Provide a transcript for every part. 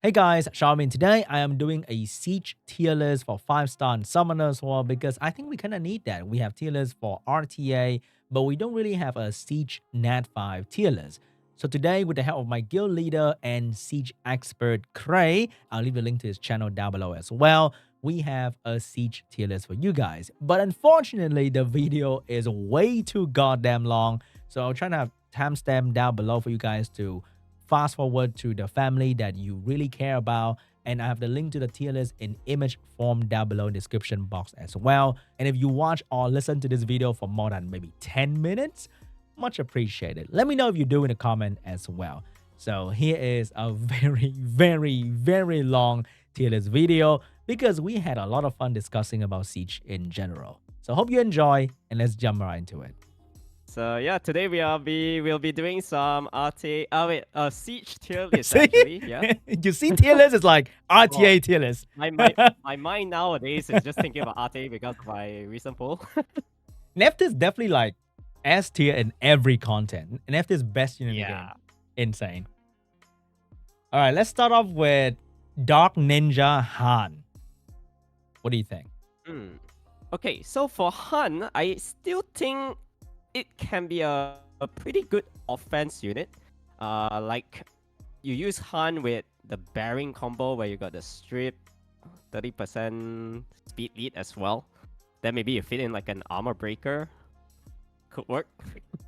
Hey guys, SeanB. Today I am doing a siege tier list for 5-star and summoner as well because I think we kind of need that. We have tier lists for RTA, but we don't really have a siege nat 5 tier list. So today, with the help of my guild leader and siege expert Cray, I'll leave a link to his channel down below as well. We have a siege tier list for you guys. But unfortunately, the video is way too goddamn long. So I'll try to have timestamp down below for you guys to fast forward to the family that you really care about, and I have the link to the tier list in image form down below in the description box as well. And if you watch or listen to this video for more than maybe 10 minutes, much appreciated. Let me know if you do in the comment as well. So here is a very long tier list video because we had a lot of fun discussing about Siege in general. So hope you enjoy, and let's jump right into it. So yeah, today we'll be doing some siege tier list actually. Yeah. You see tier list is like RTA tier list. My mind nowadays is just thinking about RTA because of my recent poll. Neft is definitely like S tier in every content. Neft is best unit in the game. Insane. All right, let's start off with Dark Ninja Han. What do you think? Okay, so for Han, I still think it can be a pretty good offense unit. Like you use Han with the bearing combo where you got the strip, 30% speed lead as well. Then maybe you fit in like an armor breaker. Could work.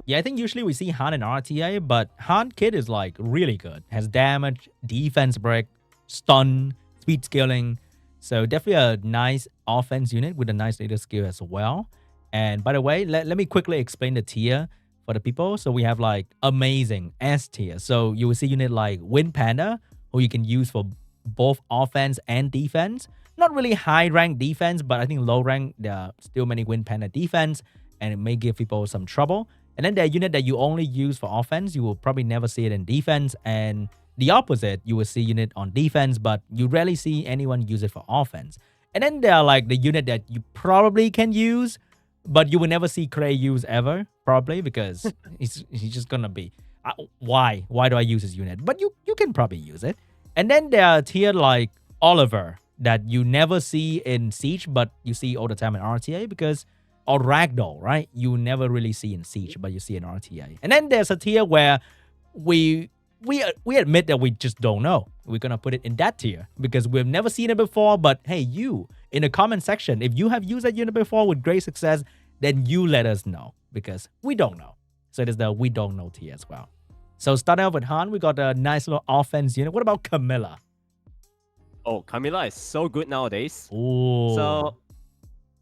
Yeah, I think usually we see Han in RTA, but Han kit is like really good. Has damage, defense break, stun, speed scaling. So definitely a nice offense unit with a nice leader skill as well. And by the way, let me quickly explain the tier for the people. So we have like amazing S tier. So you will see unit like Wind Panda, who you can use for both offense and defense. Not really high rank defense, but I think low rank, there are still many Wind Panda defense, and it may give people some trouble. And then the unit that you only use for offense, you will probably never see it in defense. And the opposite, you will see unit on defense, but you rarely see anyone use it for offense. And then there are like the unit that you probably can use, but you will never see Cray use ever, probably, because he's just gonna be, why do I use his unit? But you can probably use it. And then there are tier like Oliver that you never see in Siege, but you see all the time in RTA, because, or Ragdoll, right? You never really see in Siege, but you see in RTA. And then there's a tier where we admit that we just don't know. We're gonna put it in that tier because we've never seen it before. But hey, you in the comment section, if you have used that unit before with great success, then you let us know because we don't know. So it is the we don't know tier as well. So starting off with Han, we got a nice little offense unit. What about Camilla? Oh, Camilla is so good nowadays. Oh.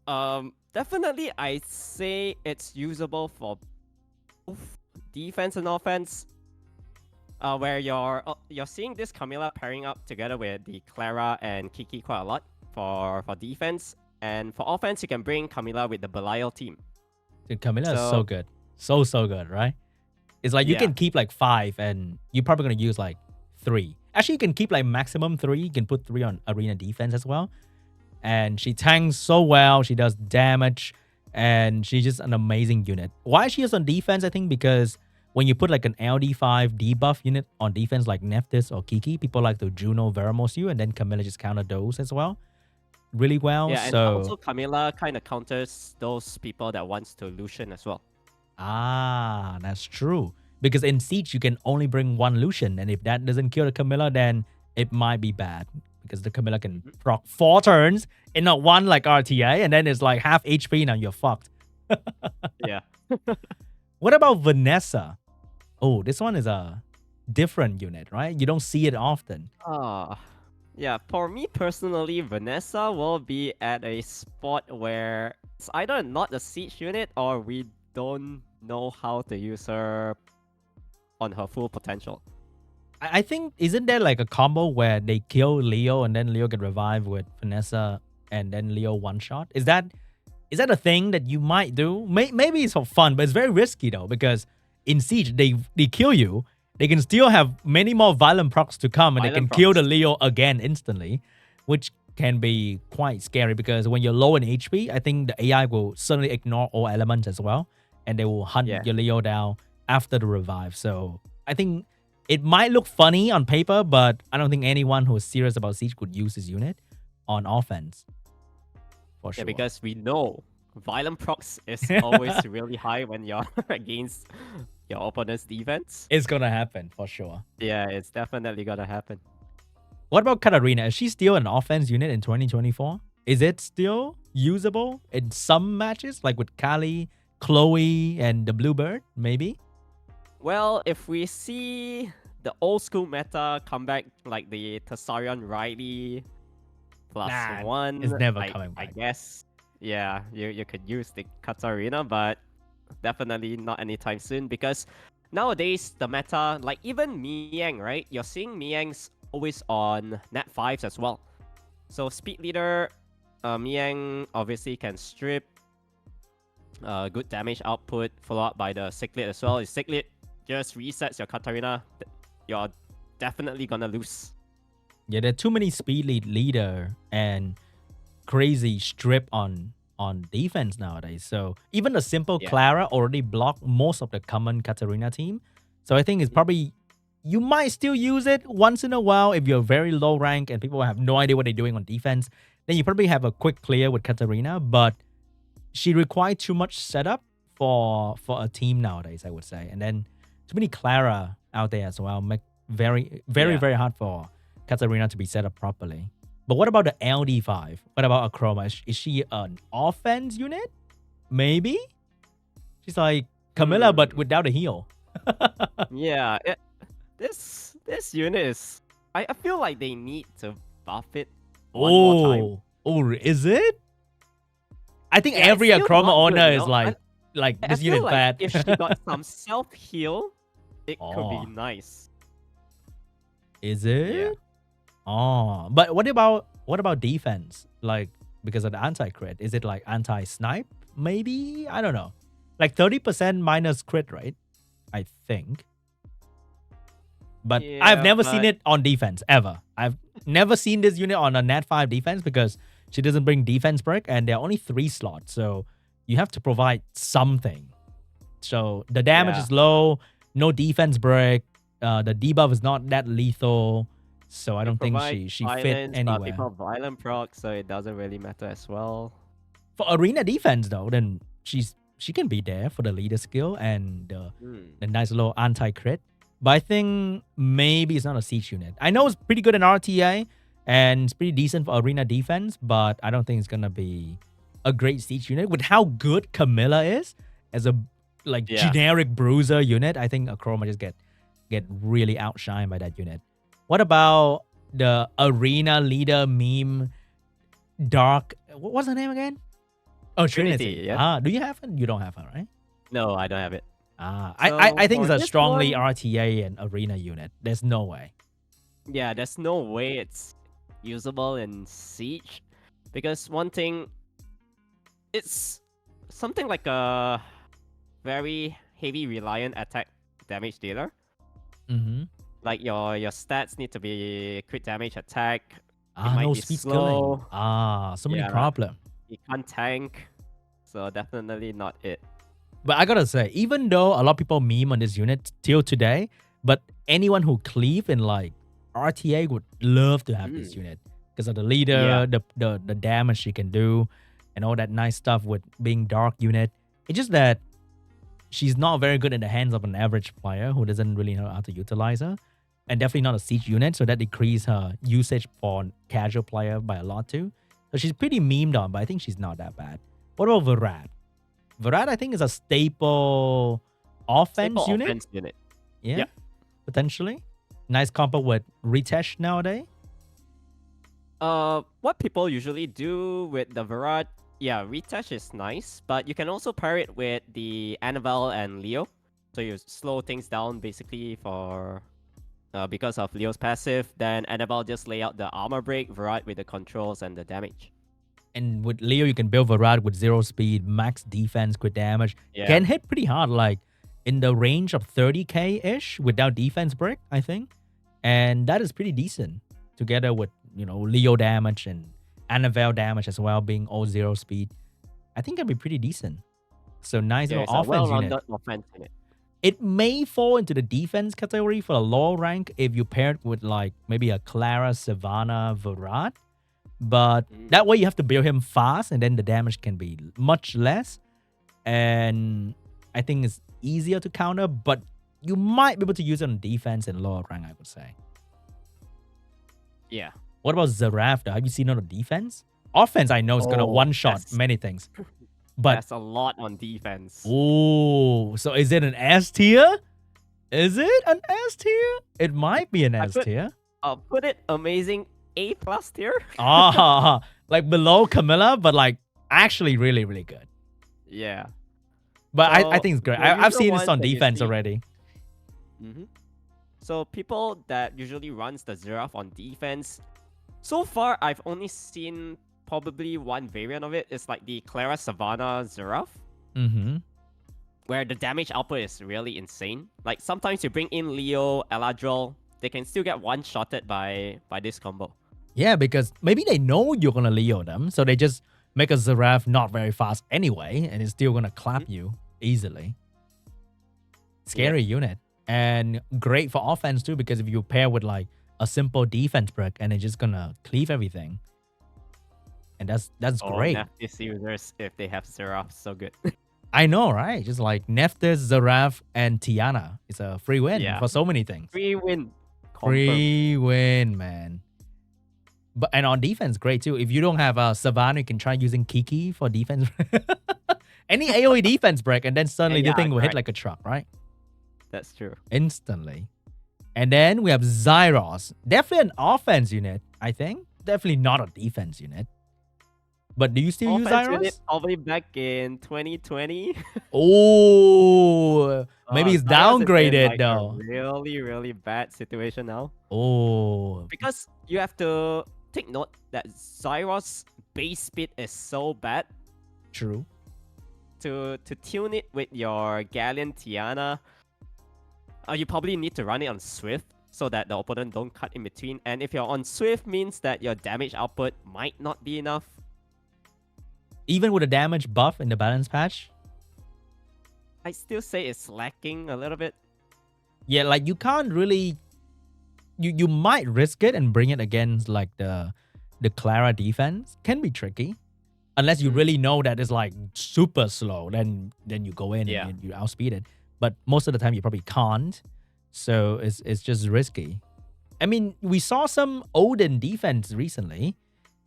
So definitely I say it's usable for both defense and offense. Where you're seeing this Camilla pairing up together with the Clara and Kiki quite a lot for defense, and for offense you can bring Camilla with the Belial team. Dude, Camilla is so good, so good, right? It's like you can keep like 5, and you're probably gonna use like 3. Actually, you can keep like maximum 3. You can put 3 on arena defense as well, and she tanks so well. She does damage, and she's just an amazing unit. Why she is on defense? I think because when you put like an LD5 debuff unit on defense like Nephthys or Kiki, people like to Juno Veramos you, and then Camilla just counter those as well really well. Yeah, so and also Camilla kind of counters those people that wants to Lucian as well. Ah, that's true. Because in Siege, you can only bring 1 Lucian, and if that doesn't kill the Camilla, then it might be bad. Because the Camilla can proc 4 turns in not 1 like RTA, and then it's like half HP, now you're fucked. Yeah. What about Vanessa? Oh, this one is a different unit, right? You don't see it often. Yeah, for me personally, Vanessa will be at a spot where it's either not a siege unit or we don't know how to use her on her full potential. I think, isn't there like a combo where they kill Leo and then Leo get revived with Vanessa and then Leo one-shot? Is that a thing that you might do? Maybe it's for fun, but it's very risky though, because in Siege, they kill you. They can still have many more violent procs to come, and they can kill the Leo again instantly, which can be quite scary because when you're low in HP, I think the AI will suddenly ignore all elements as well, and they will hunt your Leo down after the revive. So I think It might look funny on paper, but I don't think anyone who's serious about Siege could use this unit on offense. For sure. Yeah, because we know violent procs is always really high when you're against your opponent's defense. It's gonna happen for sure. Yeah, it's definitely gonna happen. What about Katarina? Is she still an offense unit in 2024? Is it still usable in some matches, like with Kali, Chloe, and the Bluebird, maybe? Well, if we see the old school meta come back, like the Tessarion Riley +1, it's never coming I back. guess. Yeah, you could use the Katarina, but definitely not anytime soon because nowadays the meta, like even Miang, right? You're seeing Miang's always on Nat 5s as well. So speed leader, Miang obviously can strip, good damage output, followed up by the Cichlid as well. If Cichlid just resets your Katarina, you're definitely gonna lose. Yeah, there are too many speed leader and crazy strip on defense nowadays. So even the simple Clara already blocked most of the common Katarina team. So I think it's probably, you might still use it once in a while if you're very low rank and people have no idea what they're doing on defense. Then you probably have a quick clear with Katarina, but she requires too much setup for a team nowadays, I would say. And then too many Clara out there as well make very hard for Katarina to be set up properly. But what about the LD5? What about Akroma? Is she an offense unit? Maybe? She's like Camilla, but without a heal. Yeah, this unit is... I feel like they need to buff it one more time. Oh, is it? I think every Akroma owner is like this unit like bad. If she got some self-heal, it could be nice. Is it? Yeah. Oh, but what about defense? Like, because of the anti-crit, is it like anti-snipe? Maybe? I don't know. Like 30% minus crit, right? I think. But I've never seen it on defense, ever. I've never seen this unit on a Nat 5 defense because she doesn't bring defense break and there are only 3 slots. So you have to provide something. So the damage is low, no defense break. The debuff is not that lethal. So I don't think she fit anywhere. But people violent proc, so it doesn't really matter as well. For arena defense though, then she can be there for the leader skill and the nice little anti-crit. But I think maybe it's not a siege unit. I know it's pretty good in RTA and it's pretty decent for arena defense, but I don't think it's gonna be a great siege unit. With how good Camilla is as a generic bruiser unit, I think Akroma just get really outshined by that unit. What about the arena leader meme? Dark. What was her name again? Oh, Trinity. Yeah. Do you have her? You don't have her, right? No, I don't have it. I think it's a strongly RTA and arena unit. There's no way. Yeah, there's no way it's usable in Siege. Because one thing, it's something like a very heavy reliant attack damage dealer. Like your stats need to be crit damage, attack. No speed slow. skilling. So many problems. You can't tank. So definitely not it. But I gotta say, even though a lot of people meme on this unit till today, but anyone who cleave in like RTA would love to have this unit because of the leader, the damage she can do, and all that nice stuff with being dark unit. It's just that she's not very good in the hands of an average player who doesn't really know how to utilize her, and definitely not a siege unit. So that decreases her usage for casual player by a lot too. So she's pretty memed on, but I think she's not that bad. What about Virat? Virat, I think, is a staple offense unit. Yeah, potentially. Nice combo with Ritesh nowadays. What people usually do with the Virat, Ritesh is nice, but you can also pair it with the Annabelle and Leo. So you slow things down basically for because of Leo's passive. Then Annabelle just lay out the armor break, Virat with the controls and the damage. And with Leo, you can build Virat with 0 speed, max defense, crit damage. Can hit pretty hard, like in the range of 30k-ish without defense break, I think. And that is pretty decent. Together with, Leo damage and Annabelle damage as well, being all 0 speed. I think it'll be pretty decent. So nice little offense unit. Offense unit. It may fall into the defense category for a low rank if you pair it with like maybe a Clara, Savannah, Virat. But that way you have to build him fast and then the damage can be much less. And I think it's easier to counter, but you might be able to use it on defense and lower rank, I would say. Yeah. What about Zaraf though? Have you seen it on defense? Offense, I know, is gonna one-shot many things. But that's a lot on defense. Oh, so is it an S tier? Is it an S tier? It might be an S tier. I'll put it amazing A+ tier. Like below Camilla, but like actually really, really good. Yeah. But so I think it's great. I've seen this on defense already. So people that usually runs the Zeraf on defense, so far I've only seen probably one variant of it. It's like the Clara Savannah Zeraf. Where the damage output is really insane. Like sometimes you bring in Leo, Eladril, they can still get one-shotted by this combo. Yeah, because maybe they know you're gonna Leo them, so they just make a Zeraf not very fast anyway, and it's still gonna clap you easily. Scary unit. And great for offense too, because if you pair with like a simple defense brick and it's just gonna cleave everything. And that's great. Nephthys users, if they have Zeraf, so good. I know, right? Just like Nephthys, Zeraf, and Tiana. It's a free win for so many things. Free win. Free win, man. But and on defense, great too. If you don't have Savannah, you can try using Kiki for defense. Any AoE defense break, and then suddenly the thing will hit like a truck, right? That's true. Instantly. And then we have Zyros. Definitely an offense unit, I think. Definitely not a defense unit. But do you still use Zyros? Unit probably back in 2020. Oh, maybe it's downgraded like though. A really, really bad situation now. Oh. Because you have to take note that Zyros base speed is so bad. True. To tune it with your Galleon Tiana, you probably need to run it on Swift so that the opponent don't cut in between. And if you're on Swift, means that your damage output might not be enough. Even with a damage buff in the balance patch? I still say it's lacking a little bit. Yeah, like you can't really... You might risk it and bring it against like the Clara defense. Can be tricky. Unless you really know that it's like super slow, then you go in and you outspeed it. But most of the time you probably can't. So it's just risky. I mean, we saw some Odin defense recently.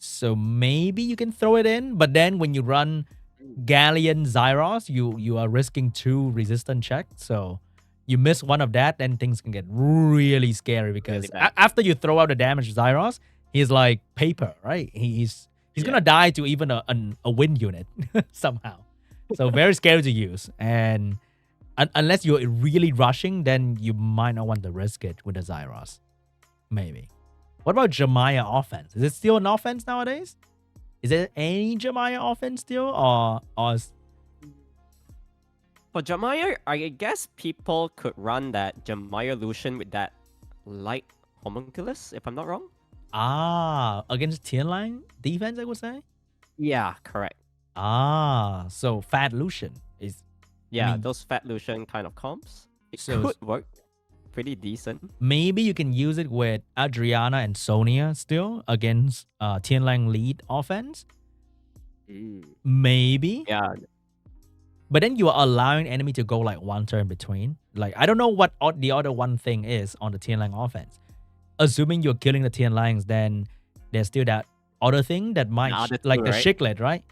So maybe you can throw it in. But then when you run Galleon Zyros, you are risking 2 resistant checks. So you miss one of that, then things can get really scary. Because after you throw out the damage Zyros, he's like paper, right? He's gonna die to even a wind unit somehow. So very scary to use. And unless you're really rushing, then you might not want to risk it with the Zyros. Maybe. What about Jemaya offense? Is it still an offense nowadays? Is there any Jemaya offense still? Or For Jemaya, I guess people could run that Jemaya Lucian with that light homunculus, if I'm not wrong. Against Tianlang defense, I would say? Yeah, correct. So Fat Lucian is... Yeah, those Fat Lucian kind of comps. It could work pretty decent. Maybe you can use it with Adriana and Sonia still against Tianlang lead offense. Maybe. Yeah. But then you are allowing enemy to go like one turn between. Like, I don't know what the other one thing is on the Tianlang offense. Assuming you're killing the Tianlangs, then there's still that other thing that might, like the Shiklet, right?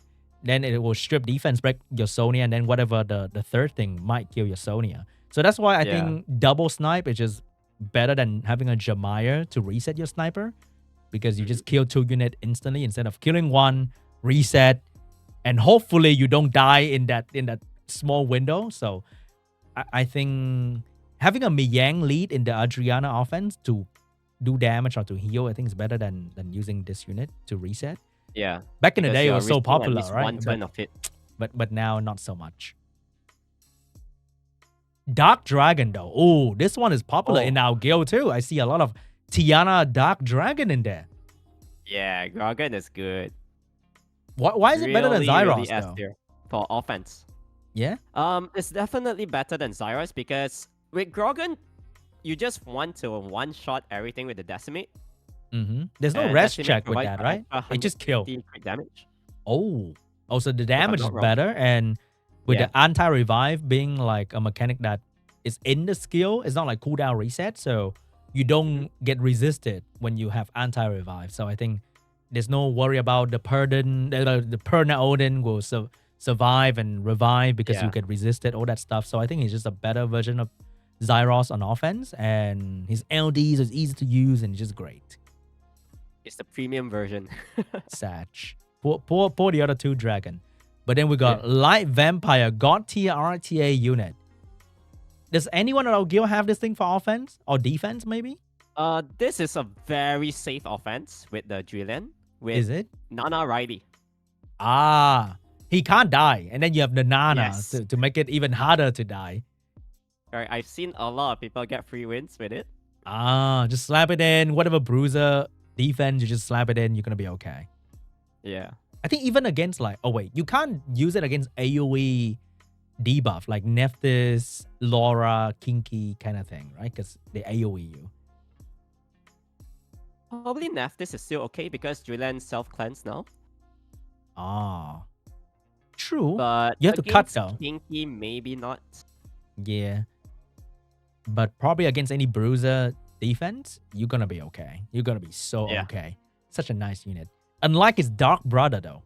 Then it will strip defense, break your Sonia, and then whatever the third thing might kill your Sonia. So that's why I think double snipe is just better than having a Jemaya to reset your sniper. Because you just kill 2 units instantly instead of killing 1, reset, and hopefully you don't die in that small window. So I think having a Miyang lead in the Adriana offense to do damage or to heal, I think is better than using this unit to reset. Yeah. Back in the day, it was so popular, right? One turn of it. But now, not so much. Dark Dragon, though. Oh, this one is popular in our guild, too. I see a lot of Tiana Dark Dragon in there. Yeah, Dragon is good. Why is it better than Zyros, though? For offense. Yeah. It's definitely better than Zyros because with Grogan, you just want to one-shot everything with the Decimate. There's no And rest Decimate check with provides that, for right? extra It just kill. 150 crit damage, Oh. Also, the if I'm damage is not wrong. better. And with Yeah. the anti-revive being like a mechanic that is in the skill, it's not like cooldown reset. So you don't get resisted when you have anti-revive. So I think there's no worry about the Perna Odin will survive and revive because you Yeah. get resisted, all that stuff. So I think it's just a better version of Zyros on offense. And his LDs is easy to use and just great. It's the premium version. Satch. Pour the other two dragon. But then we got Light Vampire, God tier RTA unit. Does anyone at our guild have this thing for offense or defense, maybe? This is a very safe offense with the Julian. With Is it? Nana Riley. Ah, he can't die. And then you have the Nana Yes. to make it even harder to die. Alright, I've seen a lot of people get free wins with it. Ah, just slap it in. Whatever bruiser defense, you just slap it in. You're going to be okay. Yeah. I think even against like, oh wait, you can't use it against AoE debuff like Nephthys, Laura, Kinky kind of thing, right? Because they AoE you. Probably Nephthys is still okay because Julian self-cleanse now. Ah, true. But You have to cut against though. Kinky, maybe not. Yeah. But probably against any bruiser defense, you're going to be okay. You're going to be so okay. Such a nice unit. Unlike his Dark Brother, though.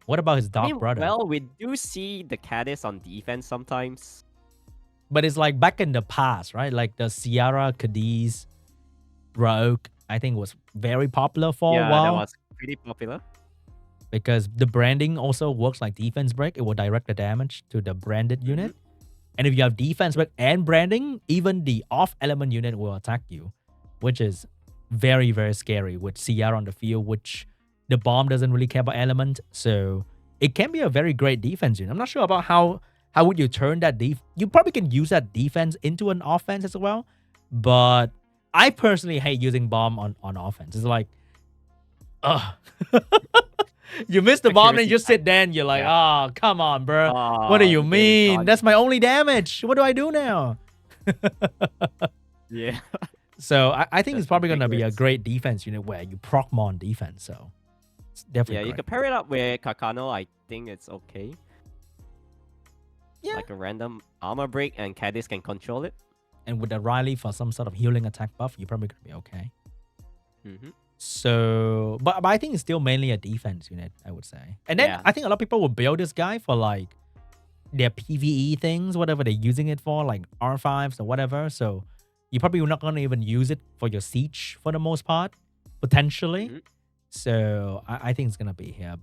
What about his Dark Brother? Well, we do see the Caddis on defense sometimes. But it's like back in the past, right? Like the Sierra Cadiz Rogue, I think was very popular for a while. Yeah, that was pretty popular. Because the branding also works like defense break. It will direct the damage to the branded unit. And if you have defense break and branding, even the off element unit will attack you, which is very, very scary with Sierra on the field, which the bomb doesn't really care about element. So it can be a very great defense unit. I'm not sure about how would you turn that you probably can use that defense into an offense as well. But I personally hate using bomb on offense. It's like, ugh. You miss the bomb and you just sit there and you're like, oh, come on, bro. What do you mean? That's my only damage. What do I do now? Yeah. So I think it's probably going to be a great defense unit where you proc more on defense. So it's definitely you great. can pair it up with Kakano. I think it's okay. Yeah. Like a random armor break and Caddis can control it. And with the Riley for some sort of healing attack buff, you're probably going to be okay. Mm-hmm. So, but I think it's still mainly a defense unit, I would say. And then I think a lot of people will build this guy for like their PvE things, whatever they're using it for, like R5s or whatever. So you're probably not going to even use it for your siege for the most part, potentially. So I think it's going to be here.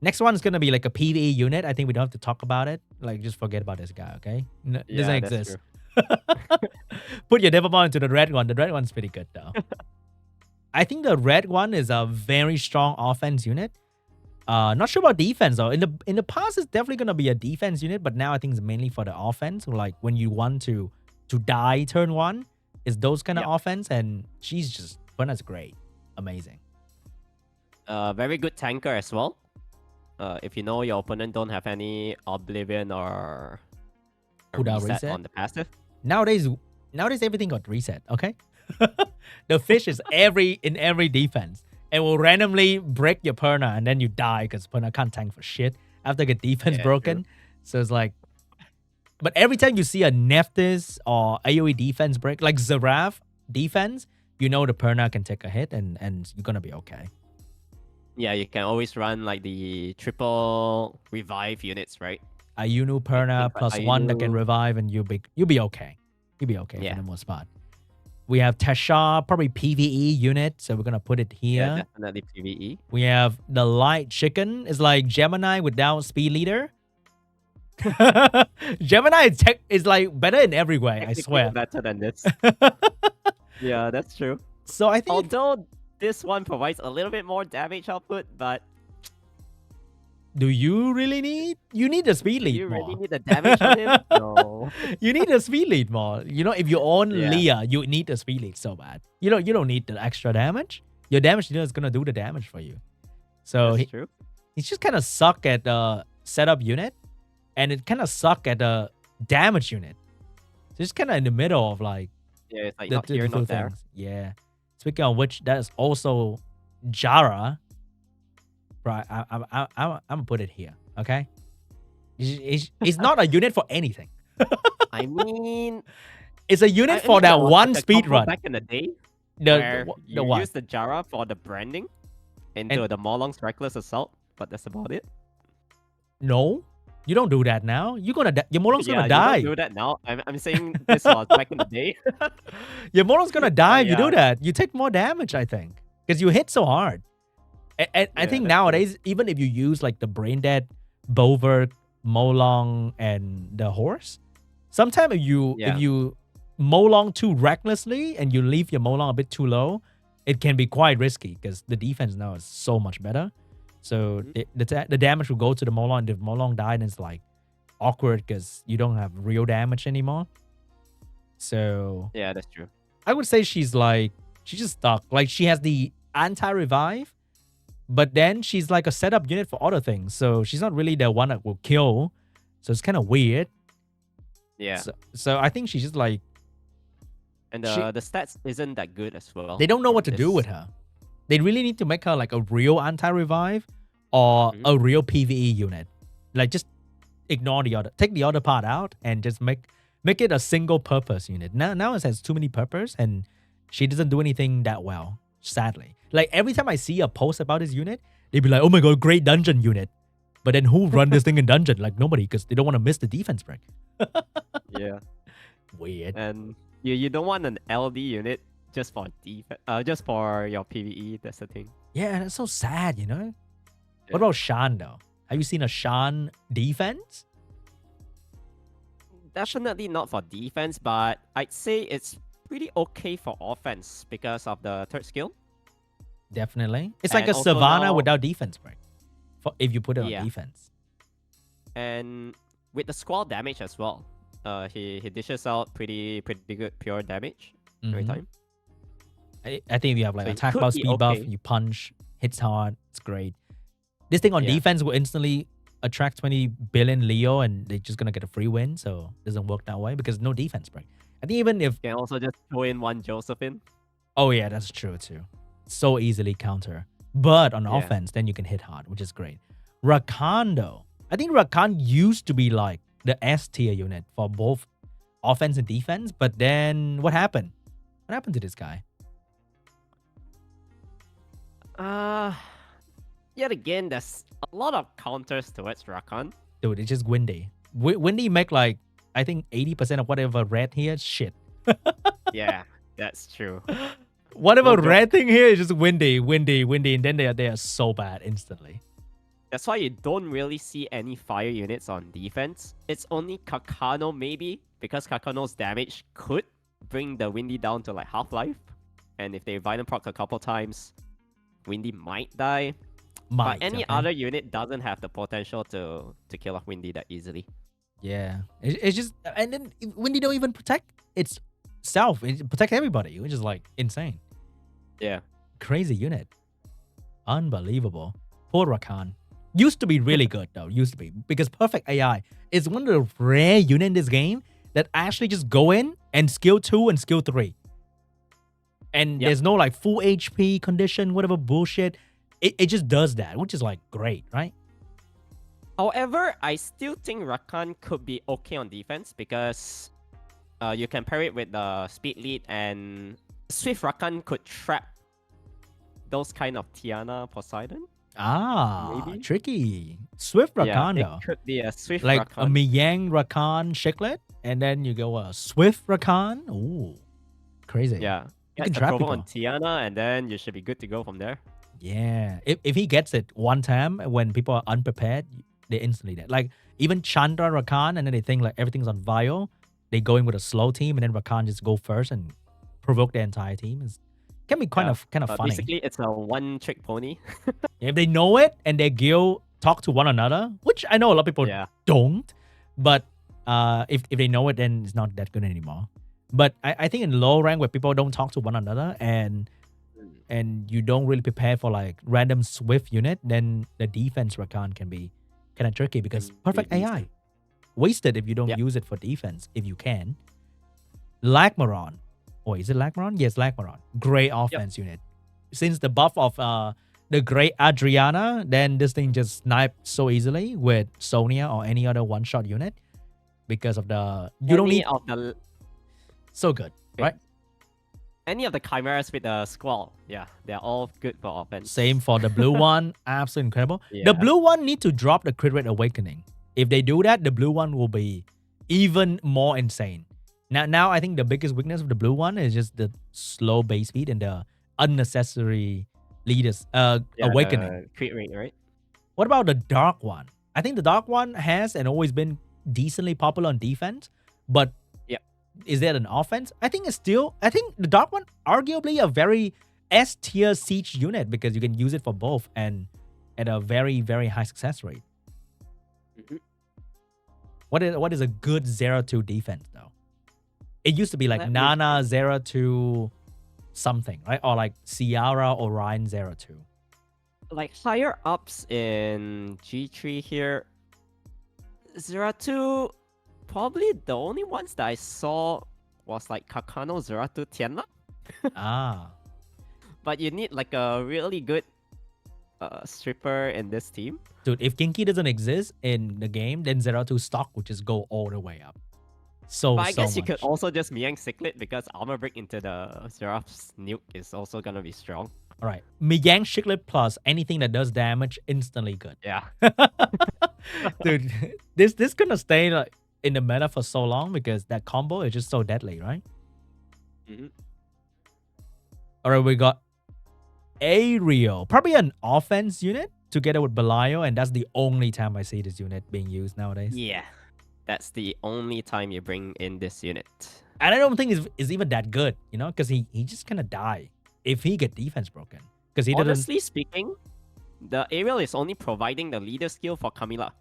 Next one is going to be like a PvE unit. I think we don't have to talk about it. Like, just forget about this guy, okay? Doesn't exist. Put your Devilmon into the red one. The red one's pretty good, though. I think the red one is a very strong offense unit. Not sure about defense, though. In the past, it's definitely going to be a defense unit, but now I think it's mainly for the offense. Like, when you want to die turn one, it's those kind of offense, and Perna's great. Amazing. Very good tanker as well. If you know your opponent don't have any Oblivion or reset on the passive. Nowadays everything got reset, okay? The fish is in every defense. It will randomly break your Perna and then you die because Perna can't tank for shit after the defense broken. True. So it's like, but every time you see a Nephthys or AoE defense break, like Zaraf defense, you know the Perna can take a hit and you're going to be okay. Yeah, you can always run like the triple revive units, right? Ayunu Perna plus one that can revive and you'll be okay. You'll be okay for the most part. We have Tasha, probably PvE unit, so we're gonna put it here. Yeah, definitely PvE. We have the Light Chicken. It's like Gemini without Speed Leader. Gemini is like better in every way, I swear. Better than this. Yeah, that's true. So I think although this one provides a little bit more damage output, but do you really need? You need the speed lead more. Do you really need the damage on him? No. You need the speed lead more. You know, if you own Leah, you need the speed lead so bad. You don't need the extra damage. Your damage dealer is gonna do the damage for you. So that's true. He's just kind of suck at the setup unit. and it kind of suck at the damage unit. So it's kind of in the middle of like Yeah, it's like the not here, two not there. things. Yeah. Speaking of which, that is also Jara. Right, I'm gonna put it here. Okay. It's not a unit for anything. I mean, It's a unit I for mean, there that was one like a speed combo run. back in the day The where you what? use the Jara for the branding into And- the Morlong's Reckless Assault, but that's about it. No, you don't do that now. You're gonna your Molong's Yeah, gonna you die. don't do that now. I'm saying this was back in the day. Your Molong's gonna die if you do yeah. that. You take more damage, I think, because you hit so hard. And I Yeah, think that's true. nowadays, even if you use like the Brain Dead, Bover, Molong, and the horse, sometimes if you Molong too recklessly and you leave your Molong a bit too low, it can be quite risky because the defense now is so much better. So the damage will go to the Molong. And if Molong died, it's like awkward because you don't have real damage anymore. So Yeah, that's true. I would say she's just stuck. Like she has the anti-revive, but then she's like a setup unit for other things. So she's not really the one that will kill. So it's kind of weird. Yeah. So I think she's just like And the stats isn't that good as well. they don't know what to do with her. They really need to make her like a real anti-revive or a real PvE unit. Like just ignore take the other part out and just make it a single purpose unit. Now it has too many purpose and she doesn't do anything that well, sadly. Like every time I see a post about this unit, they'd be like, oh my god, great dungeon unit. But then who run this thing in dungeon? Like nobody, because they don't want to miss the defense break. Yeah. Weird. And you don't want an LD unit just for just for your PvE. That's the thing. Yeah, that's so sad, you know? Yeah. What about Shan though? Have you seen a Shan defense? Definitely not for defense, but I'd say it's pretty okay for offense because of the third skill. Definitely. It's like And a also Savannah now- without defense break. If you put it on Yeah. defense. And with the squall damage as well, he dishes out pretty good pure damage every Mhm. time. I think if you have like So it attack could buff, be speed buff, okay. you punch, hits hard, it's great. This thing on Yeah. defense will instantly attract 20 billion Leo and they're just gonna get a free win, so it doesn't work that way because no defense break. I think even if You can also just throw in one Josephine. oh yeah, that's true too. So easily counter. But on Yeah. offense, then you can hit hard, which is great. Rakan though. I think Rakan used to be like the S tier unit for both offense and defense, but then what happened? What happened to this guy? Yet again, there's a lot of counters towards Rakan. Dude, it's just Windy. Windy make like, I think 80% of whatever red here is shit. Yeah, that's true. Whatever No joke. red thing here is just Windy, and then they are so bad instantly. That's why you don't really see any fire units on defense. It's only Kakano maybe, because Kakano's damage could bring the Windy down to like half-life. And if they Vine proc a couple times, Windy might die. Might, But any okay? other unit doesn't have the potential to kill off Windy that easily. Yeah. It's just, and then Windy don't even protect itself. It protects everybody, which is like insane. Yeah. Crazy unit. Unbelievable. Poor Rakan. Used to be really good though. Used to be. Because Perfect AI is one of the rare units in this game that actually just go in and skill 2 and skill 3. And Yep. there's no like full HP condition, whatever bullshit. It just does that, which is like great, right? However, I still think Rakan could be okay on defense because you can pair it with the speed lead and Swift Rakan could trap those kind of Tiana Poseidon. Maybe? Tricky. Swift Rakan yeah, though. it could be a Swift Like a Rakan. Miyang Rakan Shiklet, and then you go a Swift Rakan. Ooh, crazy. Yeah. You Get can the trap provo on people. Tiana and then you should be good to go from there. Yeah. If he gets it one time when people are unprepared, they instantly dead. Like even Chandra Rakan, and then they think like everything's on Vio. They go in with a slow team, and then Rakan just go first and provoke the entire team. It can be kind of But funny. basically, it's a one-trick pony. If they know it and their guild talk to one another, which I know a lot of people Yeah. don't, but if they know it, then it's not that good anymore. But I think in low rank where people don't talk to one another and you don't really prepare for like random swift unit, then the defense Rakan can be kind of tricky because perfect Maybe AI. wasted if you don't use it for defense, if you can. Lagmaron. Or is it Lagmaron? Yes, Lagmaron. Great offense unit. Since the buff of the great Adriana, then this thing just sniped so easily with Sonia or any other one-shot unit because of the... You don't need... of the... So good, right? Any of the Chimeras with the Squall. Yeah, they're all good for offense. Same for the blue one. Absolutely incredible. The blue one need to drop the crit rate awakening. If they do that, the blue one will be even more insane. Now I think the biggest weakness of the blue one is just the slow base speed and the unnecessary leaders awakening. Crit rate, right? What about the dark one? I think the dark one has and always been decently popular on defense, but is that an offense? I think the dark one arguably a very S tier siege unit because you can use it for both and at a very, very high success rate. What is a good 0-2 defense though? It used to be like Nana 0-2 something, right? Or like Ciara Orion 0-2. Like higher ups in G3 here, 0-2, probably the only ones that I saw was like Kakano 0-2 Tianla. But you need like a really good stripper in this team. Dude, if Kinky doesn't exist in the game, then 0-2 stock would just go all the way up. But I guess you could also just Miang Ciclet because armor break into the Seraph's nuke is also gonna be strong. All right, Miyang Chiclet plus anything that does damage instantly good. Yeah. Dude, this gonna stay like in the meta for so long because that combo is just so deadly, right? All right, we got Aerial, probably an offense unit together with Belial, and that's the only time I see this unit being used nowadays. Yeah, that's the only time you bring in this unit. And I don't think it's even that good, you know, because he just gonna die if he get defense broken. Because he honestly speaking, the Aerial is only providing the leader skill for Camilla.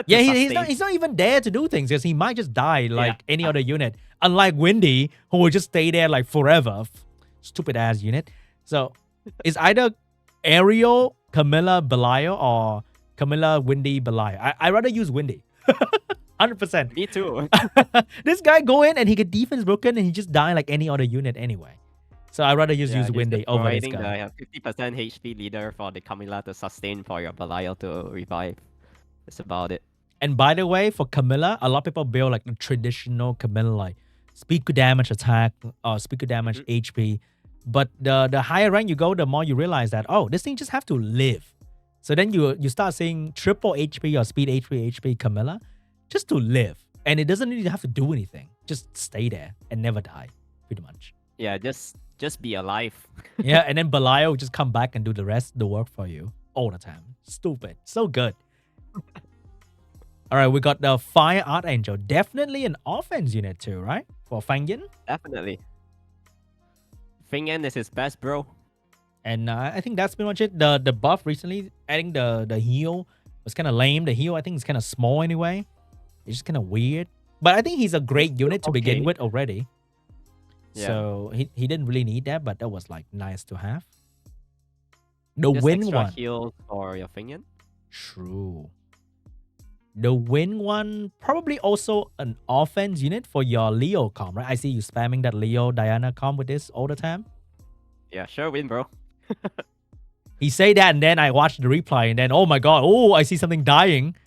Yeah, he's not even there to do things because he might just die like any other unit. Unlike Windy, who will just stay there like forever. Stupid ass unit. So it's either Aerial, Camilla, Belial, or Camilla, Windy, Belial. I rather use Windy. 100%. Me too. This guy go in and he get defense broken and he just die like any other unit anyway. So I rather use Windy over this guy. The 50% HP leader for the Camilla to sustain for your Belial to revive. That's about it. And by the way, for Camilla, a lot of people build like the traditional Camilla, like speed to damage attack or speed to damage HP. But the higher rank you go, the more you realize that, oh, this thing just have to live. So then you start seeing triple HP or speed HP Camilla just to live. And it doesn't really have to do anything. Just stay there and never die, pretty much. Yeah, just be alive. Yeah, and then Belial will just come back and do the work for you all the time. Stupid. So good. All right, we got the Fire Archangel. Definitely an offense unit too, right? For Fangyan? Definitely. Fangyan is his best, bro. And I think that's pretty much it. The buff recently, adding the heal was kind of lame. The heal, I think, is kind of small anyway. It's just kind of weird. But I think he's a great unit to begin with already. Yeah. So he didn't really need that, but that was like nice to have. The just win extra one. Heal for your Fangyan. True. The win one, probably also an offense unit for your Leo comp, right? I see you spamming that Leo Diana comp with this all the time. Yeah, sure win, bro. He say that and then I watch the replay and then, oh my god, oh, I see something dying.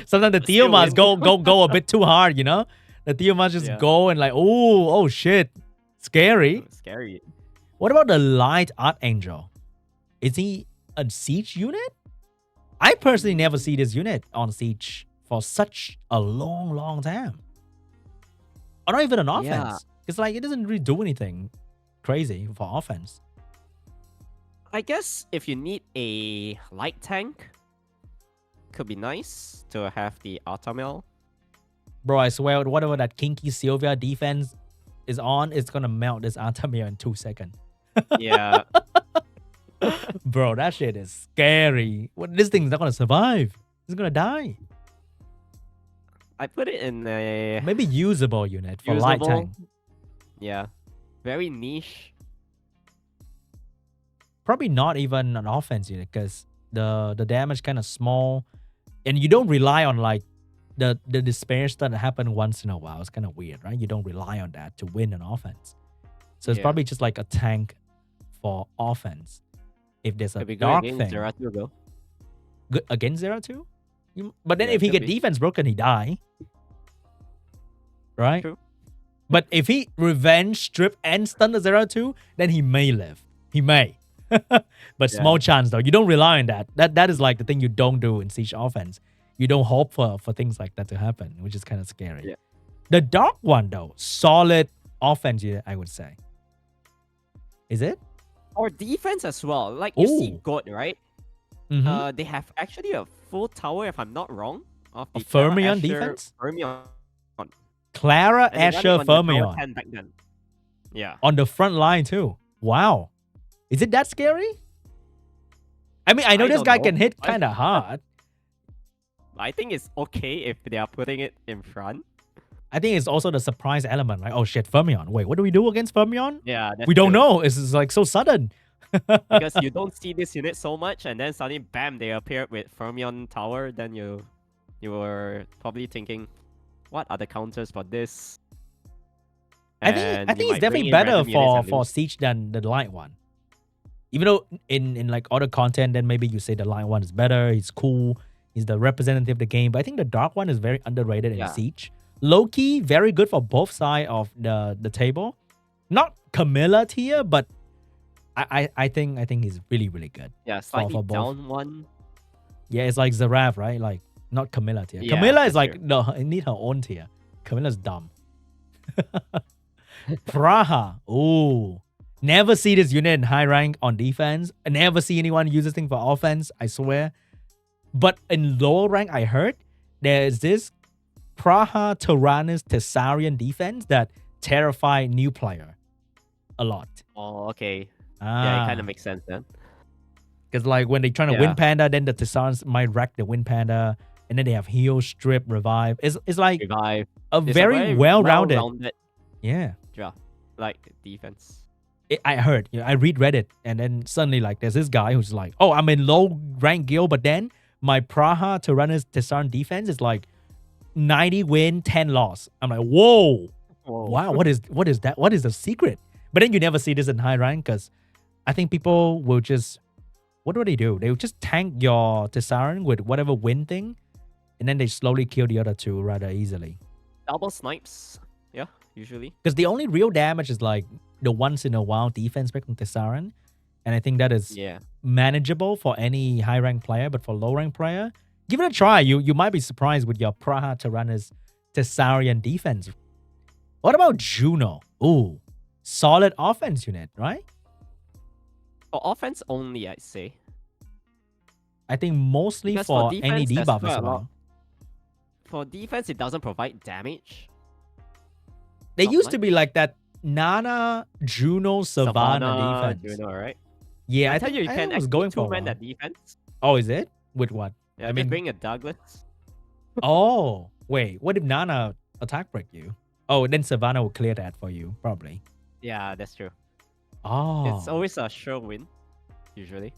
Sometimes the Theomas go a bit too hard, you know? The Theomas just go and like, oh shit. Scary. Scary. What about the Light Archangel? Is he a siege unit? I personally never see this unit on siege for such a long time. Or not even an offense. It's like it doesn't really do anything crazy for offense. I guess if you need a light tank, could be nice to have the Artamel. Bro, I swear, whatever that kinky Sylvia defense is on, it's gonna melt this Artamel in 2 seconds. Yeah. Bro, that shit is scary. This thing's not gonna survive. It's gonna die. I put it in a... maybe usable unit for light tank. Yeah. Very niche. Probably not even an offense unit because the damage kind of small. And you don't rely on like the despair stuff that happen once in a while is kind of weird, right? You don't rely on that to win an offense. So it's Yeah. probably just like a tank for offense. If there's a It'd be good dark against thing Zeratul, though. good against 0-2? But then Yeah, if he could get be. defense broken, he die. Right? True. But if he revenge, strip, and stun the 0-2, then he may live. He may. But small Yeah. chance though. You don't rely on that. That is like the thing you don't do in Siege offense. You don't hope for things like that to happen, which is kind of scary. Yeah. The dark one though, solid offense, I would say. Is it? Or defense as well. Like you see Ooh. God, right? Mm-hmm. They have actually a full tower, if I'm not wrong, of A the Clara, Fermion Asher, defense? Fermion. Clara, And they run it Asher, on the tower Fermion 10 back then. Yeah. on the front line too. Wow. Is it that scary? I mean, I know I this don't guy know. can hit kind of hard. I think it's okay if they are putting it in front. I think it's also the surprise element, right? Oh shit, Fermion. Wait, what do we do against Fermion? Yeah, that's We don't true. know. It's just like so sudden. Because you don't see this unit so much, and then suddenly, bam, they appear with Fermion Tower. Then you were probably thinking, what are the counters for this? I And think you it's might definitely bring in better random units and for lose. Siege than the light one. Even though in like other content, then maybe you say the light one is better. He's cool. He's the representative of the game. But I think the dark one is very underrated in Yeah. Siege. Low key, very good for both sides of the table. Not Camilla tier, but I think he's really good. Yeah, slightly for both. down one. Yeah, it's like Zaraf, right? Like not Camilla tier. Yeah, Camilla is that's like true. no, it need her own tier. Camilla's dumb. Praha. Ooh. Never see this unit in high rank on defense. I never see anyone use this thing for offense, I swear. But in lower rank, I heard there's this Praha Tyrannus Thessalian defense that terrify new player a lot. Oh, okay. Yeah, it kind Ah. of makes sense then. Because like when they're trying to Yeah. win Panda, then the Thessalians might wreck the win Panda. And then they have heal, strip, revive. It's like Revive. a It's very well-rounded. well-rounded Yeah. like defense. I heard, I read Reddit, and then suddenly like there's this guy who's like, oh, I'm in low rank guild, but then my Praha Tyrannus Thessalian defense is like 90 win, 10 loss. I'm like, whoa, wow, what is that? What is the secret? But then you never see this in high rank because I think people will just, what do? They will just tank your Thessalian with whatever win thing, and then they slowly kill the other two rather easily. Double snipes. Yeah, usually. Because the only real damage is like the once in a while defense break from Thessalian. And I think that is Yeah. manageable for any high rank player, but for low rank player, give it a try. You might be surprised with your Praha Tyrannus Thessalian defense. What about Juno? Ooh, solid offense unit, right? For offense only, I'd say. I think mostly Because for for any defense, there's debuff quite as a lot. well. For defense, it doesn't provide damage. They Not used to much. be like that Nana, Juno, Savannah defense. Juno, right? Yeah, I tell think you, you I can was actually going for a two-man while. that defense. Oh, is it? With what? Yeah, I just mean- bring a Douglas. Oh, wait. What if Nana attack break you? Oh, then Savannah will clear that for you, probably. Yeah, that's true. Oh. It's always a sure win, usually.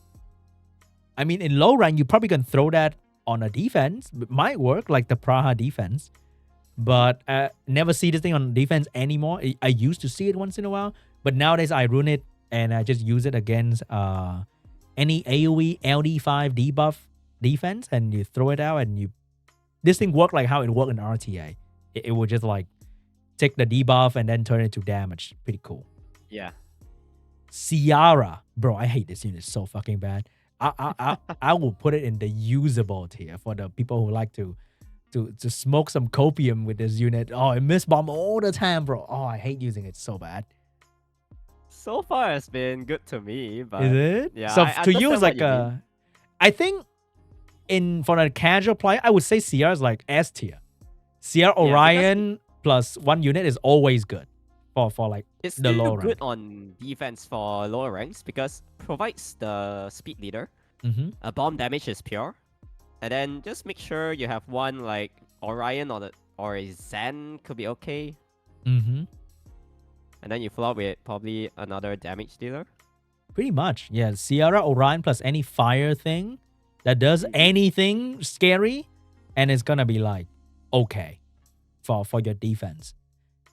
I mean, in low rank, you probably can throw that on a defense. It might work, like the Praha defense. But never see this thing on defense anymore. I used to see it once in a while. But nowadays, I run it and I just use it against any AoE LD5 debuff defense. And you throw it out and you... This thing worked like how it worked in RTA. It would just like take the debuff and then turn it to damage. Pretty cool. Yeah. Ciara. Bro, I hate this unit so fucking bad. I will put it in the usable tier for the people who like to smoke some copium with this unit. Oh, it miss bomb all the time, bro. Oh, I hate using it so bad. So far, it's been good to me, but Is it? yeah, So I to you, understand it's what like you mean. I think for a casual player, I would say Ciara is like S tier. Ciara because Orion plus one unit is always good for like it's the still low good rank. on defense for lower ranks because provides the speed leader. Mm-hmm. A bomb damage is pure, and then just make sure you have one like Orion or a Zen could be okay, Mm-hmm. and then you follow up with probably another damage dealer. Pretty much. Yeah. Ciara Orion plus any fire thing that does anything scary, and it's gonna be like okay for your defense.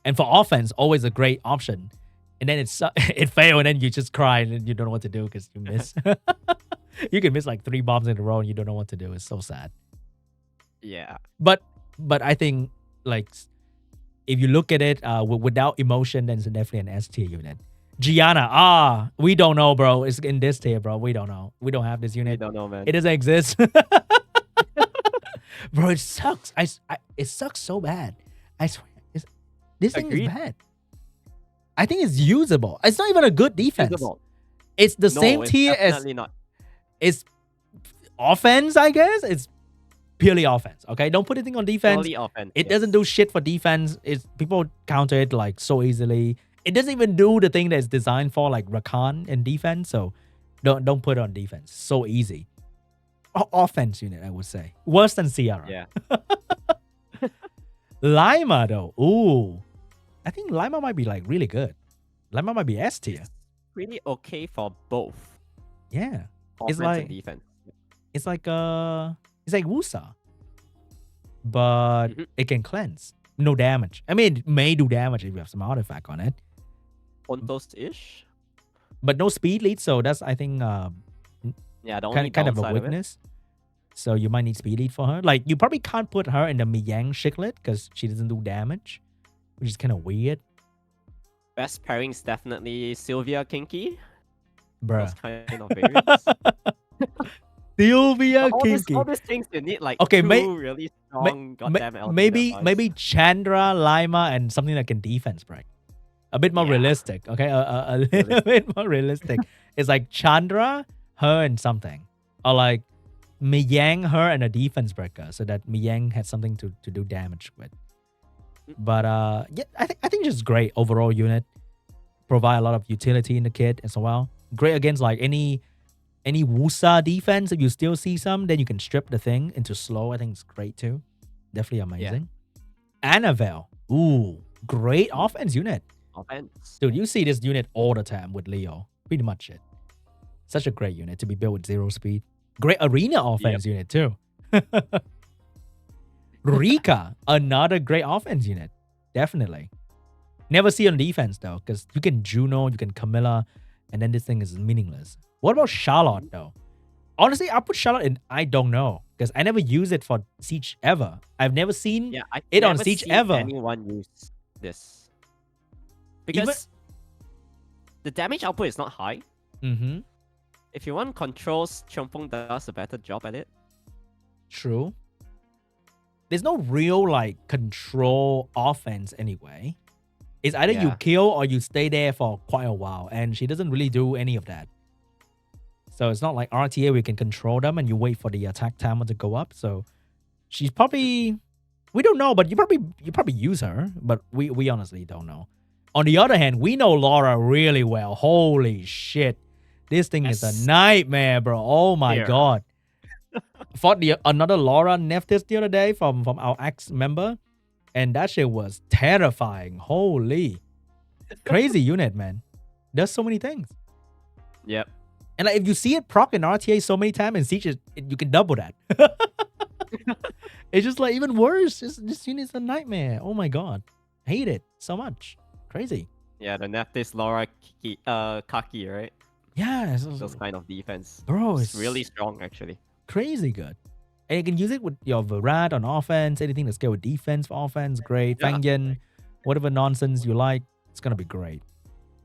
And for offense, always a great option. And then it failed, and then you just cry and you don't know what to do because you miss. You can miss like 3 bombs in a row and you don't know what to do. It's so sad. Yeah. But I think like if you look at it without emotion, then it's definitely an S tier unit. Gianna, we don't know, bro. It's in this tier, bro. We don't know. We don't have this unit. I don't know, man. It doesn't exist. Bro, it sucks. It sucks so bad. I swear. This thing is bad. I think it's usable. It's not even a good defense. Usable. It's the same tier as... not. It's offense, I guess. It's purely offense. Okay, don't put anything on defense. Purely offense. It doesn't do shit for defense. People counter it like so easily. It doesn't even do the thing that it's designed for, like Rakan in defense. So don't put it on defense. So easy. Offense unit, I would say. Worse than Sierra. Yeah. Lima though. Ooh. I think Lima might be like really good. Lima might be S tier. Really okay for both. Yeah. Offense and defense. It's like Wusa. But it can cleanse. No damage. I mean, it may do damage if you have some artifact on it. Pontos-ish. But no speed lead, so that's I think the only kind of a weakness. So you might need speed lead for her. Like you probably can't put her in the Miyang Shiklet because she doesn't do damage, which is kind of weird. Best pairing is definitely Sylvia Kinky. Bruh. Those kind of favorites. Sylvia Kinky. All these things you need like okay, really strong maybe Chandra, Lima, and something that can defense break. A bit more realistic, okay? A little bit more realistic. It's like Chandra, her, and something. Or like Miyang, her, and a defense breaker, so that Miyang had something to do damage with. But yeah, I think just great overall unit. Provide a lot of utility in the kit as well. Great against like any Wusa defense. If you still see some, then you can strip the thing into slow. I think it's great too. Definitely amazing. Yeah. Annabelle. Ooh, great offense unit. Offense. Dude, you see this unit all the time with Leo. Pretty much it. Such a great unit to be built with 0 speed. Great arena offense unit too. Rika, another great offense unit. Definitely. Never see on defense though, because you can Juno, you can Camilla, and then this thing is meaningless. What about Charlotte though? Honestly, I put Charlotte in I don't know, because I never use it for Siege ever. I've never seen it on Siege ever. Anyone use this? Because the damage output is not high. If you want controls, Chompong does a better job at it. True. There's no real like control offense anyway. It's either you kill or you stay there for quite a while, and she doesn't really do any of that. So it's not like RTA where you can control them and you wait for the attack timer to go up. So she's probably, we don't know, but you probably use her, but we honestly don't know. On the other hand, we know Laura really well. Holy shit. This thing is a nightmare, bro. Oh my god. Fought another Laura Neftis the other day from our ex-member, and that shit was terrifying. Holy. Crazy unit, man. Does so many things. Yep. And like, if you see it proc in RTA so many times, in Siege, you can double that. It's just like even worse. This unit's a nightmare. Oh my god. Hate it so much. Crazy. Yeah, the Neftis Laura Kaki, right? Yeah. Those kind of defense. Bro, it's really strong actually. Crazy good. And you can use it with your Virat on offense, anything that's good with defense for offense, great. Fang Yin, whatever nonsense you like, it's gonna be great.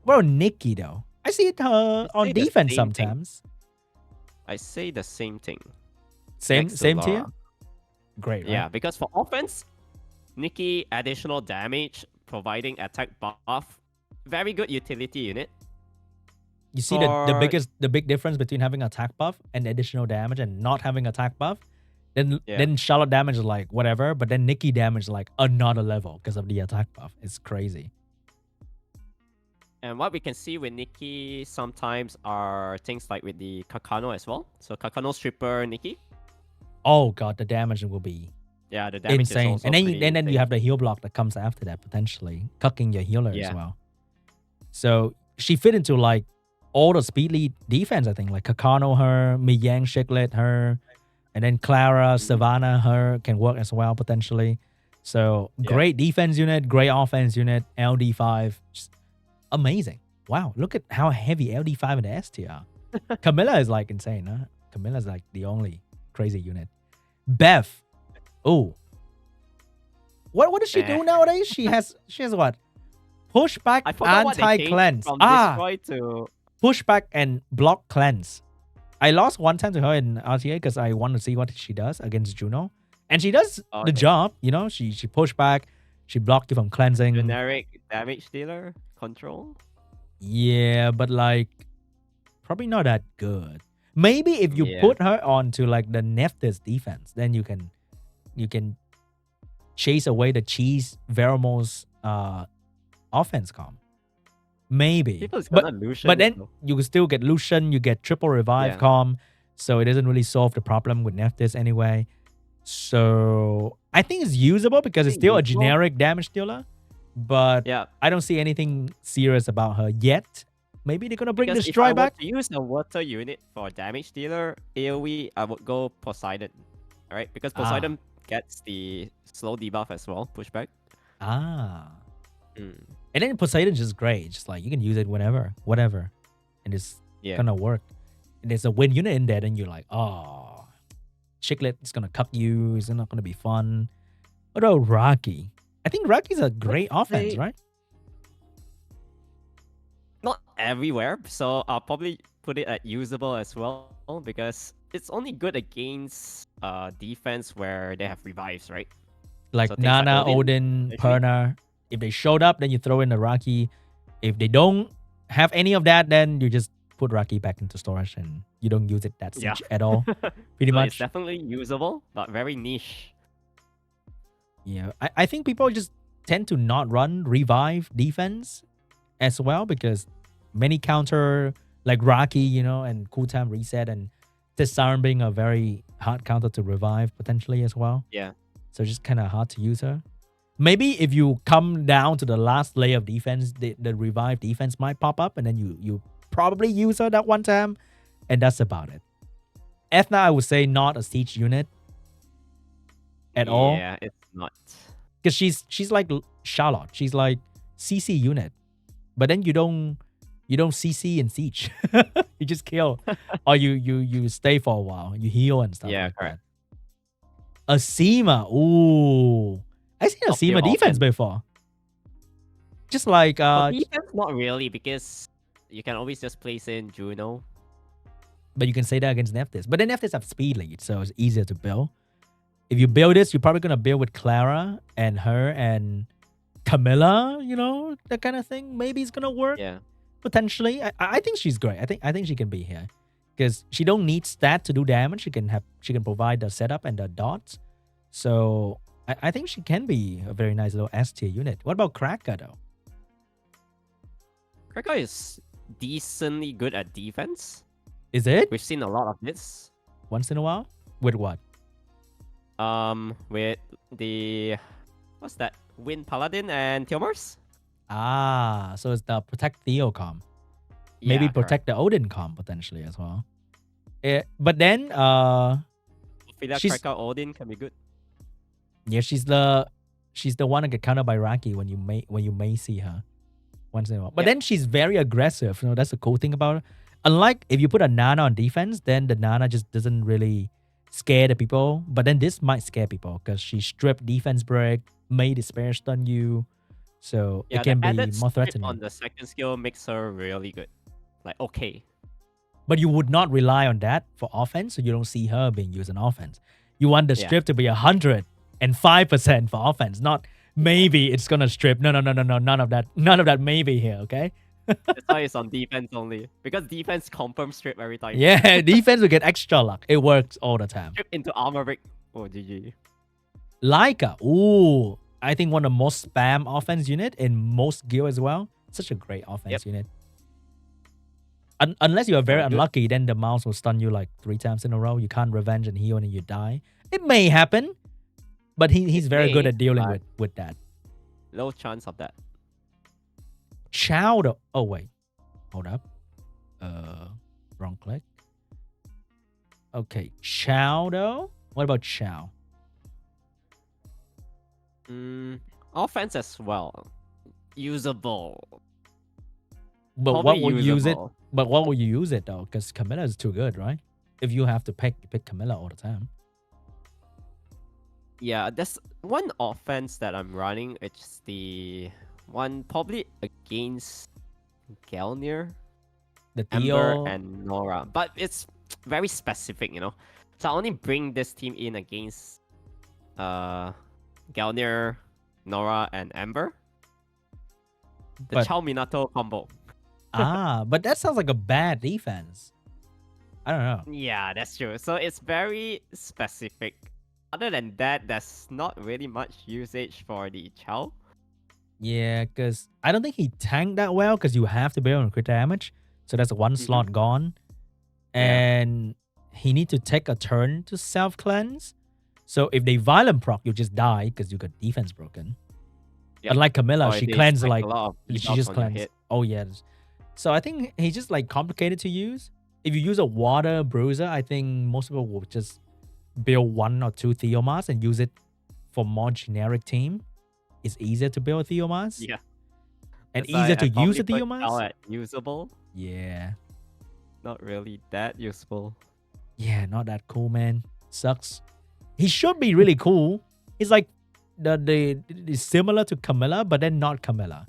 Bro, Nikki though. I see it on defense sometimes. I say the same thing. Same tier? Great, right? Yeah, because for offense, Nikki additional damage, providing attack buff. Very good utility unit. You see the big difference between having attack buff and additional damage and not having attack buff? Then Charlotte damage is like whatever, but then Nikki damage is like another level because of the attack buff. It's crazy. And what we can see with Nikki sometimes are things like with the Kakano as well. So Kakano Stripper Nikki. Oh god, the damage will be the damage insane. Is also and then you have the heal block that comes after that, potentially cucking your healer as well. So she fit into like all the speed lead defense, I think, like Kakano her, Miyang Shiklet her, and then Clara, Savannah her can work as well potentially. So great defense unit, great offense unit, LD5, just amazing. Wow, look at how heavy LD5 and the S tier are. Camilla is like insane, huh? Camilla's like the only crazy unit. Beth. Oh. What does she do nowadays? She has what? Pushback, I forgot what they changed anti-cleanse. from destroy to Pushback and block cleanse. I lost one time to her in RTA because I want to see what she does against Juno. And she does the job, you know, she push back, she blocked you from cleansing. generic damage dealer control. Yeah, but like probably not that good. Maybe if you put her onto like the Nephthys defense, then you can chase away the cheese Veromos offense comp. Maybe. But then you still get Lucian, you get triple revive comp, so it doesn't really solve the problem with Nephthys anyway. So I think it's usable because it's still a generic damage dealer. But I don't see anything serious about her yet. Maybe they're gonna bring Destroy back. To use a water unit for damage dealer AoE, I would go Poseidon. Alright, because Poseidon gets the slow debuff as well, pushback. And then Poseidon's just great. Just like you can use it whenever, whatever. And it's gonna work. And there's a win unit in there, then you're like, oh, Chiclet is gonna cuck you, it's not gonna be fun. What about Rocky? I think Rocky's a great offense, right? Not everywhere, so I'll probably put it at usable as well because it's only good against defense where they have revives, right? Like so Nana, like Odin, Perna. If they showed up, then you throw in the Rocky. If they don't have any of that, then you just put Rocky back into storage and you don't use it that much at all. Pretty much. It's definitely usable, but very niche. Yeah, I think people just tend to not run revive defense as well because many counter like Rocky, you know, and cooltime reset and Disarm being a very hard counter to revive potentially as well. Yeah. So it's just kind of hard to use her. Maybe if you come down to the last layer of defense, the revive defense might pop up and then you probably use her that one time and that's about it. Ethna, I would say not a siege unit at all. Yeah, it's not. Because she's like Charlotte. She's like CC unit. But then you don't CC and siege. You just kill. Or you stay for a while. You heal and stuff. Yeah, like correct. That. Asima. Ooh. I've seen Asima defense before. Just like defense not really because you can always just place in Juno. But you can say that against Nephthys. But then Nephthys have speed lead, so it's easier to build. If you build this, you're probably gonna build with Clara and her and Camilla, you know, that kind of thing. Maybe it's gonna work. Yeah. Potentially. I think she's great. I think she can be here. Because she don't need stat to do damage. She can provide the setup and the dots. So I think she can be a very nice little S tier unit. What about Kraka though? Kraka is decently good at defense. Is it? We've seen a lot of this. Once in a while? With what? With the what's that? Wind Paladin and Theomars? So it's the Protect Theo comp. Maybe Protect the Odin comp potentially as well. But then Kraka Odin can be good. Yeah, she's the one that get countered by Raki when you may see her once in a while. But then she's very aggressive. You know, that's the cool thing about her. Unlike if you put a Nana on defense, then the Nana just doesn't really scare the people. But then this might scare people because she stripped defense break, made despair stun you. So it can be more threatening. On the second skill makes her really good. Like, okay. But you would not rely on that for offense, so you don't see her being used in offense. You want the strip to be 105% for offense, not maybe it's gonna strip. No, none of that maybe here, okay? That's why it's on defense only. Because defense confirms strip every time. Yeah, defense will get extra luck. It works all the time. Strip into armor break. Oh, GG. Leica. Ooh. I think one of the most spam offense unit in most guild as well. Such a great offense unit. Unless you are very unlucky, then the mouse will stun you like 3 times in a row. You can't revenge and heal and you die. It may happen. But he's very good at dealing with that. Low chance of that. Chow. Oh, wait. Hold up. Wrong click. Okay. Chow, though? What about Chow? Offense as well. Usable. But Probably what will you use it? usable. But what will you use it though? Because Camilla is too good, right? If you have to pick Camilla all the time. Yeah, there's one offense that I'm running. It's the one probably against Gelnir, The Ember, Theo. and Nora. But it's very specific, So I only bring this team in against Gelnir, Nora, and Ember. The But Chow Minato combo. but that sounds like a bad defense. I don't know. Yeah, that's true. So it's very specific. Other than that, there's not really much usage for the Chow. Yeah, because I don't think he tanked that well because you have to build on crit damage. So that's one slot gone. Yeah. And he need to take a turn to self-cleanse. So if they violent proc, you just die because you got defense broken. Yep. Unlike Camilla, Or she they cleanses stack like a lot of she debuffs just on your cleanses. hit. Oh yes. So I think he's just like complicated to use. If you use a water bruiser, I think most people will just build 1 or 2 Theomas and use it for more generic team. It's easier to build Theomas. Yeah. And That's why easier to I probably use a put Chow Theomas. at usable. Yeah. Not really that useful. Yeah, not that cool, man. Sucks. He should be really cool. He's like the similar to Camilla, but then not Camilla.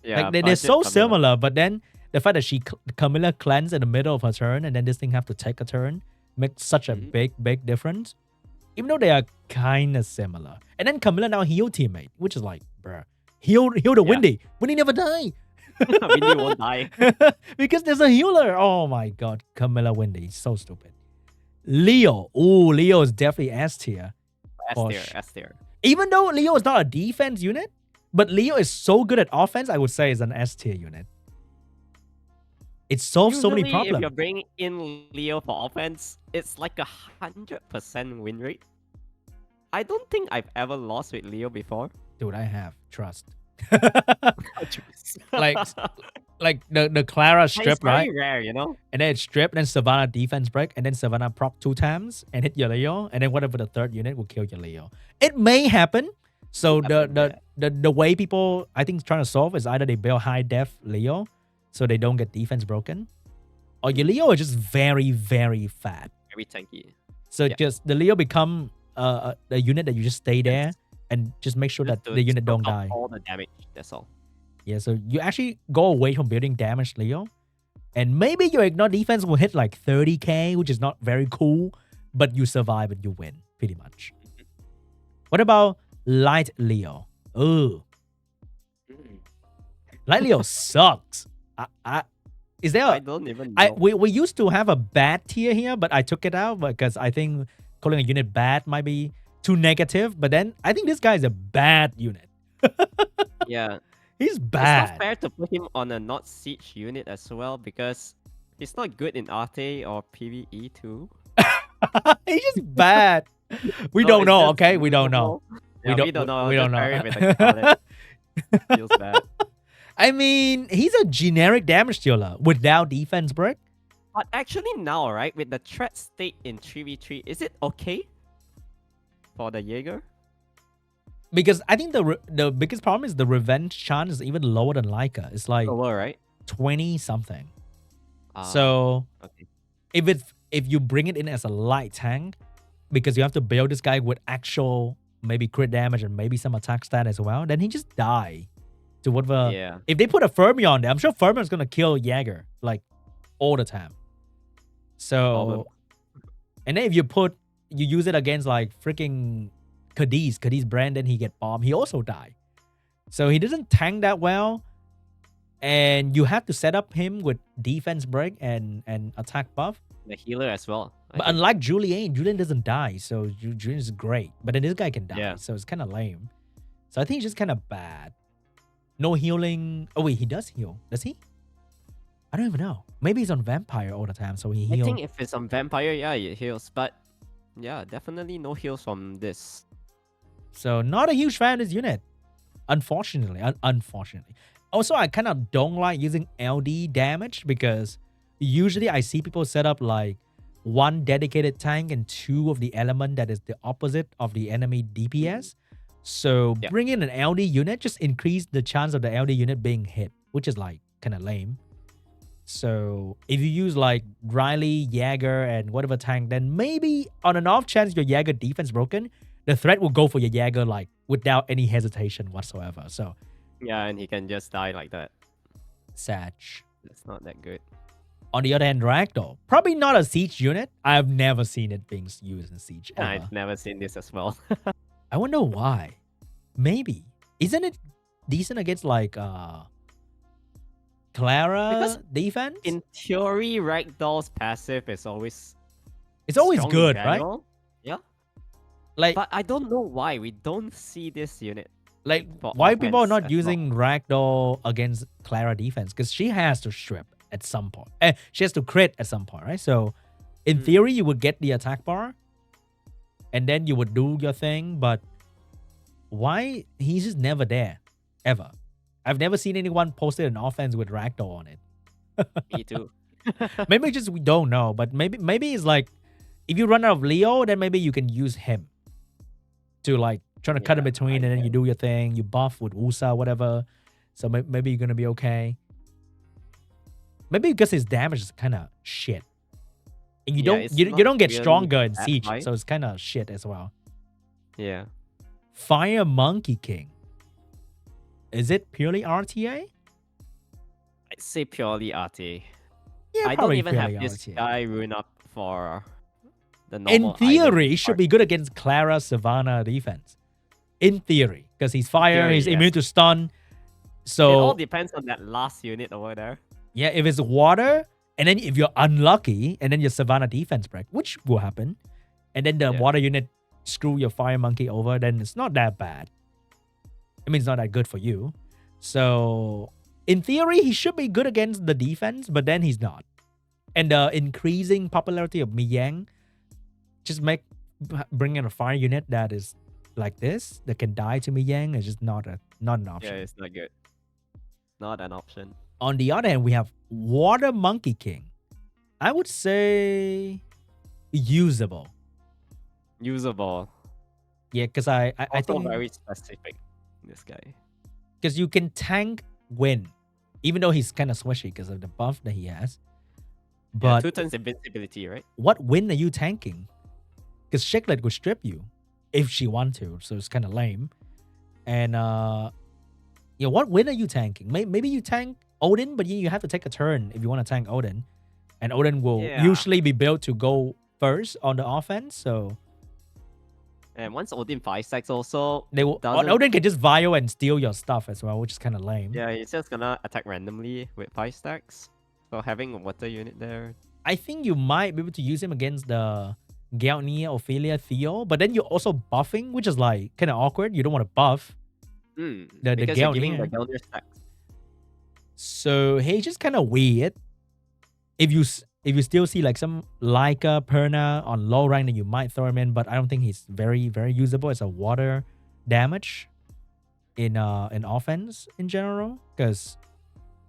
Yeah, Like they're budget so Camilla. similar, but then the fact that Camilla cleanse in the middle of her turn and then this thing have to take a turn makes such a big difference. Even though they are kind of similar. And then Camilla now heal teammate, which is like, bruh, heal the Windy. Windy never die. Windy won't die. Because there's a healer. Oh my god, Camilla Windy, so stupid. Leo. Ooh, Leo is definitely S tier. S tier. Even though Leo is not a defense unit, but Leo is so good at offense, I would say is an S tier unit. It solves so many Usually, problems. if you're bringing in Leo for offense, it's like 100% win rate. I don't think I've ever lost with Leo before. Dude, I have trust. like the Clara strip, it's very right? rare, And then it's strip, then Savannah defense break, and then Savannah proc 2 times and hit your Leo, and then whatever the third unit will kill your Leo. It may happen. So the way people I think trying to solve is either they build high def Leo so they don't get defense broken, or your Leo is just very very fat. Very tanky. So just the Leo become a unit that you just stay there and just make sure that the unit don't die. All the damage. That's all. Yeah, so you actually go away from building damage Leo. And maybe your ignore defense will hit like 30k, which is not very cool, but you survive and you win, pretty much. What about Light Leo? Ugh. Light Leo sucks. Is there I don't even know. We used to have a bad tier here, but I took it out because I think calling a unit bad might be too negative. But then I think this guy is a bad unit. Yeah. He's bad. It's not fair to put him on a not siege unit as well because he's not good in Arte or PvE too. He's just bad. We don't know, okay? We don't know. Yeah, we don't know. We don't know. Feels bad. I mean, he's a generic damage dealer without defense break. But actually now, right, with the threat state in 3v3, is it okay for the Jaeger? Because I think the biggest problem is the revenge chance is even lower than Leica. It's like lower, right? 20 something. So okay. if you bring it in as a light tank, because you have to build this guy with actual maybe crit damage and maybe some attack stat as well, then he just die to whatever. Yeah. If they put a Fermi on there, I'm sure Fermi's gonna kill Jaeger like all the time. So, and then if you use it against like freaking Cadiz brand, then he get bombed. He also die. So he doesn't tank that well. And you have to set up him with defense break and attack buff. The healer as well. But unlike Julian doesn't die. So Julian is great. But then this guy can die. Yeah. So it's kind of lame. So I think he's just kind of bad. No healing. Oh wait, he does heal. Does he? I don't even know. Maybe he's on vampire all the time. So he heals. I think if it's on vampire, yeah, it heals. But yeah, definitely no heals from this. So not a huge fan of this unit. Unfortunately. Unfortunately. Also, I kind of don't like using LD damage because usually I see people set up like 1 dedicated tank and 2 of the element that is the opposite of the enemy DPS. So Yeah. bring in an LD unit, just increase the chance of the LD unit being hit, which is like kind of lame. So if you use like Riley, Jäger, and whatever tank, then maybe on an off chance your Jäger defense broken, the threat will go for your Jäger like without any hesitation whatsoever. So Yeah, and he can just die like that. Sag. That's not that good. On the other hand, Ragdoll, probably not a siege unit. I've never seen it being used in siege ever. I've never seen this as well. I wonder why. Maybe. Isn't it decent against like Clara Because defense? In theory, Ragdoll's passive is always It's always strong in good, right? general. Yeah. Like, But I don't know why we don't see this unit. like for why people are offense not as using Ragdoll against Clara defense? Because she has to strip at some point. She has to crit at some point, right? So in theory, you would get the attack bar, and then you would do your thing. But why he's just never there, ever? I've never seen anyone posted an offense with Ragdoll on it. Me too. Maybe just we don't know, but maybe it's like if you run out of Leo, then maybe you can use him to like trying to cut in between, and then you do your thing. You buff with Usa, whatever. So maybe you're gonna be okay. Maybe because his damage is kind of shit, and you don't get really stronger in that siege, high. so it's kind of shit as well. Yeah. Fire Monkey King. Is it purely RTA? I'd say purely RTA. Yeah, I don't probably even have purely this RTA. guy rune up for the normal In theory, item should part. be good against Clara Savannah defense. In theory, because he's fire, theory, he's yes. immune to stun. It all So depends on that last unit over there. yeah, if it's water, and then if you're unlucky, and then your Savannah defense break, which will happen, and then the Yeah. water unit screw your fire monkey over, then it's not that bad. I mean, it's not that good for you. So in theory, he should be good against the defense, but then he's not. And the increasing popularity of Miyang just bring in a fire unit that is like this that can die to Miyang is just not an option. Yeah, it's not good. Not an option. On the other hand, we have Water Monkey King. I would say usable. Usable. Yeah, because I Also think very specific. This guy. because you can tank Win, even though he's kind of swishy because of the buff that he has. Yeah, But 2 turns invincibility, right? what Win are you tanking? Because Shiglet would strip you if she want to, so it's kind of lame. And what Win are you tanking? Maybe you tank Odin, but you have to take a turn if you want to tank Odin, and Odin will Yeah. usually be built to go first on the offense. So And once Odin 5 stacks also, they will. doesn't- Odin can just vial and steal your stuff as well, which is kind of lame. yeah, he's just gonna attack randomly with 5 stacks. So having a water unit there. I think you might be able to use him against the Gautnia, Ophelia, Theo, but then you're also buffing, which is like kind of awkward. You don't want to buff. The Because you're giving the Gautnia. Gelnir stacks. So he's just kind of weird. If you still see like some Leica, Perna on low rank, then you might throw him in, but I don't think he's very, very usable as a water damage in offense in general, because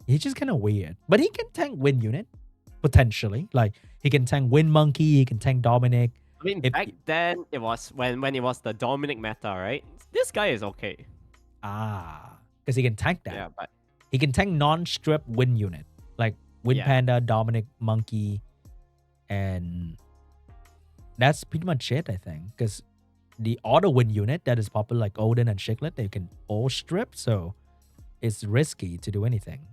he's just kind of weird. But he can tank Wind unit, potentially. Like he can tank Wind Monkey, he can tank Dominic. I mean, back then it was when it was the Dominic meta, right? This guy is okay. Because he can tank that. Yeah, but He can tank non-strip Wind unit, like Wind Yeah. Panda, Dominic, Monkey, and that's pretty much it, I think. Because the auto Wind unit that is popular, like Odin and Shiglet, they can all strip, so it's risky to do anything.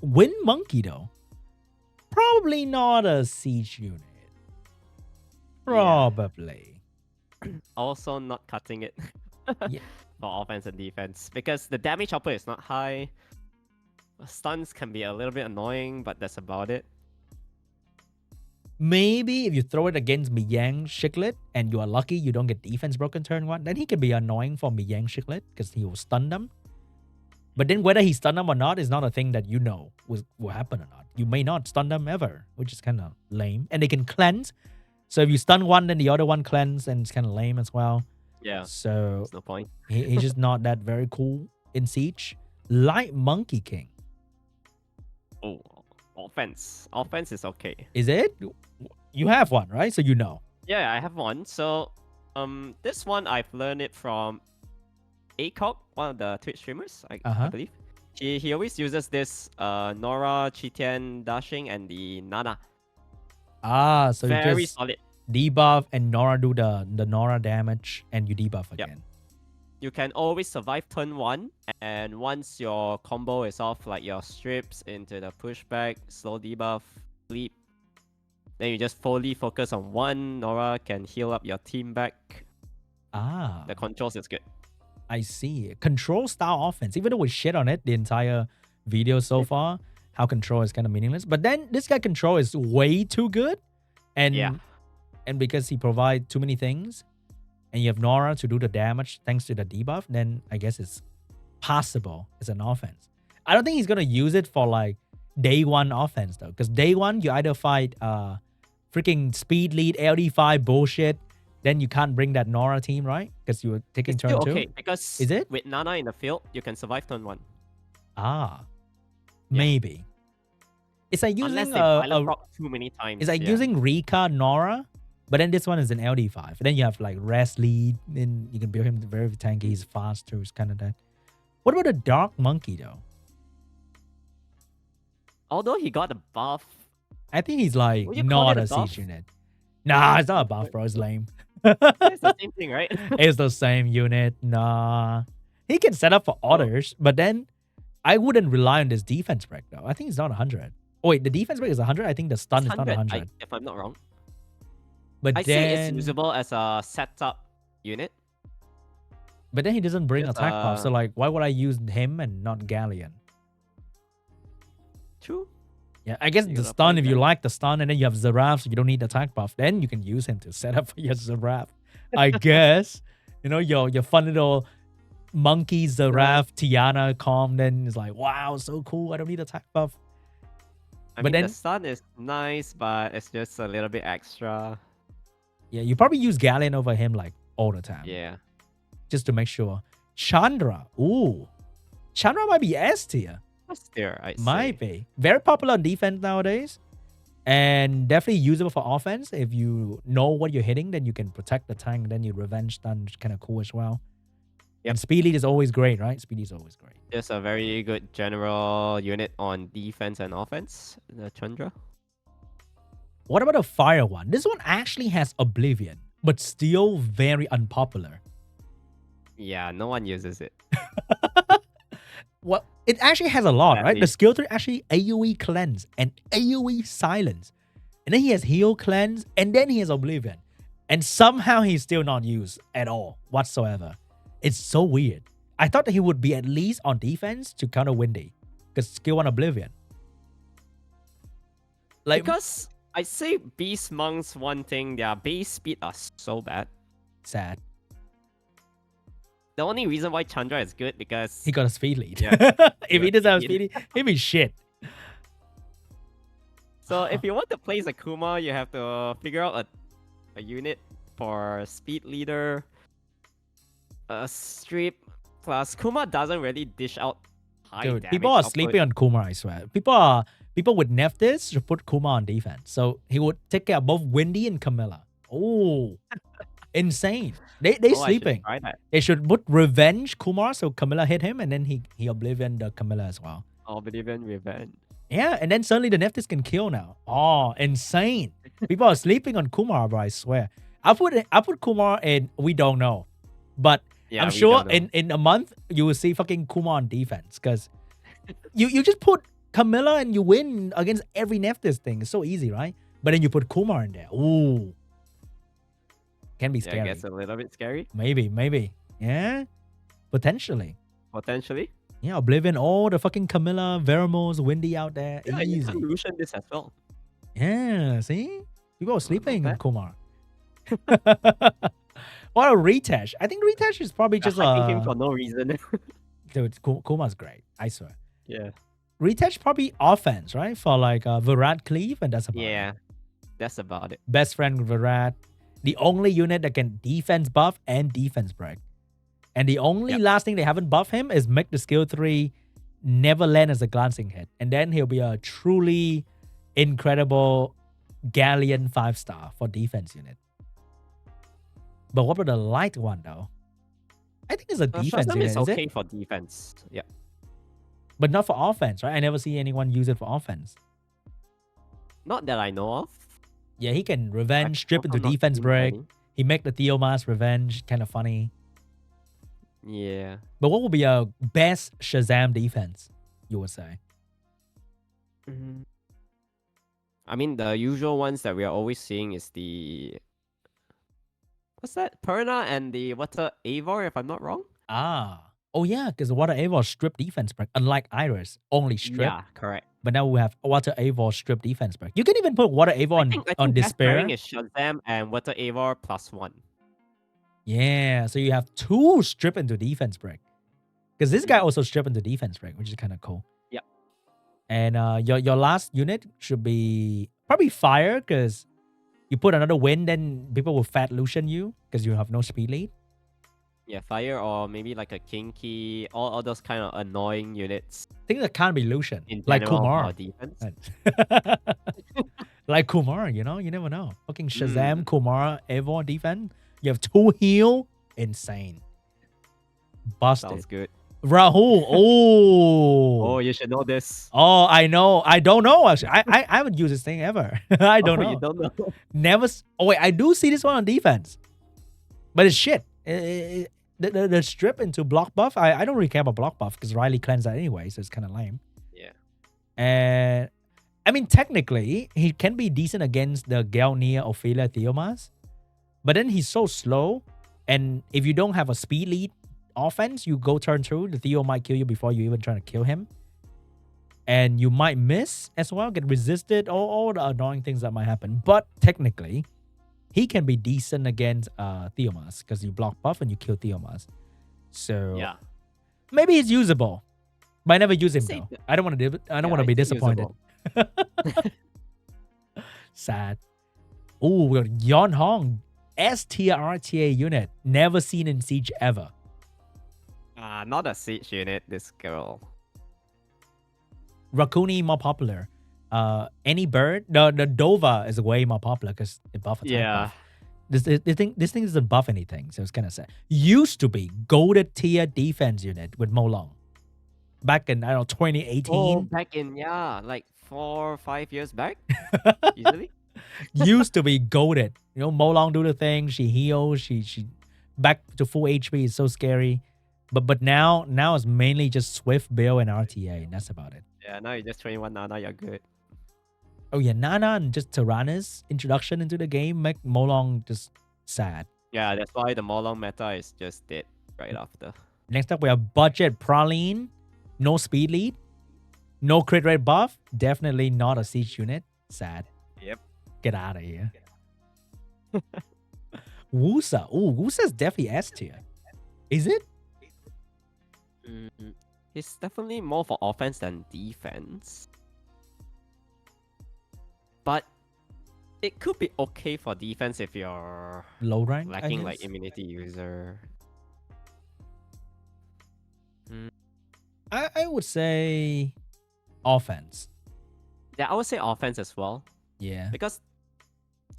Wind Monkey, though, probably not a siege unit. Probably. also not cutting it Yeah. for offense and defense because the damage output is not high. Stuns can be a little bit annoying, but that's about it. Maybe if you throw it against Miyang Shiglet and you are lucky you don't get defense broken turn 1, then he can be annoying for Miyang Shiglet because he will stun them. But then whether he stun them or not is not a thing that you know will happen or not. You may not stun them ever, which is kind of lame. And they can cleanse. So if you stun one, then the other one cleanse, and it's kind of lame as well. Yeah, So there's no point. he's just not that very cool in Siege. Light Monkey King. Oh, offense. Offense is okay. Is it? You have one, right? So you know. Yeah, I have one. So This one I've learned it from Occult, one of the Twitch streamers, I Uh-huh. believe. He always uses this Nora, Chitian dashing, and the Nana. So you Very just solid. debuff and Nora do the Nora damage and you debuff again. You can always survive turn 1, and once your combo is off, like your strips into the pushback, slow debuff, sleep, then you just fully focus on one. Nora can heal up your team back. The controls is good. I see. Control style offense, even though we shit on it the entire video so far, how control is kind of meaningless. But then this guy control is way too good. And because he provides too many things, and you have Nora to do the damage thanks to the debuff, then I guess it's possible as an offense. I don't think he's going to use it for like day one offense though. Because day one, you either fight freaking speed lead, LD5 bullshit, then you can't bring that Nora team, right? Because you were taking turn 2. Okay, because is it? With Nana in the field, you can survive turn 1. Maybe. It's like using Unless they proc too many times. It's like using Rika Nora, but then this one is an LD5. Then you have like rest lead, then you can build him very tanky. He's fast too. It's kind of that. What about the Dark Monkey though? Although he got a buff, I think he's like not a siege unit. Nah, it's not a buff, bro. It's lame. it's the same thing, right? It's the same unit. Nah. He can set up for others, but then I wouldn't rely on this defense break though. I think it's not 100. Oh wait, the defense break is 100. I think the stun is not 100. If I'm not wrong. But I say it's usable as a setup unit. But then he doesn't bring attack buff, so like, why would I use him and not Galleon? True. Yeah, I guess the stun, if you like the stun, and then you have Zaraf, so you don't need attack buff, then you can use him to set up for your Zaraf. I guess. You know, your fun little monkey Zaraf, Tiana, calm, then it's like, wow, so cool. I don't need attack buff. I mean, the stun is nice, but it's just a little bit extra. Yeah, you probably use Galleon over him like all the time. Yeah. Just to make sure. Chandra. Ooh. Chandra might be S tier. S tier, I say. Might be. Very popular on defense nowadays. And definitely usable for offense. If you know what you're hitting, then you can protect the tank. Then your revenge stun is kind of cool as well. Yep. And speed lead is always great, right? Speed lead is always great. Just a very good general unit on defense and offense, the Chandra. What about the fire one? This one actually has Oblivion, but still very unpopular. Yeah, no one uses it. Well, it actually has a lot, right? The skill tree actually AoE cleanse and AoE silence. And then he has heal cleanse, and then he has Oblivion. And somehow he's still not used at all whatsoever. It's so weird. I thought that he would be at least on defense to counter Windy. Because skill 1 Oblivion. Like, because I say Beast Monks one thing, their base speed are so bad. Sad. The only reason why Chandra is good because he got a speed lead. Yeah, if he doesn't have speed lead, he'd be shit. So if you want to play Zakuma, you have to figure out a unit for speed leader, a strip, plus Kuma doesn't really dish out high damage. People are sleeping on Kuma, I swear. People would nerf this to put Kuma on defense. So he would take care of both Windy and Camilla. Oh, insane. They sleeping. They should put Revenge Kumar so Camilla hit him and then he Oblivion the Camilla as well. Oblivion Revenge. Yeah, and then suddenly the Neftis can kill now. Oh, insane. People are sleeping on Kumar, bro, I swear. I put Kumar in We Don't Know. But yeah, I'm sure in a month you will see fucking Kumar on defense. Because you just put Camilla and you win against every Neftis thing. It's so easy, right? But then you put Kumar in there. Ooh. Can be scary. Yeah, I guess a little bit scary. Maybe. Yeah? Potentially. Yeah, Oblivion, all the fucking Camilla, Veramos, Windy out there. Yeah, easy. You can Lucian this as well. Yeah, see? People are sleeping on Kumar. What a Retash. I think Retash is probably just him for no reason. Dude, Kumar's great. I swear. Yeah. Retash probably offense, right? For like Virat Cleave, and that's about it. Yeah, that's about it. Best friend with Virat. The only unit that can defense buff and defense break. And the only last thing they haven't buffed him is make the skill 3 never land as a glancing hit. And then he'll be a truly incredible Galleon 5-star for defense unit. But what about the light one though? I think it's a defense Shazam unit, is is okay it? for defense. Yeah. But not for offense, right? I never see anyone use it for offense. Not that I know of. Yeah, he can I've revenge, strip also into not defense seen break. any. He make the Theomas revenge, kind of funny. Yeah. But what would be a best Shazam defense, you would say? Mhm. I mean, the usual ones that we are always seeing is the what's that? Perna and the water Eivor, if I'm not wrong. Ah. Oh yeah, because Water Eivor strip defense break. Unlike Iris, only strip. Yeah, correct. But now we have Water Eivor strip defense break. You can even put Water Eivor I on think best pairing Despair. is Shazam and water Eivor +1. Yeah, so you have 2 strip into defense break. Because this guy also strip into defense break, which is kind of cool. Yep. And your last unit should be probably fire, because you put another wind, then people will fat Lucian you because you have no speed lead. Yeah, fire or maybe like a kinky, all those kind of annoying units I think that can't be Lucian. in Like general Kumar. for defense. Like Kumar, you know? You never know. Fucking Shazam, Kumar, Eivor defense. You have 2 heal. Insane. Busted. Sounds good. Rahul. Oh, Oh. you should know this. Oh, I know. I don't know, actually. I haven't used this thing ever. I don't know. You don't know. Never. Oh, wait. I do see this one on defense. But it's shit. The strip into block buff, I don't really care about block buff because Riley cleansed that anyway, so it's kind of lame. Yeah. And I mean, technically, he can be decent against the Gelnia, Ophelia, Theomas. But then he's so slow. And if you don't have a speed lead offense, you go turn 2, the Theo might kill you before you even try to kill him. And you might miss as well, get resisted, all the annoying things that might happen. But technically, he can be decent against Theomas because you block buff and you kill Theomas. So Yeah. maybe it's usable. But I never use him Say though. that- I don't want to Yeah, be it's disappointed. usable. Sad. Oh, we got Yon Hong. S tier RTA unit. Never seen in Siege ever. Not a siege unit, this girl. Raccoony more popular. Any bird? The Dova is way more popular because it buff attack Yeah. buff. This thing doesn't buff anything, so it's kind of sad. Used to be golded tier defense unit with Molong. Back in, I don't know, 2018. Oh, back in, like 4 or 5 years back, usually. Used to be goaded. You know, Molong do the thing. She heals. She back to full HP. It's so scary. But now it's mainly just Swift, Bill, and RTA, and that's about it. Yeah, now you're just 21 now you're good. Oh yeah, Nana and just Tirana's introduction into the game make Molong just sad. Yeah, that's why the Molong meta is just dead right after. Next up, we have Budget Praline. No speed lead. No crit rate buff. Definitely not a siege unit. Sad. Yep. Get out of here. Wusa. Ooh, Wusa's definitely S tier. Is it? It's definitely more for offense than defense. But it could be okay for defense if you're Low rank, lacking I like guess? immunity user. I would say offense. Yeah, I would say offense as well. Yeah. Because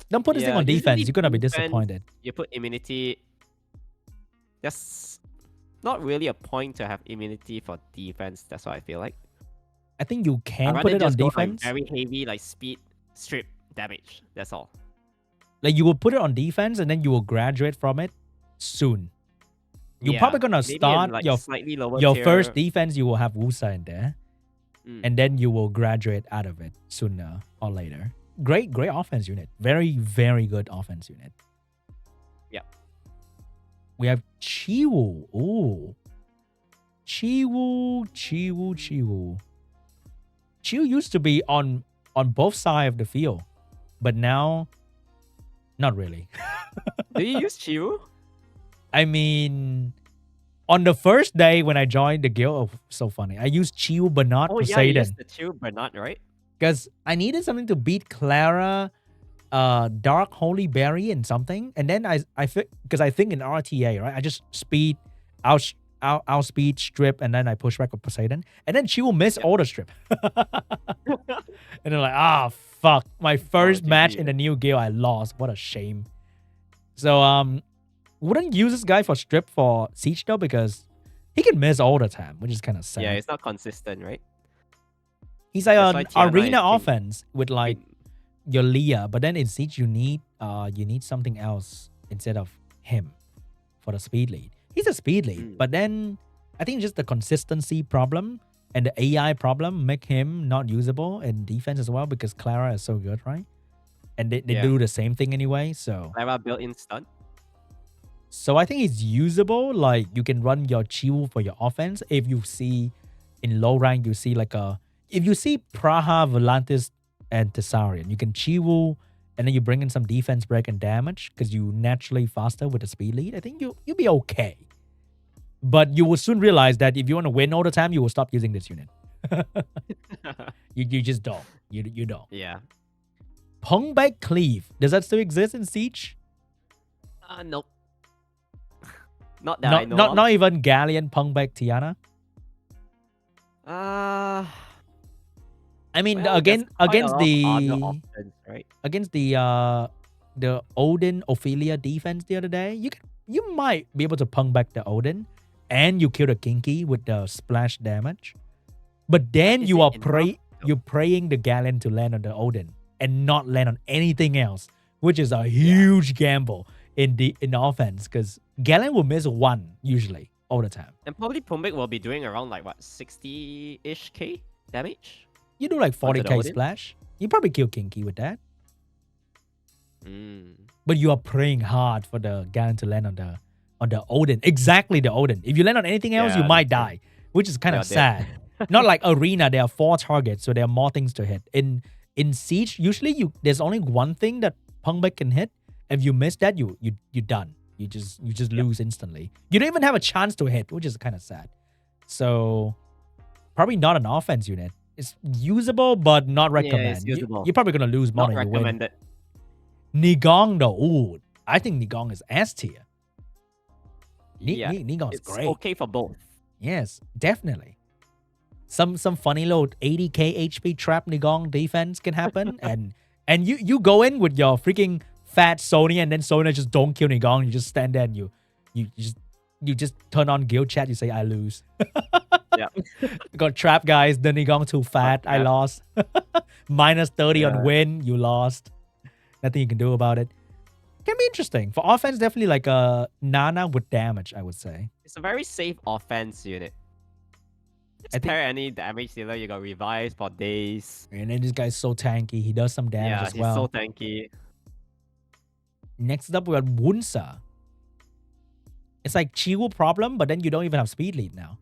Don't put this thing yeah, on defense. usually You're gonna be defense, disappointed. you put immunity. That's not really a point to have immunity for defense. That's what I feel like. I think you I'd can rather put it on just go, like, defense. very heavy, like speed, strip, damage. That's all. Like you will put it on defense and then you will graduate from it soon. You're Yeah, probably gonna maybe in, start like, your slightly lower your tier. first defense. You will have Wusa in there, and then you will graduate out of it sooner or later. Great offense unit. Very, very good offense unit. Yep. We have Chiwu. Ooh. Chiwu. Chiwu used to be on both sides of the field, but now, not really. Do you use Chiwu? I mean, on the first day when I joined the guild, oh, so funny. I used Chiwu but not Oh yeah, you Poseidon. used the Chiwu, but not right. Because I needed something to beat Clara, Dark Holy Berry and something. And then because I think in RTA, right? I just speed, out speed, strip, and then I push back with Poseidon. And then she will miss all the strip. And they're like, fuck. My first match GG. in the new guild, I lost. What a shame. So, Wouldn't use this guy for strip for siege though, because he can miss all the time, which is kind of sad. Yeah, it's not consistent, right? He's like That's why an Tiana arena is king. offense with like your Leah, but then in siege you need something else instead of him for the speed lead. He's a speed lead, but then I think just the consistency problem and the AI problem make him not usable in defense as well, because Clara is so good, right? And they do the same thing anyway, so Clara built-in stun. so I think it's usable. Like you can run your Chiwu for your offense. If you see in low rank, you see like if you see Praha, Volantis, and Thessarian, you can Chiwu and then you bring in some defense break and damage because you naturally faster with the speed lead. I think you'll be okay. But you will soon realize that if you want to win all the time, you will stop using this unit. you just don't. You don't. Yeah. Pungback Cleave. Does that still exist in Siege? Nope. Not that I know of. Not even Galleon Pungback Tiana? I mean, well, against the options, right? against the Odin Ophelia defense the other day, you might be able to pung back the Odin, and you kill the Kinky with the splash damage. But then Is you it are enough? you're praying the Galleon to land on the Odin and not land on anything else, which is a huge gamble in the offense, because Galleon will miss one usually all the time. And probably Pumbik will be doing around like what 60-ish K damage. You do like Onto the 40k Odin? splash. You probably kill Kinky with that. Mm. But you are praying hard for the Galleon to land on the Odin. Exactly the Odin. If you land on anything else, you Yeah, might that's die, which is kind of They are sad. Not like Arena, there are 4 targets, so there are more things to hit. In Siege, usually there's only one thing that Pungback can hit. If you miss that, you're done. You just lose instantly. You don't even have a chance to hit, which is kind of sad. So probably not an offense unit. It's usable, but not recommend. it's usable. You're probably gonna lose more Not than you win. recommended. Nigong though, ooh, I think Nigong is S tier. Yeah, Nigong is it's great. okay for both. Yes, definitely. Some funny little 80k HP trap Nigong defense can happen, and you go in with your freaking fat Sonya, and then Sonya just don't kill Nigong. You just stand there and you just turn on guild chat. You say I lose. Yeah. Got trap guys. The Nigong too fat. I lost. Minus 30 on win. You lost. Nothing you can do about it. Can be interesting for offense. Definitely like a Nana with damage, I would say. It's a very safe offense unit. Just pair any damage dealer, you got revives for days. And then this guy's so tanky. He does some damage as well. He's so tanky. Next up, we got Wunsa. It's like Chiwu problem, but then you don't even have speed lead now.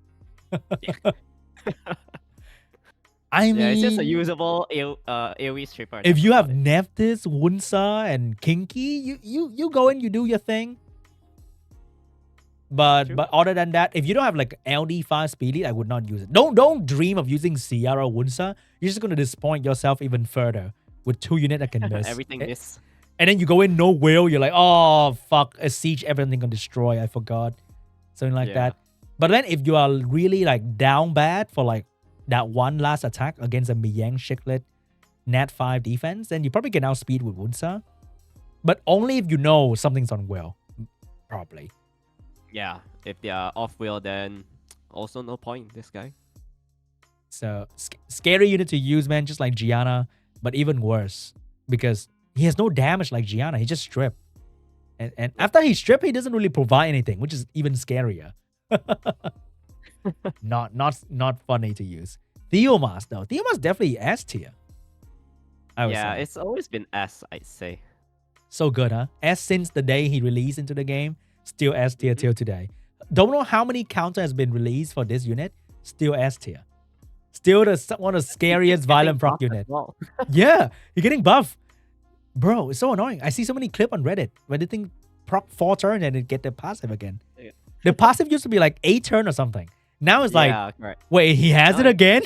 I mean, it's just a usable AoE stripper. if you have Nephthys, Wunsa, and Kinky, you go in, you do your thing. But other than that, if you don't have like LD5 speed lead, I would not use it. Don't dream of using Ciara Wunsa. You're just gonna disappoint yourself even further with 2 units that can miss. Everything miss. And then you go in no will, you're like, oh fuck, a siege, everything gonna destroy. I forgot. Something like that. But then if you are really like down bad for like that one last attack against a Miyang Shiklet Nat 5 defense, then you probably can outspeed with Wunsa. But only if you know something's on will. Probably. Yeah. If they are off wheel, then also no point, this guy. So scary unit to use, man, just like Gianna, but even worse. Because he has no damage like Gianna. He just strip. And after he strip, he doesn't really provide anything, which is even scarier. not funny to use. Theomas though. Theomas definitely S tier. I would say. It's always been S, I'd say. So good, huh? S since the day he released into the game. Still S tier till today. Don't know how many counter has been released for this unit. Still S tier. Still one of the scariest violent proc unit. Well. Yeah, you're getting buff. Bro, it's so annoying. I see so many clips on Reddit where they think proc 4 turn and it get the passive again. Yeah. The passive used to be like 8 turn or something. Now it's like, wait, he has it again?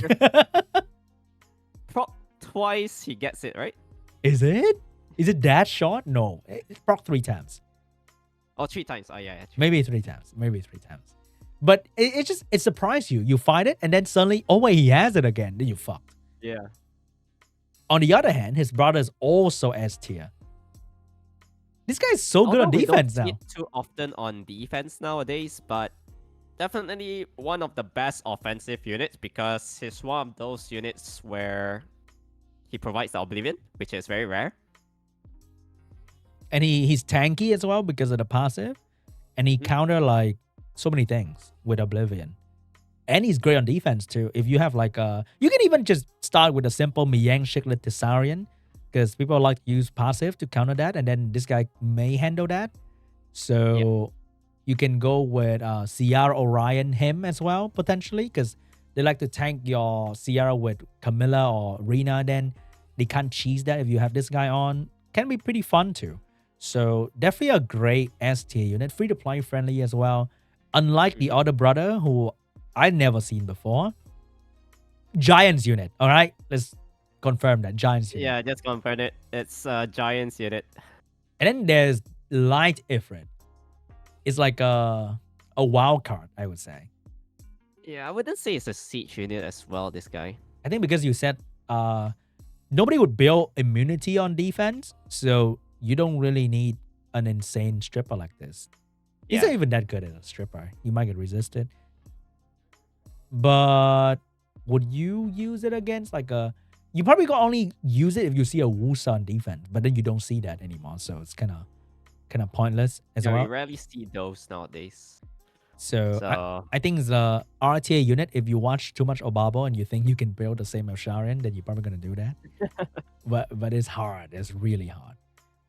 Proc twice, he gets it, right? Is it? Is it that short? No, it's proc 3 times. Oh, 3 times. Oh, yeah. Maybe 3 times. But it surprised you. You fight it and then suddenly, oh wait, he has it again. Then you fucked. Yeah. On the other hand, his brother is also S tier. This guy is so good on Although we defense don't see now. it too often on defense nowadays, but definitely one of the best offensive units because he's one of those units where he provides the Oblivion, which is very rare. And he's tanky as well because of the passive. And he counter like so many things with Oblivion. And he's great on defense too. If you have like you can even just start with a simple Miang Shiklet Thessarian, because people like to use passive to counter that, and then this guy may handle that. So you can go with Sierra Orion him as well, potentially, because they like to tank your Sierra with Camilla or Rena, then they can't cheese that if you have this guy on. Can be pretty fun too. So definitely a great S tier unit, free to play friendly as well. Unlike the other brother who I've never seen before. Giants unit, all right? Let's confirm that, Giants unit. Yeah, just confirm it. It's a Giants unit. And then there's Light Ifrit. It's like a wild card, I would say. Yeah, I wouldn't say it's a siege unit as well, this guy. I think because you said nobody would build immunity on defense, so you don't really need an insane stripper like this. He's not even that good at a stripper. You might get resisted. But would you use it against like a... You probably gonna only use it if you see a Wusa on defense, but then you don't see that anymore, so it's kind of pointless as well. We rarely see those nowadays. So I think it's a RTA unit. If you watch too much Obabo and you think you can build the same as Sharian, then you're probably gonna do that. but it's hard. It's really hard.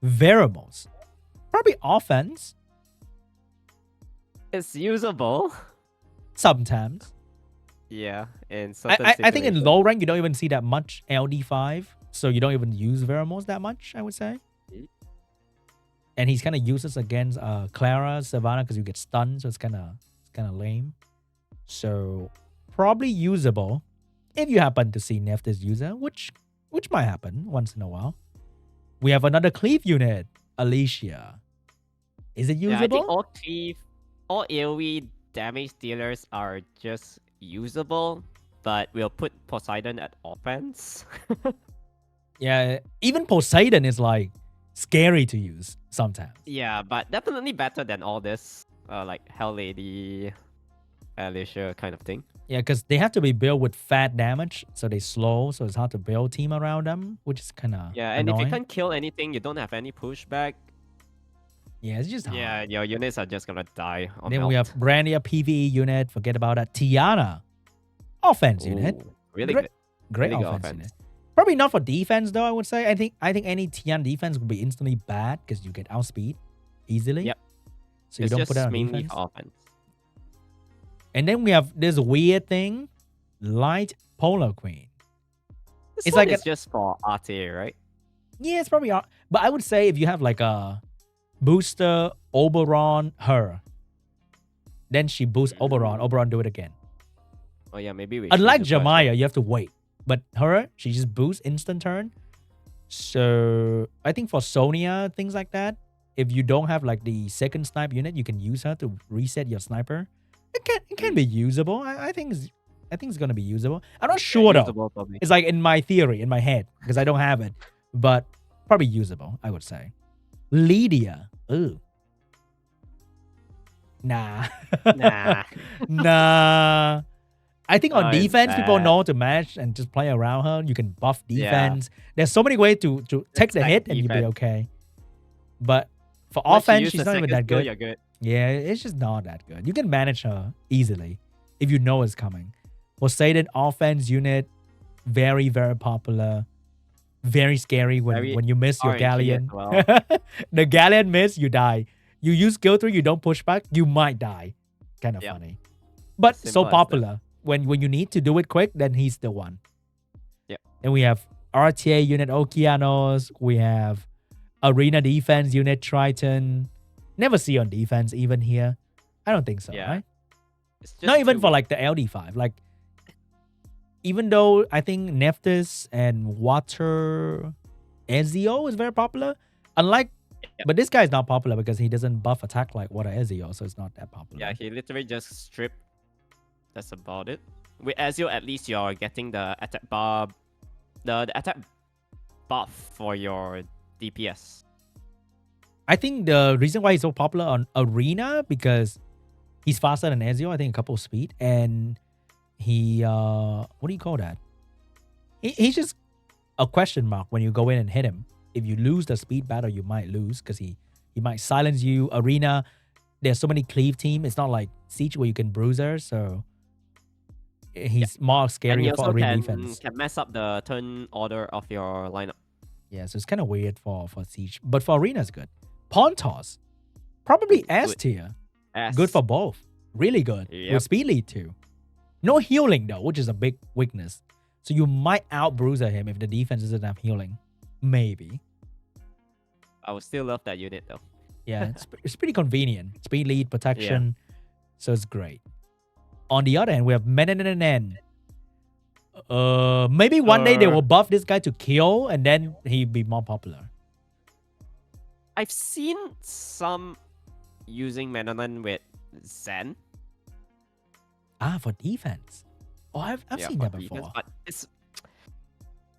Variables. Probably offense. It's usable. Sometimes. Yeah, in I think in low rank you don't even see that much LD5, so you don't even use Veramos that much, I would say. And he's kind of useless against Clara, Savannah, because you get stunned, so it's kind of lame. So probably usable if you happen to see Nephthys user, which might happen once in a while. We have another cleave unit, Alicia. Is it usable? Yeah, I think all cleave, all AoE damage dealers are just usable, but we'll put Poseidon at offense. Yeah, even Poseidon is like scary to use sometimes. Yeah, but definitely better than all this, like Hell Lady, Alicia kind of thing. Yeah, because they have to be built with fat damage, so they slow, so it's hard to build team around them, which is kind of and annoying. if you can't kill anything, you don't have any pushback. Yeah, it's just hard. Yeah, your units are just gonna die. Then we have Brandia PvE unit. Forget about that. Tiana, offense unit. Really great really offense unit. Probably not for defense though. I would say. I think any Tiana defense would be instantly bad because you get outspeed easily. Yep. So you don't put that on mainly defense. Offense. And then we have this weird thing, Light Polar Queen. It's like it's just for RTA, right? Yeah, it's probably. But I would say if you have like a booster Oberon her, then she boosts Oberon. Oberon do it again. Oh yeah, maybe we. Unlike Jemaya, you have to wait. But her, she just boosts instant turn. So I think for Sonia, things like that, if you don't have like the second snipe unit, you can use her to reset your sniper. It can be usable. I think it's gonna be usable. I'm not sure though. It's like in my theory, in my head, because I don't have it, but probably usable. I would say. Lydia. Ooh. Nah. Nah. I think on defense, people know to match and just play around her. You can buff defense. Yeah. There's so many ways to take the hit and you'll be okay. But for offense, she's not even that good. Yeah, it's just not that good. You can manage her easily if you know it's coming. Poseidon offense unit, very, very popular. Very scary when you miss your Galleon. Well. The Galleon miss, you die. You use skill 3, you don't push back, you might die. Kind of funny. But so popular. When you need to do it quick, then he's the one. Yeah. And we have RTA unit Okeanos. We have Arena defense unit Triton. Never see on defense even here. I don't think so, right? Not even for like the LD5. Like, even though I think Nephthys and Water Ezio is very popular. Unlike, but this guy is not popular because he doesn't buff attack like Water Ezio, so it's not that popular. Yeah, he literally just stripped. That's about it. With Ezio, at least you're getting the attack bar, the attack buff for your DPS. I think the reason why he's so popular on Arena because he's faster than Ezio. I think a couple of speed, and he what do you call that? He's just a question mark when you go in and hit him. If you lose the speed battle, you might lose because he might silence you. Arena, there's so many cleave team. It's not like Siege where you can bruiser, so he's more And scary he for also Arena defense. can mess up the turn order of your lineup. Yeah, so it's kind of weird for Siege, but for Arena it's good. Pawn toss, probably S tier. Good for both. Really good. Yep. With speed lead too. No healing though, which is a big weakness. So you might out bruiser him if the defense doesn't have healing. Maybe. I would still love that unit though. Yeah, it's pretty convenient. Speed lead, protection. So it's great. On the other hand, we have Menenen. Maybe one day they will buff this guy to kill and then he'll be more popular. I've seen some using Menonan with Zen. For defense. Oh, I've seen that before. Defense, but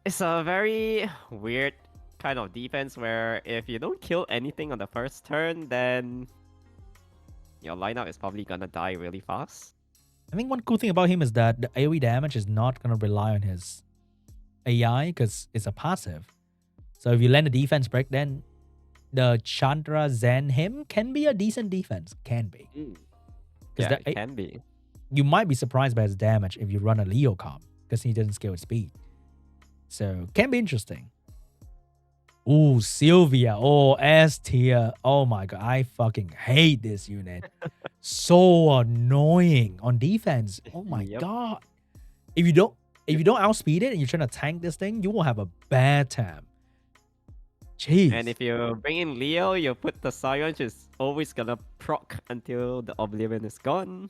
it's a very weird kind of defense where if you don't kill anything on the first turn, then your lineup is probably gonna die really fast. I think one cool thing about him is that the AoE damage is not gonna rely on his AI because it's a passive. So if you land a defense break, then the Chandra Zen him can be a decent defense. Can be. Yeah, it can be. You might be surprised by his damage if you run a Leo comp because he doesn't scale with speed. So can be interesting. Ooh, Sylvia. Oh, S tier. Oh my god, I fucking hate this unit. So annoying on defense. Oh my god. If you don't outspeed it and you're trying to tank this thing, you will have a bad time. Jeez. And if you bring in Leo, you put the Scion, which is always gonna proc until the Oblivion is gone.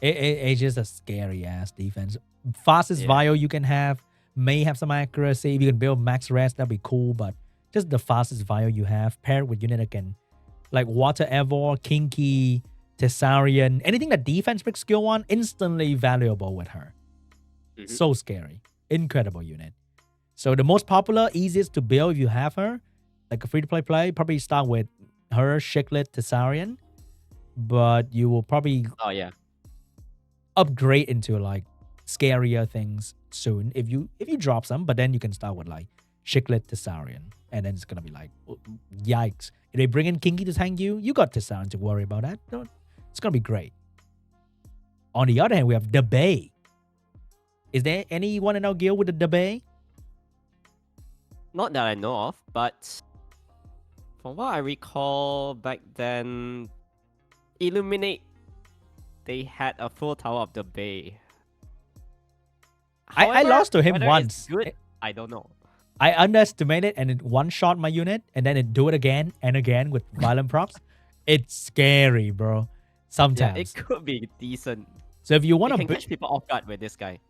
It's just a scary ass defense. Fastest Vio you can have, may have some accuracy. If you can build max rest, that'd be cool, but just the fastest Vio you have, paired with unit that can, like Water Eivor, Kinky, Tessarian, anything that defense pick skill on, instantly valuable with her. So scary. Incredible unit. So the most popular, easiest to build if you have her, like a free-to-play, probably start with her, Shiklet, Tessarian, but you will probably upgrade into like scarier things soon if you drop some, but then you can start with like Shiklet, Tessarian, and then it's gonna be like, yikes. If they bring in Kinky to tank you, you got Tessarian to worry about that. It's gonna be great. On the other hand, we have Thebae. Is there anyone in our guild with the Thebae? Not that I know of, but from what I recall back then, Illuminate, they had a full tower of the Bay. I lost to him once. Good, I don't know. I underestimated and it one-shot my unit and then it do it again and again with violent procs. It's scary, bro. Sometimes. Yeah, it could be decent. So if you want to catch people off guard with this guy.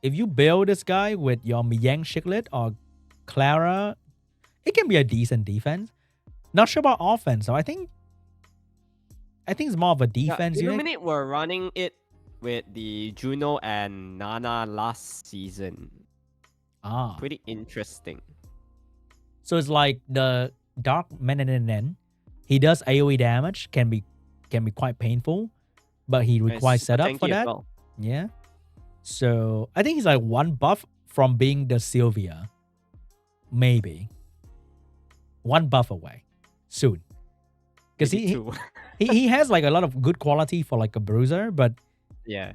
If you build this guy with your Miyang Shiklet or Clara, it can be a decent defense. Not sure about offense, so I think it's more of a defense unit. Illuminate were running it with the Juno and Nana last season. Pretty interesting. So it's like the Dark Menenen. He does AoE damage, can be quite painful, but he requires setup for that. Well. Yeah. So I think he's like one buff from being the Sylvia. Maybe. One buff away. Soon. Because he has like a lot of good quality for like a bruiser, but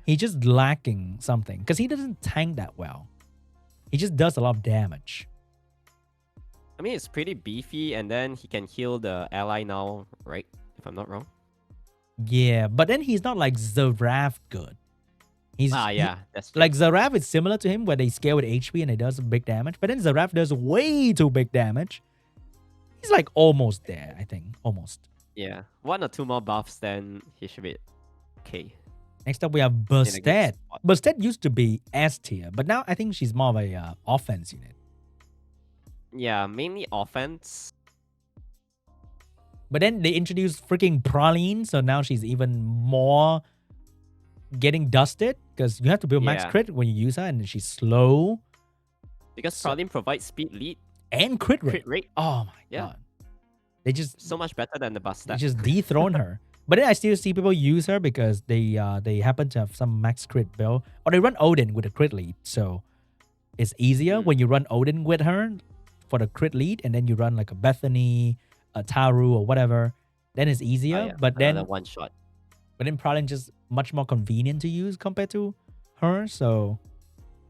he's just lacking something. Because he doesn't tank that well. He just does a lot of damage. I mean, it's pretty beefy, and then he can heal the ally now, right? If I'm not wrong. Yeah, but then he's not like Zerath good. That's true. Like Zerath is similar to him, where they scale with HP and it does big damage. But then Zerath does way too big damage. He's like almost there, I think. Almost. Yeah, 1 or 2 more buffs, then he should be okay. Next up, we have Bastet. Bastet used to be S tier, but now I think she's more of a offense unit. Yeah, mainly offense. But then they introduced freaking Praline, so now she's even more getting dusted because you have to build max crit when you use her, and she's slow. Because Praline provides speed lead and crit rate. Oh my god. They just So much better than the bus they stat. just dethrone her. But then I still see people use her because they happen to have some max crit build, or they run Odin with a crit lead. So it's easier when you run Odin with her for the crit lead, and then you run like a Bethany, a Taru, or whatever. Then it's easier. Oh, yeah. But Another then one shot. Paladin just much more convenient to use compared to her. So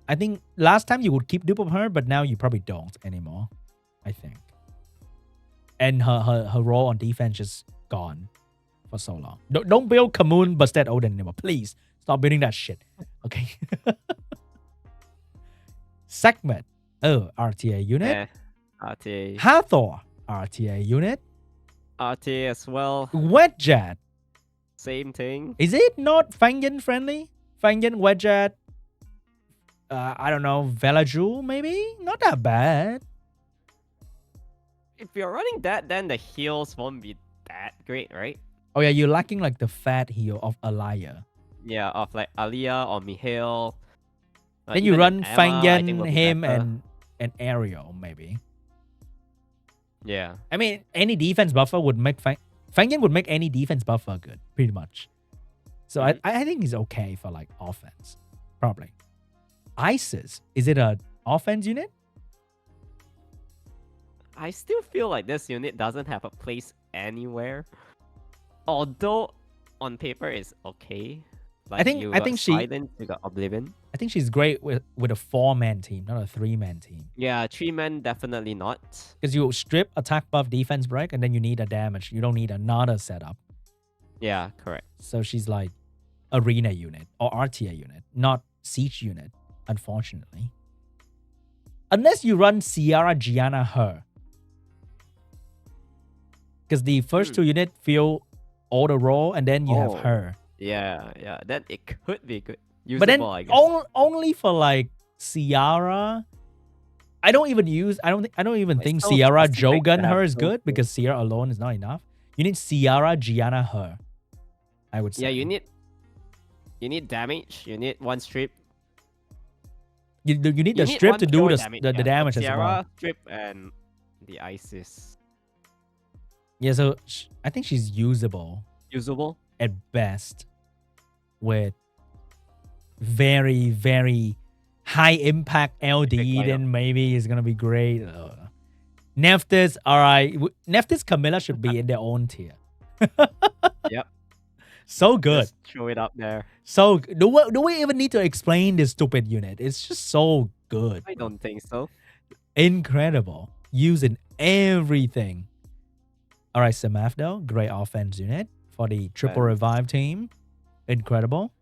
I think last time you would keep dupe of her, but now you probably don't anymore. I think. And her role on defense just gone for so long. Don't build Kamoon Busted Odin anymore. Please stop building that shit. Okay. Segment. Oh, RTA unit. Yeah. RTA. Hathor. RTA unit. RTA as well. Wedjat. Same thing. Is it not Fangen friendly? Fangen, Wedjat. I don't know. Velaju maybe? Not that bad. If you're running that, then the heals won't be that great, right? Oh yeah, you're lacking like the fat heal of Alaya. Yeah, of like Alia or Mihail. Then you even run an Emma, I think Fangen, will be him, better. and Ariel maybe. Yeah. I mean, any defense buffer would make Fangen would make any defense buffer good, pretty much. So I think he's okay for like offense, probably. Isis, is it a offense unit? I still feel like this unit doesn't have a place anywhere. Although on paper it's okay. Like I think she Silence, you got Oblivion. I think she's great with a 4-man team, not a 3-man team. Yeah, 3-man definitely not. Because you strip attack buff defense break and then you need a damage. You don't need another setup. Yeah, correct. So she's like arena unit or RTA unit, not siege unit, unfortunately. Unless you run Ciara, Gianna, her. Because the first two units feel all the role and then you have her. Yeah, then it could be good. Usable, But then I guess. only for like Ciara. I don't even think so Ciara specific Jogun to have her is those good because Ciara alone is not enough. You need Ciara, Gianna, her. I would say. Yeah, you need damage. You need one strip. You need You the need strip one to do pure the damage as Sierra, well. strip, and the Isis. Yeah, so I think she's usable Usable. at best with very, very high impact LD, then maybe it's going to be great. Nephthys, all right. Nephthys, Camilla should be in their own tier. Yep. So good. Just throw it up there. So do we even need to explain this stupid unit? It's just so good. I don't think so. Incredible. Using everything. All right, Samaf though, great offense unit for the triple revive team. Incredible.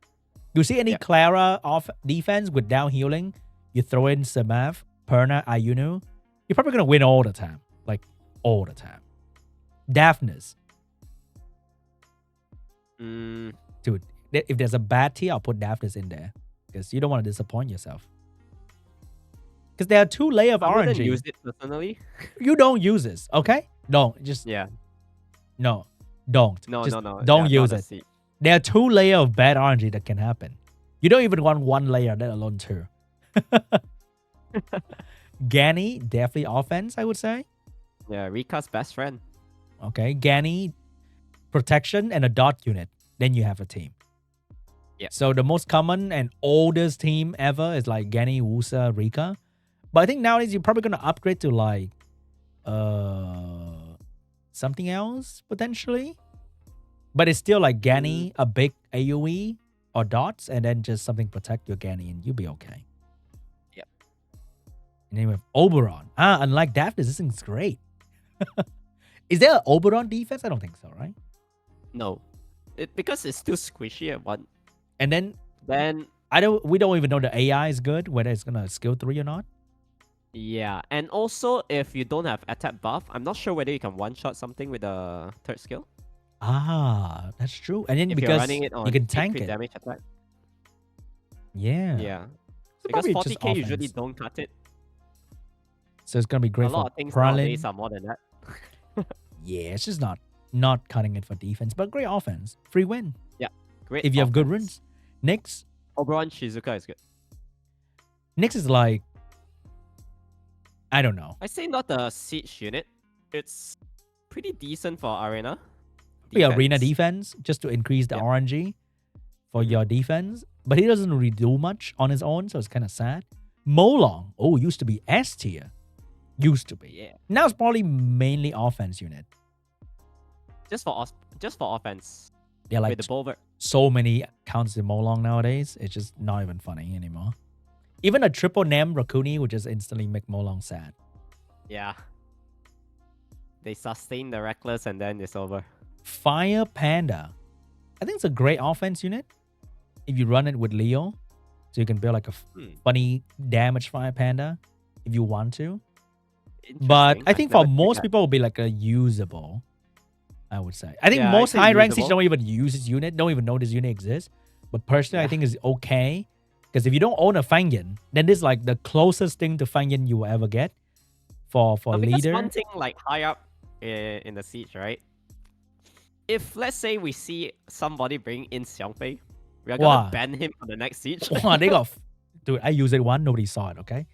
You see any Clara off defense with down healing? You throw in Samaf, Perna, Ayunu. You're probably gonna win all the time, like all the time. Daphnis, dude. If there's a bad tier, I'll put Daphnis in there because you don't want to disappoint yourself. Because there are 2 layers of I wouldn't RNG. use it personally. You don't use this, okay? Don't just no, don't. No, just no. Don't Yeah, use not a it. seed. There are 2 layers of bad RNG that can happen. You don't even want 1 layer, let alone 2. Ganny, definitely offense, I would say. Yeah, Rika's best friend. Okay, Ganny, protection, and a dot unit. Then you have a team. Yeah. So the most common and oldest team ever is like Ganny, Wusa, Rika. But I think nowadays you're probably gonna upgrade to like something else potentially. But it's still like Ganny, a big AoE or dots, and then just something protect your Ganny and you'll be okay. Yep. And then we have Oberon. Unlike Daphnis, this thing's great. Is there an Oberon defense? I don't think so, right? No. Because it's still squishy at one. And then we don't even know the AI is good, whether it's gonna skill 3 or not. Yeah, and also if you don't have attack buff, I'm not sure whether you can one-shot something with the 3rd skill. That's true. And then If because you're running it on you can tank crit it. damage attack. Yeah. Yeah. So Because probably just 40k usually offense. don't cut it. So it's gonna be great A for lot of things Pralin. nowadays are more than that. Yeah, it's just not cutting it for defense, but great offense. Free win. Yeah, great. If you have good offense. runes. Next Oberon Shizuka is good. is like, I don't know. I say not the siege unit. It's pretty decent for arena. Maybe arena defense, just to increase the Yeah. RNG for your defense. But he doesn't really do much on his own, so it's kind of sad. Molong, used to be S tier. Used to be. Yeah. Now it's probably mainly offense unit. Just for offense. They're like With the bulwark. so many counts in Molong nowadays. It's just not even funny anymore. Even a triple Nem Rakuni would just instantly make Molong sad. Yeah. They sustain the reckless and then it's over. Fire Panda. I think it's a great offense unit if you run it with Leo. So you can build like a funny damage Fire Panda if you want to. But I think for most people, it will be like a usable, I would say. I think most high ranks don't even use this unit, don't even know this unit exists. But personally, I think it's okay. Because if you don't own a Fangyan, then this is like the closest thing to Fangyan you will ever get for leader. One thing like high up in the siege, right? If let's say we see somebody bring in SeanB, we are gonna ban him for the next siege. They got, dude. I use it once, nobody saw it. Okay,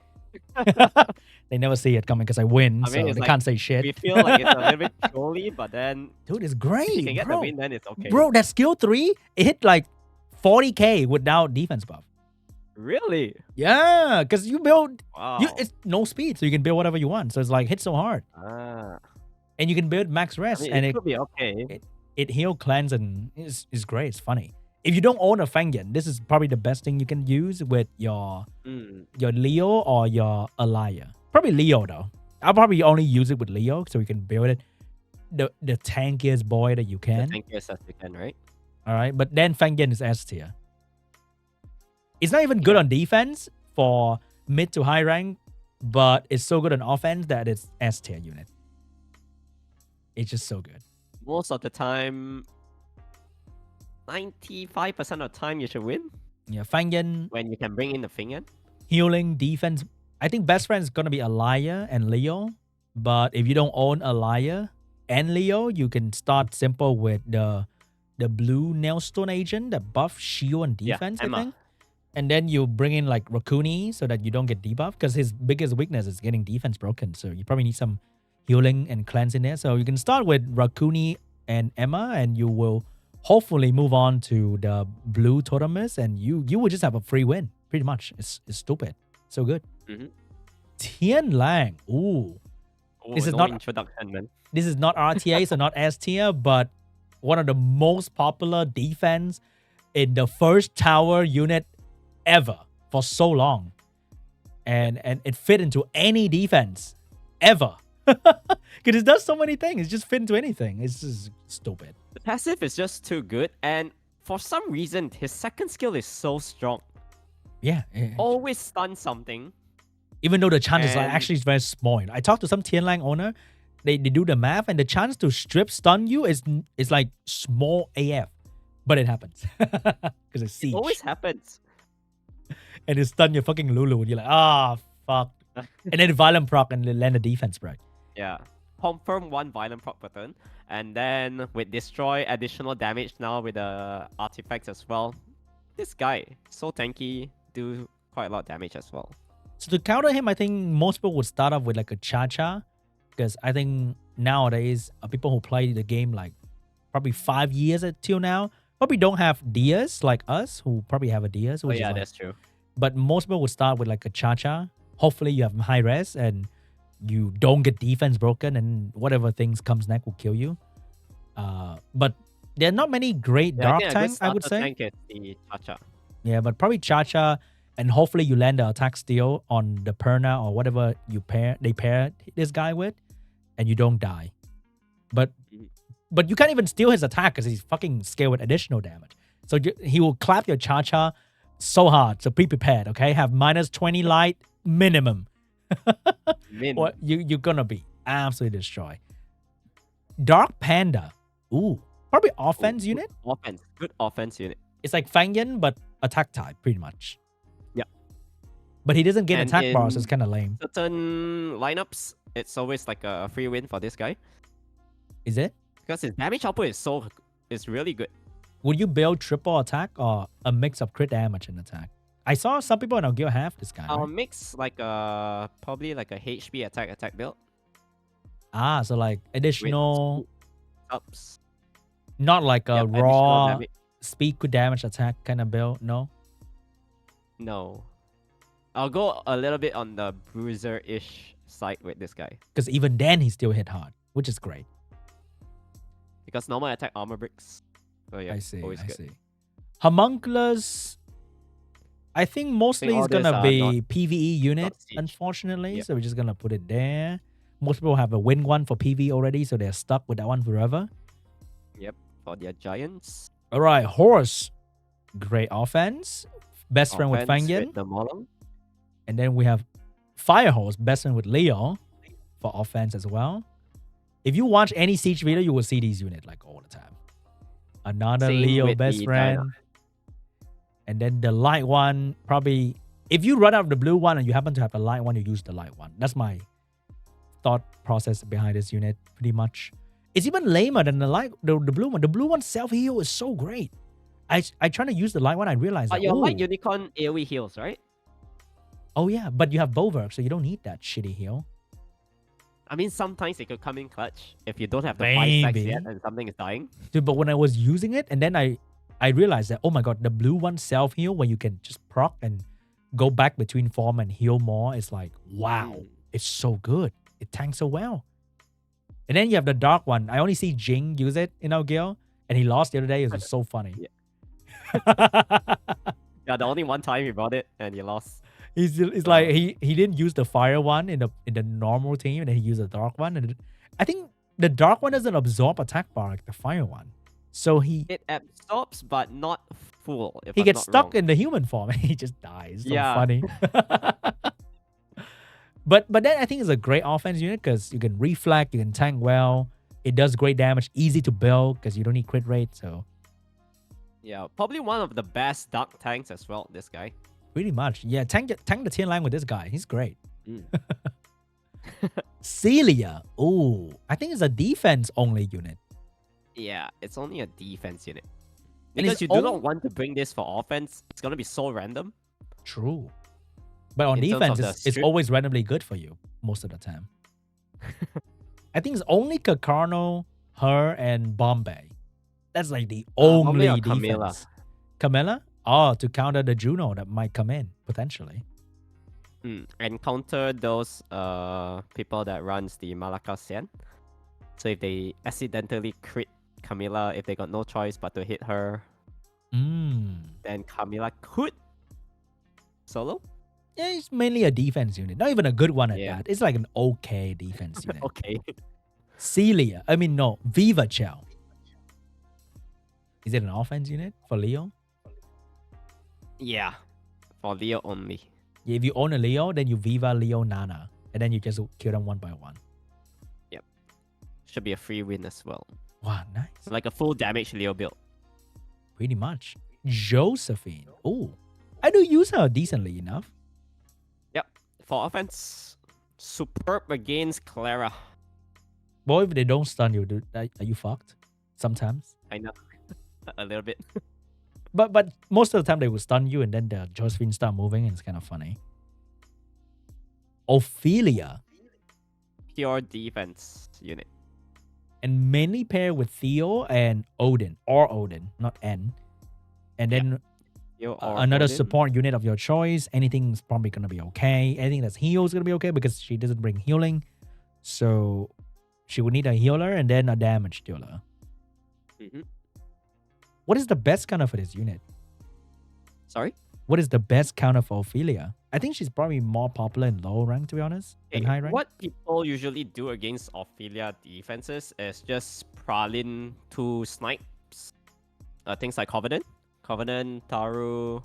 they never see it coming because I win, so they can't say shit. We feel like it's a little bit trolly, but then dude, it's great. If you can get the win, then it's okay. Bro, that skill 3, it hit like 40k without defense buff. Really? Yeah, because you build, it's no speed, so you can build whatever you want. So it's like hit so hard. And you can build max rest, and it could be okay. It heal cleanse and is great. It's funny. If you don't own a Fangyan, this is probably the best thing you can use with your Leo or your Alaya. Probably Leo though. I'll probably only use it with Leo so you can build it the tankiest boy that you can. The tankiest as you can, right? All right, but then Fangyan is S tier. It's not even good on defense for mid to high rank, but it's so good on offense that it's S tier unit. It's just so good. Most of the time, 95% of the time you should win. Yeah, Fangyan. When you can bring in the Fangyan. Healing, defense. I think best friend is going to be Alaya and Leo. But if you don't own Alaya and Leo, you can start simple with the blue Nailstone agent that buff shield and defense, I think. And then you bring in like Rakuni so that you don't get debuff because his biggest weakness is getting defense broken. So you probably need some healing and cleanse in there. So you can start with Rakuni and Emma and you will hopefully move on to the blue Totemist and you will just have a free win. Pretty much. It's stupid. So good. Tian Lang. Ooh. This is not introduction, man. This is not RTA, so not S tier, but one of the most popular defense in the first tower unit ever for so long. And it fit into any defense ever. Because it does so many things. It just fit into anything. It's just stupid. The passive is just too good. And for some reason, his second skill is so strong. Yeah. Always stun something. Even though the chances are actually very small. I talked to some Tianlang owner. They do the math. And the chance to strip stun you is like small AF. But it happens. Because it's siege. It always happens. And it stun your fucking Lulu. And you're like, fuck. And then violent proc and land a defense break. Yeah. Confirm 1 violent proc per turn. And then with destroy, additional damage now with the artifacts as well. This guy, so tanky, do quite a lot of damage as well. So to counter him, I think most people would start off with like a Cha-Cha. Because I think nowadays, people who play the game like probably 5 years till now, probably don't have Dias like us, who probably have a Dias. Oh yeah, that's true. But most people would start with like a Cha-Cha. Hopefully you have high res and you don't get defense broken and whatever things comes next will kill you. But there are not many great dark tanks, I would say. Tank is the Cha-Cha. Yeah, but probably Cha-Cha, and hopefully you land the attack steal on the Perna or whatever they pair this guy with, and you don't die. But you can't even steal his attack because he's fucking scaled with additional damage. So he will clap your Cha-Cha so hard. So be prepared, okay? Have minus 20 light minimum. Or you're gonna be absolutely destroyed. Dark Panda. Ooh. Probably offense unit. Good offense unit. It's like Fangyan, but attack type, pretty much. Yeah. But he doesn't get attack bars, so it's kind of lame. Certain lineups, it's always like a free win for this guy. Is it? Because his damage output is really good. Would you build triple attack or a mix of crit damage and attack? I saw some people in our guild have this guy. I'll mix like probably like a HP attack build. So like with additional, ups. not like a Yep, additional raw damage. speed quick damage attack kind of build. No, No. I'll go a little bit on the bruiser-ish side with this guy. because even then he still hit hard, which is great. Because normal attack armor bricks. So yeah, I see. always I good. see. Homunculus, I think mostly all it's gonna these are be PvE unit, siege. unfortunately. Yep. So we're just gonna put it there. Most people have a win one for PvE already, so they're stuck with that one forever. Yep, for their giants. All right, Horse, great offense, best friend with Offense Fangyan, with the Molong. and then we have Fire Horse, best friend with Leo for offense as well. If you watch any Siege video, you will see these units like all the time. Another Same Leo with best the friend. Diana. And then the light one, probably, if you run out of the blue one and you happen to have the light one, you use the light one. That's my thought process behind this unit, pretty much. It's even lamer than the blue one. The blue one self-heal is so great. I trying to use the light one, I realized But that, your light ooh, unicorn AoE heals, right? oh yeah, but you have Boverk, so you don't need that shitty heal. I mean, sometimes it could come in clutch if you don't have the 5 stacks Maybe. yet and something is dying. Dude, but when I was using it, and then I realized that, oh my god, the blue one self-heal where you can just proc and go back between form and heal more, it's like, wow, it's so good. It tanks so well. And then you have the dark one. I only see Jing use it in our guild, and he lost the other day. It was so funny. Yeah, the only one time he brought it and he lost. It's like he didn't use the fire one in the normal team, and then he used the dark one. And I think the dark one doesn't absorb attack bar like the fire one. So It absorbs, but not full. If he I'm gets not stuck wrong. in the human form and he just dies. So Yeah. funny. But then I think it's a great offense unit because you can reflect, you can tank well. It does great damage, easy to build because you don't need crit rate. So Yeah, probably one of the best dark tanks as well, this guy. pretty much, yeah. Tank the tier line with this guy. He's great. Mm. Celia, oh, I think it's a defense only unit. Yeah, it's only a defense unit. And Because it's you do not want to bring this for offense. It's going to be so random. True. But on In terms defense, of the it's strip. always randomly good for you most of the time. I think it's only Kakarno, her, and Bombay. That's like the Bombay only or defense. Camilla? Camilla? Oh, to counter the Juno that might come in, potentially. And counter those people that runs the Malaka Sen. So if they accidentally crit Camilla, if they got no choice but to hit her, then Camilla could solo. Yeah, it's mainly a defense unit. Not even a good one at Yeah. that. It's like an okay defense unit. Okay. Celia. I mean, no. Viva Chell. Is it an offense unit for Leo? Yeah. For Leo only. Yeah, if you own a Leo, then you Viva Leo Nana. And then you just kill them one by one. Should be a free win as well. Wow, nice. Like a full damage Leo build. Pretty much. Josephine. Oh, I do use her decently enough. Yep. For offense, superb against Clara. Boy, if they don't stun you, dude, are you fucked? Sometimes. I know. A little bit. But most of the time they will stun you and then the Josephine start moving and it's kind of funny. Ophelia. Pure defense unit. And mainly pair with Theo and Odin. Or Odin, not N. And then another support unit of your choice. Anything's probably going to be okay. Anything that's heal is going to be okay because she doesn't bring healing. So she would need a healer and then a damage dealer. What is the best counter for this unit? Sorry? What is the best counter for Ophelia? I think she's probably more popular in low rank, to be honest, than high rank. What people usually do against Ophelia defenses is just Pralin 2 snipes. Things like Covenant, Taru.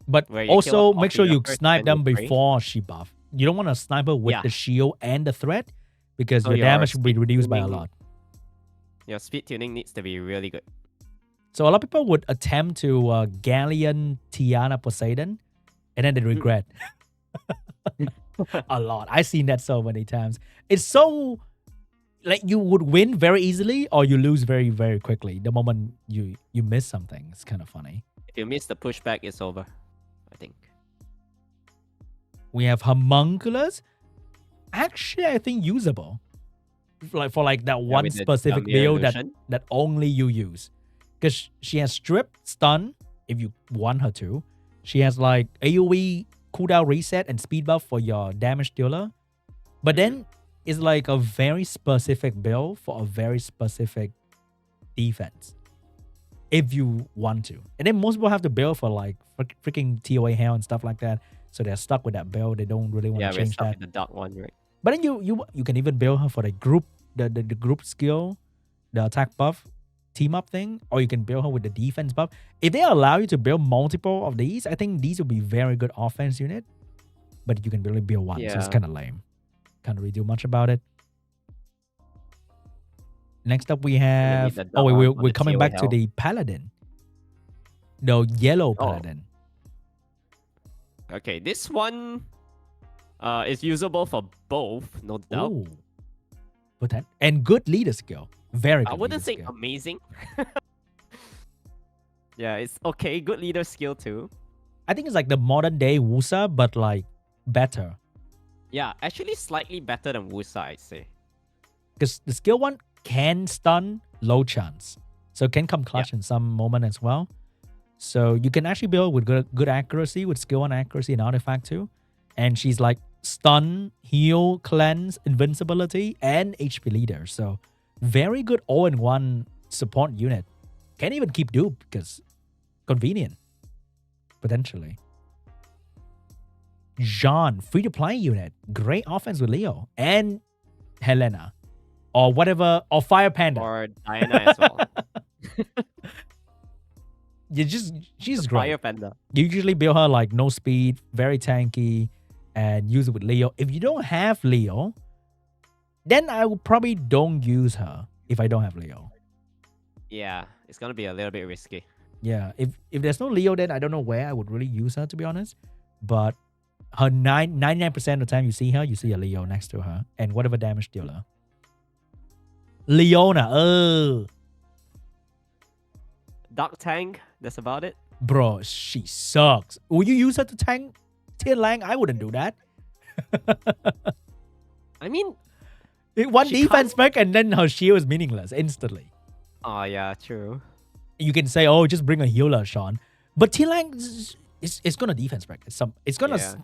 But where you also kill make sure Ophelia you first, snipe then them you pray. before she buff. You don't want to snipe her with Yeah. the shield and the threat because So your your damage will be reduced by a tuning- lot. Your speed tuning needs to be really good. So a lot of people would attempt to Galleon, Tiana, Poseidon, and then they regret. A lot. I've seen that so many times. It's so like you would win very easily or you lose very, very quickly the moment you miss something. It's kind of funny. If you miss the pushback, it's over, I think. We have Homunculus. Actually, I think usable. Like for like that Yeah, one with the specific mere build illusion. that only you use. Because she has strip, stun, if you want her to. She has like AoE cooldown reset and speed buff for your damage dealer. But then it's like a very specific build for a very specific defense. If you want to. And then most people have to build for like freaking TOA hell and stuff like that. So they're stuck with that build. They don't really want Yeah, to we're change stuck that. with the dark one, right? But then you can even build her for the group, the group skill, the attack buff, team up thing, or you can build her with the defense buff. If they allow you to build multiple of these, I think these will be very good offense unit. But you can really build one, so it's Yeah. kind of lame. Can't really do much about it. Next up we have the oh dark one for we're the coming TOA back to hell. the Paladin. The yellow Oh. Paladin. Okay, this one is usable for both, no doubt. Oh. But that and good leader skill. Very good I wouldn't leader say skill. amazing. Yeah, it's okay. Good leader skill too. I think it's like the modern day Wusa, but like better. Yeah, actually slightly better than Wusa, I'd say. Because the skill one can stun, low chance. So it can come clutch in some moment as well. So you can actually build with good accuracy, with skill one accuracy and artifact too. And she's like stun, heal, cleanse, invincibility, and HP leader. So very good all-in-one support unit. Can't even keep dupe because convenient. Potentially. Jean, free-to-play unit. Great offense with Leo. And Helena. Or whatever. Or Fire Panda. Or Diana as well. She's The great. Fire Panda. You usually build her like no speed, very tanky, and use it with Leo. If you don't have Leo, then I would probably don't use her if I don't have Leo. Yeah, it's gonna be a little bit risky. Yeah, if there's no Leo, then I don't know where I would really use her, to be honest. But her 99% of the time you see her, you see a Leo next to her. And whatever damage dealer. Leona, Dark Tank, that's about it. bro, she sucks. Will you use her to tank Tier Lang? I wouldn't do that. I mean, One She defense spec and then her shield is meaningless instantly. oh yeah, true. You can say, oh, just bring a healer, Sean. But Tier Lang it's gonna defense spec. It's gonna Yeah.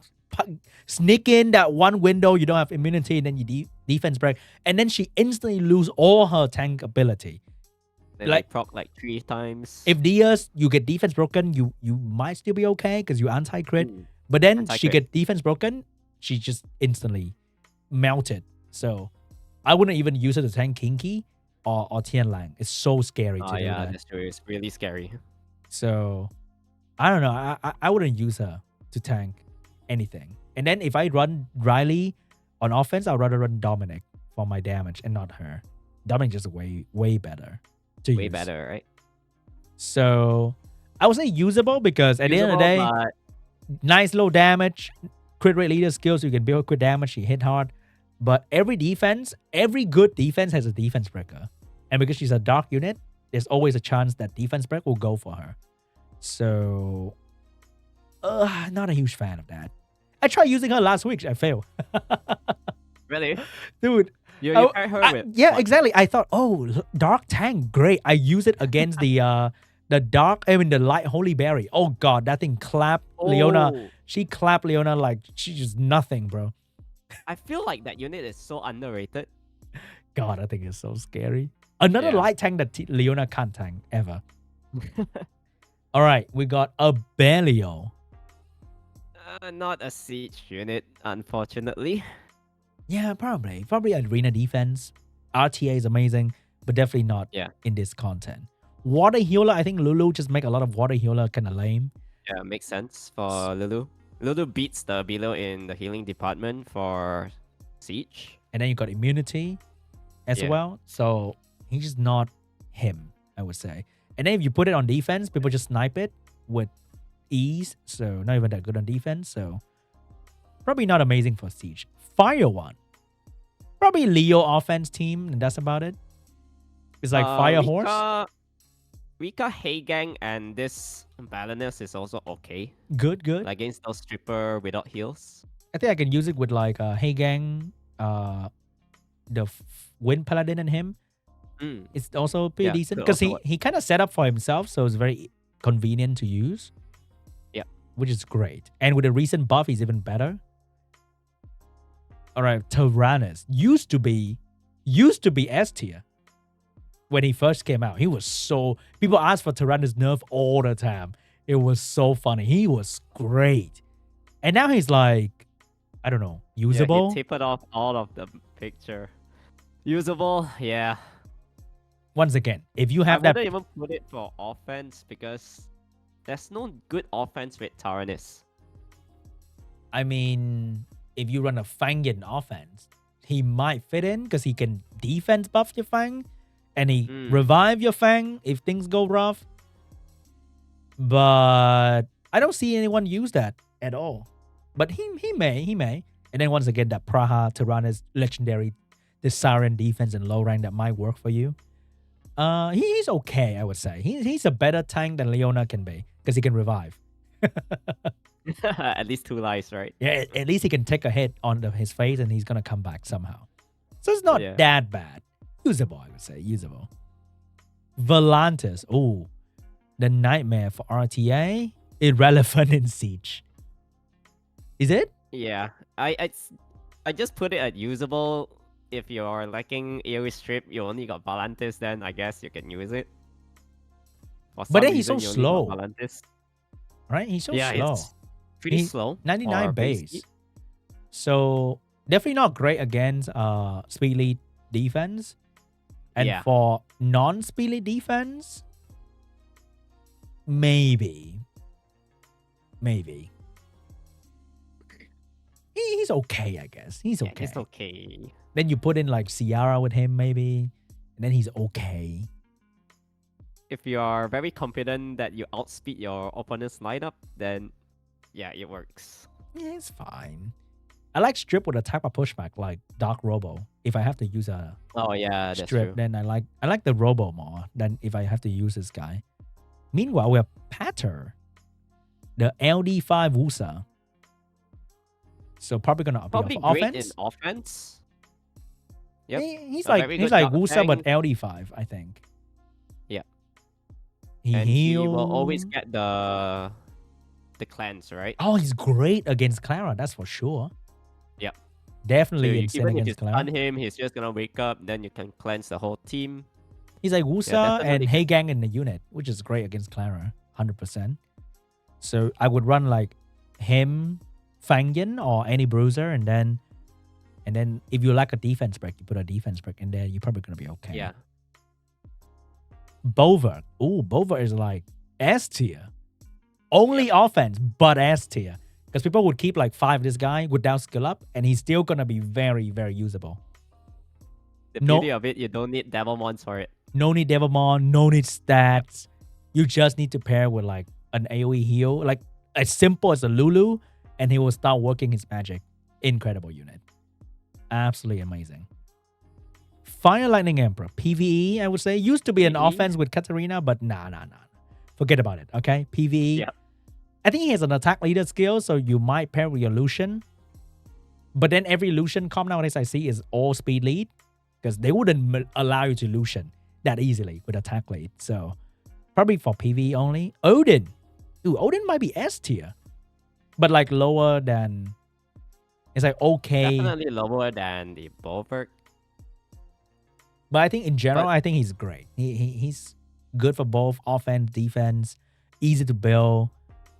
sneak in that one window you don't have immunity, and then you defense break, and then she instantly lose all her tank ability. Then Like- they proc like 3 times. If Diaz, you get defense broken, you might still be okay because you anti-crit. Mm. But then Anti-crit. she get defense broken, she just instantly melted. So I wouldn't even use her to tank Kinky or Tian Lang. It's so scary to Oh do yeah, that. that's true. It's really scary. So I don't know. I wouldn't use her to tank anything. And then if I run Riley on offense, I'd rather run Dominic for my damage and not her. Dominic just way better to Way use. better, right? So I would say usable because at the end of the day, Usable, but nice low damage, crit rate leader skills. You can build crit damage. She hit hard. But every good defense has a defense breaker. And because she's a dark unit, there's always a chance that defense break will go for her. So, not a huge fan of that. I tried using her last week. I failed. really, Dude. you Oh, paired her with yeah, what? exactly. I thought, oh, dark tank, great. I use it against the light holy berry. Oh god, that thing clapped Leona. Oh, She clapped Leona like she's just nothing, bro. I feel like that unit is so underrated. God, I think it's so scary. Another Yeah. light tank that Leona can't tank ever. All right, we got a Belial. Not a siege unit, unfortunately. Yeah, probably arena defense. RTA is amazing, but definitely not Yeah. in this content. Water healer, I think Lulu just make a lot of water healer kind of lame. Yeah, makes sense for Lulu. Lulu beats the below in the healing department for siege. And then you got immunity as Yeah. well. So he's just not him, I would say. And then if you put it on defense, people just snipe it with ease. So not even that good on defense. So probably not amazing for siege. Fire one. Probably Leo offense team, and that's about it. It's like Fire Horse. Rika Heigang and this Balinus is also okay. Good. Like against those stripper without heals. I think I can use it with like Hey Gang the Wind Paladin and him. Mm. It's also pretty Yeah, decent could because also work. he kind of set up for himself, so it's very convenient to use. Yep. Which is great. And with the recent buff, he's even better. All right, Tyrannus used to be S tier when he first came out. He was so people asked for Tyrannus nerf all the time. It was so funny. He was great, and now he's like, I don't know, usable. Yeah, he tapered off all of the picture. Usable, yeah. Once again, if you I have that, wouldn't even put it for offense because there's no good offense with Tyrannus. I mean, if you run a Fangin offense, he might fit in because he can defense buff your Fang and he revive your Fang if things go rough. But I don't see anyone use that at all. But he may. And then once again, that Praha Tyrannus legendary, the Siren defense and low rank that might work for you. He's okay, I would say. He's a better tank than Leona can be because he can revive. At least 2 lives, right? Yeah, at least he can take a hit on his face and he's gonna come back somehow. So it's not that bad. Usable, I would say. Usable. Volantis. Oh, the nightmare for RTA. Irrelevant in Siege. Is it? Yeah. I just put it at usable. If you're lacking AoE strip, you only got Volantis, then I guess you can use it. But then he's so slow. Volantis. Right? He's so Yeah, slow. it's pretty slow. 99 base. So definitely not great against speed lead defense. And for non-speed lead defense, maybe. He's okay, I guess. He's okay. He's okay. Then you put in like Ciara with him, maybe. And then he's okay. If you are very confident that you outspeed your opponent's lineup, then yeah, it works. Yeah, it's fine. I like strip with a type of pushback like Dark Robo. If I have to use a that's strip, true. then I like the Robo more than if I have to use this guy. Meanwhile, we have Patter, the LD5 Wusa. So probably gonna be great offense. in offense. Yep. He's like Wusa but LD5, I think. Yeah. He will always get the cleanse, right? Oh, he's great against Clara, that's for sure. Yep. Definitely so even if you Clara. stun him, he's just gonna wake up, then you can cleanse the whole team. He's like Wusa and Heigang in the unit, which is great against Clara, 100%. So I would run like him, Fangin, or any bruiser, and then if you lack a defense break, you put a defense break in there, you're probably gonna be okay. Yeah. Bover. Ooh, Bover is like S tier. Only offense, but S tier. Because people would keep like 5 this guy without skill up, and he's still gonna be very, very usable. The beauty of it, you don't need Devilmons for it. No need Devilmon, no need stats. You just need to pair with like an AoE heal, like as simple as a Lulu, and he will start working his magic. Incredible unit. Absolutely amazing. Fire Lightning Emperor, PvE, I would say. Used to be an offense with Katarina, but nah. Forget about it, okay? PvE. Yeah. I think he has an attack leader skill, so you might pair with your Lucian. But then every Lucian comp nowadays I see is all speed lead, because they wouldn't allow you to Lucian that easily with attack lead. So probably for PvE only. Odin. Ooh, Odin might be S tier, but like lower than... It's like okay. Definitely lower than the Bolverk. But I think in general, I think he's great. He's good for both offense, defense, easy to build,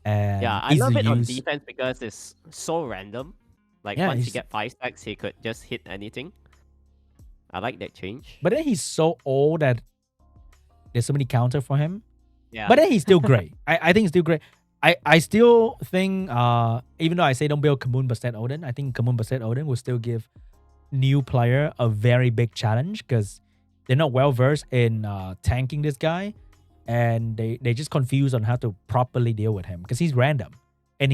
and I love it on defense because it's so random. Like once you get 5 stacks, he could just hit anything. I like that change. But then he's so old that there's so many counter for him. Yeah. But then he's still great. I think he's still great. I still think, even though I say don't build Kamun Bastet Odin, I think Kamun Bastet Odin will still give new player a very big challenge because they're not well versed in tanking this guy, and they just confused on how to properly deal with him because he's random, and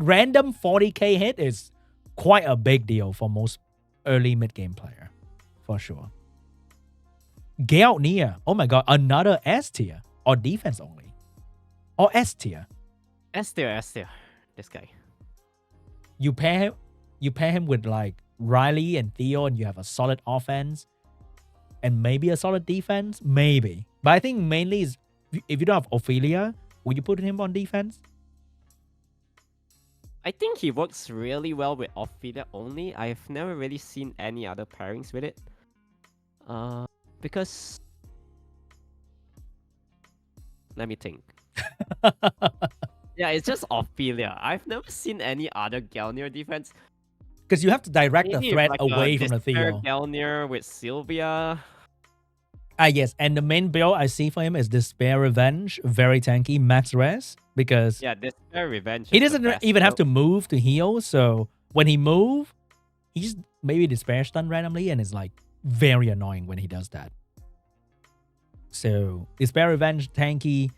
random 40k hit is quite a big deal for most early mid game player, for sure. Gaelnia, oh my god, another S tier or defense only, or S tier. S tier. This guy. You pair him with like Riley and Theo, and you have a solid offense and maybe a solid defense, maybe. But I think mainly is if you don't have Ophelia, will you put him on defense? I think he works really well with Ophelia only. I've never really seen any other pairings with it. Because let me think. Yeah, it's just Ophelia. I've never seen any other Gelnir defense. Because you have to direct the Maybe threat like away from the Despair Theo. Gelnir with Sylvia. Yes, and the main build I see for him is Despair Revenge, very tanky, max res, because Yeah, Despair Revenge. he is the doesn't best even have to build. move to heal. So when he move, he just maybe Despair stun randomly, and it's like very annoying when he does that. So Despair Revenge tanky,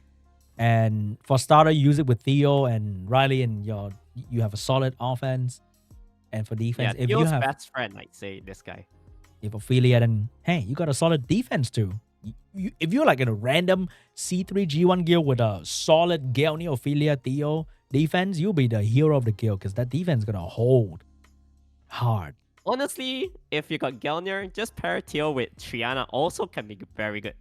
and for starter, use it with Theo and Riley, and you have a solid offense. And for defense, Yeah, if you Theo's have best friend, I'd say this guy. if Ophelia, then hey, you got a solid defense too. If you're like in a random C3 G1 guild with a solid Gelnir, Ophelia, Theo defense, you'll be the hero of the guild because that defense is gonna hold hard. Honestly, if you got Gelnir, just pair Theo with Triana also can be very good.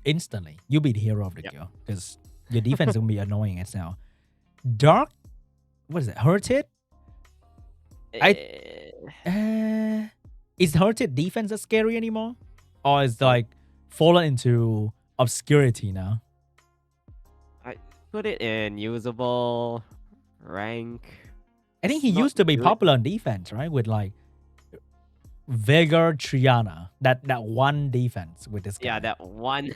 Instantly, you'll be the hero of the Yep. guild because your defense is gonna be annoying as now. Dark, what is it? Hurted? Is Hurted defense as scary anymore? Or is like fallen into obscurity now? I put it in usable rank. I think he It's not used to be good. popular on defense, right? With like Vigor Triana, that one defense with this guy. Yeah, that one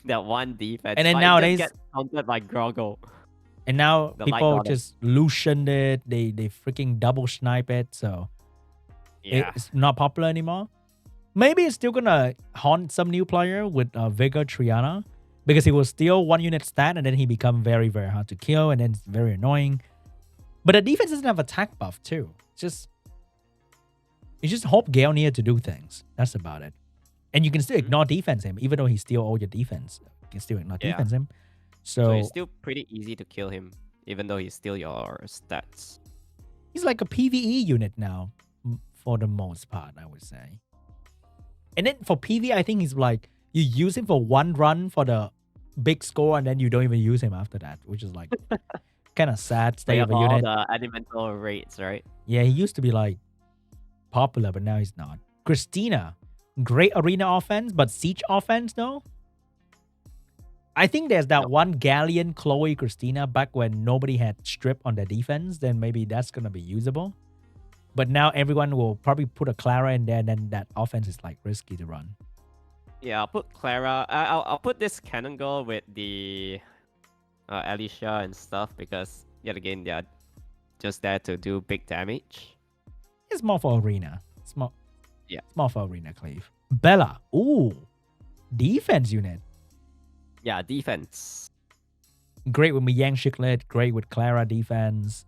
that one defense. And then but it nowadays- just gets countered by Groggle. And now The light people goddess. just Lucianed it. They freaking double snipe it. So Yeah. it's not popular anymore. Maybe it's still gonna haunt some new player with Vigor Triana because he will steal 1 unit stat and then he become very, very hard to kill and then it's very annoying. But the defense doesn't have attack buff too. You just hope Gelnir to do things. That's about it. And you can still ignore defense him, even though he steal all your defense. You can still ignore Yeah. defense him. So So it's still pretty easy to kill him, even though he steal your stats. he's like a PvE unit now, for the most part, I would say. And then for PvE, I think he's like, you use him for 1 run for the big score, and then you don't even use him after that, which is like kind of sad state of a all unit. the elemental rates, right? Yeah, he used to be like popular, but now he's not. Christina, great arena offense, but siege offense, no? I think there's that one Galleon, Chloe, Christina back when nobody had strip on their defense, then maybe that's going to be usable. But now everyone will probably put a Clara in there, and then that offense is like risky to run. Yeah, I'll put Clara. I'll put this Canon girl with the Alicia and stuff because yet again they're just there to do big damage. It's more for arena. It's more for arena, Cleve. Bella, ooh, defense unit. Yeah, defense. Great with Yang Shiklet, great with Clara defense.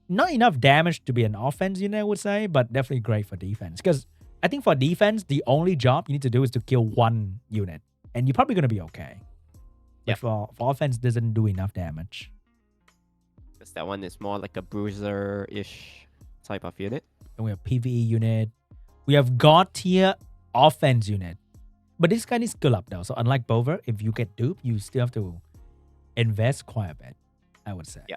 Not enough damage to be an offense unit, I would say, but definitely great for defense. Because I think for defense, the only job you need to do is to kill 1 unit. And you're probably going to be okay. But Yep. for offense, doesn't do enough damage. Because that one is more like a bruiser-ish type of unit. And we have PvE unit. We have God tier offense unit. But this guy needs skill up though. So unlike Bover, if you get duped, you still have to invest quite a bit, I would say. Yeah.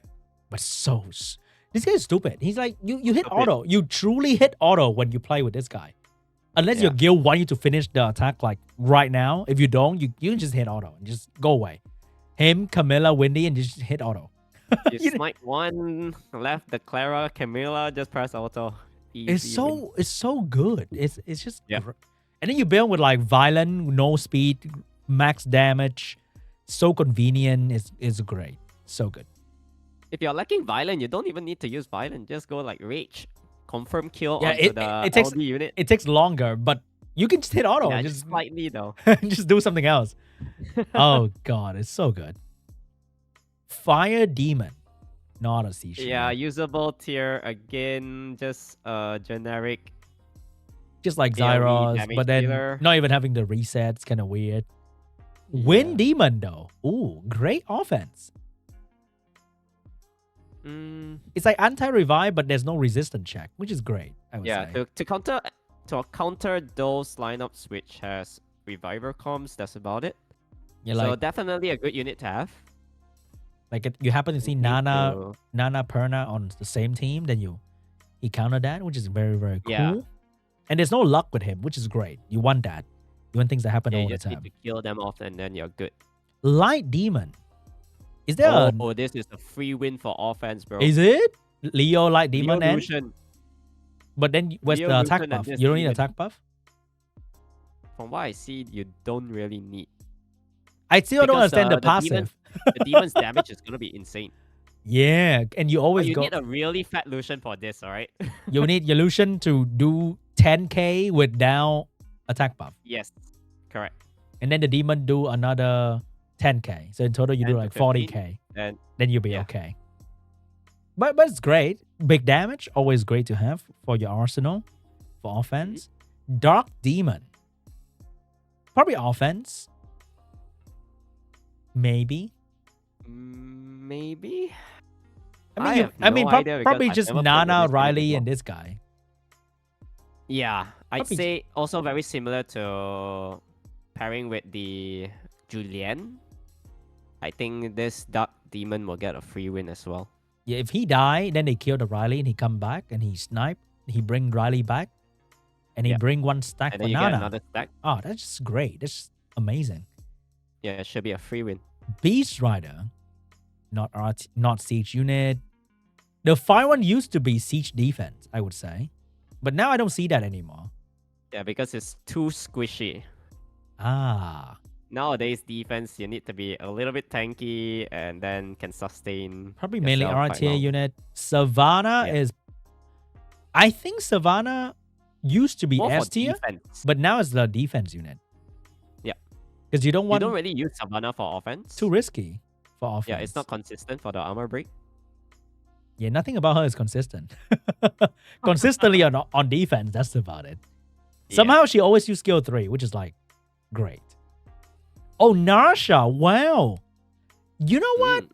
But this guy is stupid. He's like, you hit Stupid. auto. You truly hit auto when you play with this guy. Unless your Yeah. guild want you to finish the attack like right now. If you don't, you can just hit auto and just go away. Him, Camilla, Wendy, and just hit auto. You You- smite one left, the Clara, Camilla, just press auto. Easy It's win. so good. It's just Yeah. And then you build with like violent, no speed, max damage. So convenient. It's great. So good. If you're lacking violent, you don't even need to use violent. Just go like rage, confirm kill Yeah, onto the it takes- LD unit. It takes longer, but you can just hit auto. Yeah, and just slightly though. just do something else. Oh god, it's so good. Fire Demon. Not a C Yeah, usable tier again, just generic. just like AoE Zyros, damage but then dealer. not even having the resets, kind of weird. Yeah. Wind Demon though. Ooh, great offense. It's like anti-revive, but there's no resistance check, which is great, I would Yeah, say. to counter those lineups which has reviver comms, that's about it. Yeah, So like, definitely a good unit to have. like you happen to see Need Nana to- Perna on the same team, then you counter that, which is very, very cool. Yeah. And there's no luck with him, which is great. You want that. You want things that happen Yeah, all you the just need time. to kill them off and then you're good. Light Demon. Is there a... Oh, this is a free win for offense, bro. Is it? Leo Light Demon Leo and... Lucian. But then where's Leo the attack Lucian and buff? this You don't need demon. attack buff? From what I see, you don't really need. I still don't Because, understand the the demon- passive. The demon's damage is gonna be insane. Yeah, and you But always you go... need a really fat Lucian for this, alright? You need your Lucian to do 10k with down attack buff. Yes, correct. And then the demon do another 10k. So in total you do 10 to like 15. 40k. And Then you'll be Yeah. okay. But it's great. Big damage, always great to have for your arsenal for offense. Dark Demon. Probably offense. Maybe. maybe. I mean, have no idea because probably I've just never played Nana, with this unit Riley, before. and this guy. Yeah, I'd Probably- say also very similar to pairing with the Julian. I think this Dark Demon will get a free win as well. Yeah, if he die, then they kill the Riley and he come back and he snipe. He bring Riley back. And he Yeah. bring one stack And for then you get Nana. another stack. Oh, that's just great. That's amazing. Yeah, it should be a free win. Beast Rider, not siege unit. The fire one used to be siege defense, I would say, but now I don't see that anymore. Yeah, because it's too squishy. Ah, Nowadays, defense, you need to be a little bit tanky and then can sustain. probably mainly yourself R quite tier well. unit. Savannah Yeah. is, I think Savannah used to be More for S tier, defense. but now it's the defense unit. Yeah. Because you don't You want don't really use Savannah for offense. too risky for offense. Yeah, it's not consistent for the armor break. Yeah, nothing about her is consistent. Consistently on defense, that's about it. Yeah. Somehow she always used skill 3, which is like great. Oh, Narsha, wow. You know what?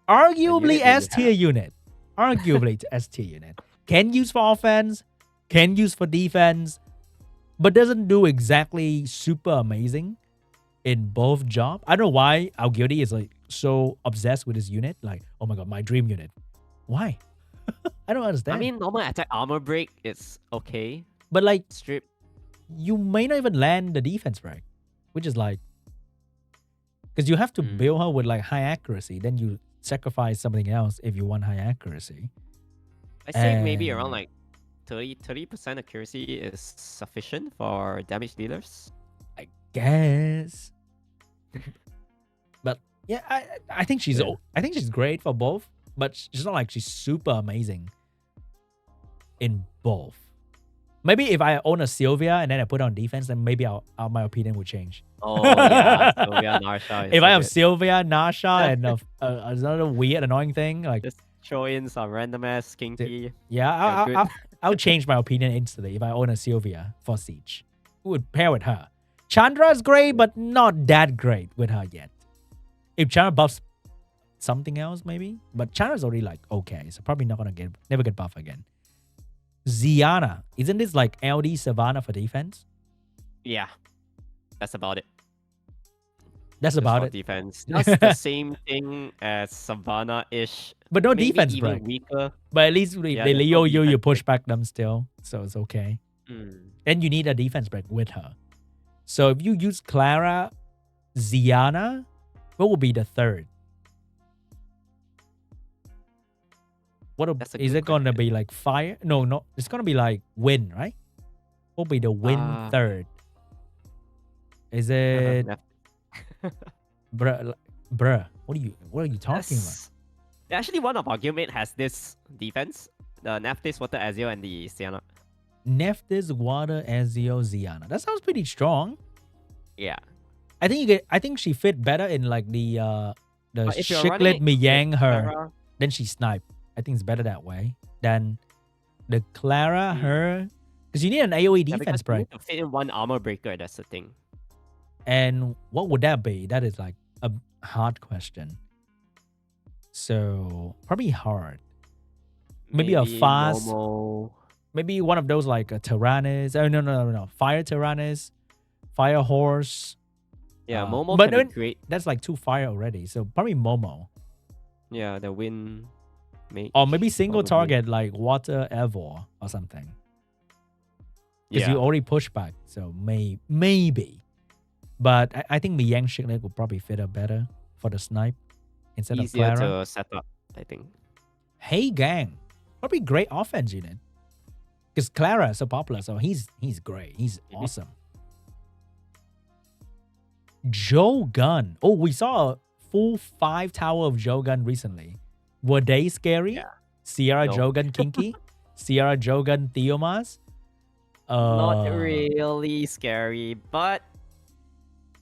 Arguably unit that you S tier unit. Arguably S tier unit. Can use for offense, can use for defense, but doesn't do exactly super amazing in both jobs. I don't know why our guilty is like so obsessed with this unit. Like, oh my god, my dream unit. Why? I don't understand. I mean, normal attack armor break is okay. but like Strip. you may not even land the defense break, which is like, because you have to build her with like high accuracy, then you sacrifice something else if you want high accuracy. I say maybe And- around like 30% accuracy is sufficient for damage dealers. I guess. But yeah, I think she's Yeah. I think she's great for both, but she's not like she's super amazing in both. Maybe if I own a Sylvia and then I put on defense, then maybe my opinion would change. Oh yeah, Sylvia Narsha. If I have Sylvia, Nasha, and another weird, annoying thing, like just throw in some random ass kinky. yeah, good. I'll change my opinion instantly if I own a Sylvia for Siege. Would pair with her. Chandra is great, but not that great with her yet. If Chandra buffs something else, maybe. But Chandra's already like okay, so probably not gonna never get buff again. Ziana, isn't this like LD Savannah for defense? Yeah, that's about it. That's Just about for it. Defense. That's the same thing as Savannah-ish. But no Maybe defense even break. weaker. But at least if Yeah, they there's Leo no you, defense you push break. back them still, so it's okay. Mm. And you need a defense break with her. So if you use Clara, Ziana, what will be the third? That's a Is good it gonna question. be like fire? No, it's gonna be like wind, right? What will be the wind Uh, third? Is it Nef- bruh? What are you talking about? Yes. Actually, one of our guildmate has this defense. The Nephthys, Water Ezio, and the Sienna. Nephthys, Water, Ezio, Ziana. That sounds pretty strong. Yeah. I think she fit better in like the But if you're running Shiklet it Miyang with her. Clara, Then she snipe. I think it's better that way than the Clara her. Because you need an AoE yeah, defense because you break. need to fit in one armor breaker. That's the thing. And what would that be? That is like a hard question. So probably hard. Maybe a fast, Momo. maybe one of those like a Tyrannus. Oh no. Fire Tyrannus, Fire Horse. Yeah, Momo But can be then great. that's like 2 fire already. So probably Momo. Yeah, the wind mage. Or maybe single probably. target like Water Eivor or something. Because Yeah. you already push back. So maybe. But I think Miyang Shiklet would probably fit up better for the snipe instead Easier of Clara. to set up, I think. Hey Gang. Probably great offense unit. Because Clara is so popular, so he's great. He's awesome. Joe Gun. Oh, we saw a full 5 tower of Joe Gun recently. Were they scary? Yeah. Sierra No. Joe Gun Kinky? Sierra Joe Gun Theomas? Not really scary, but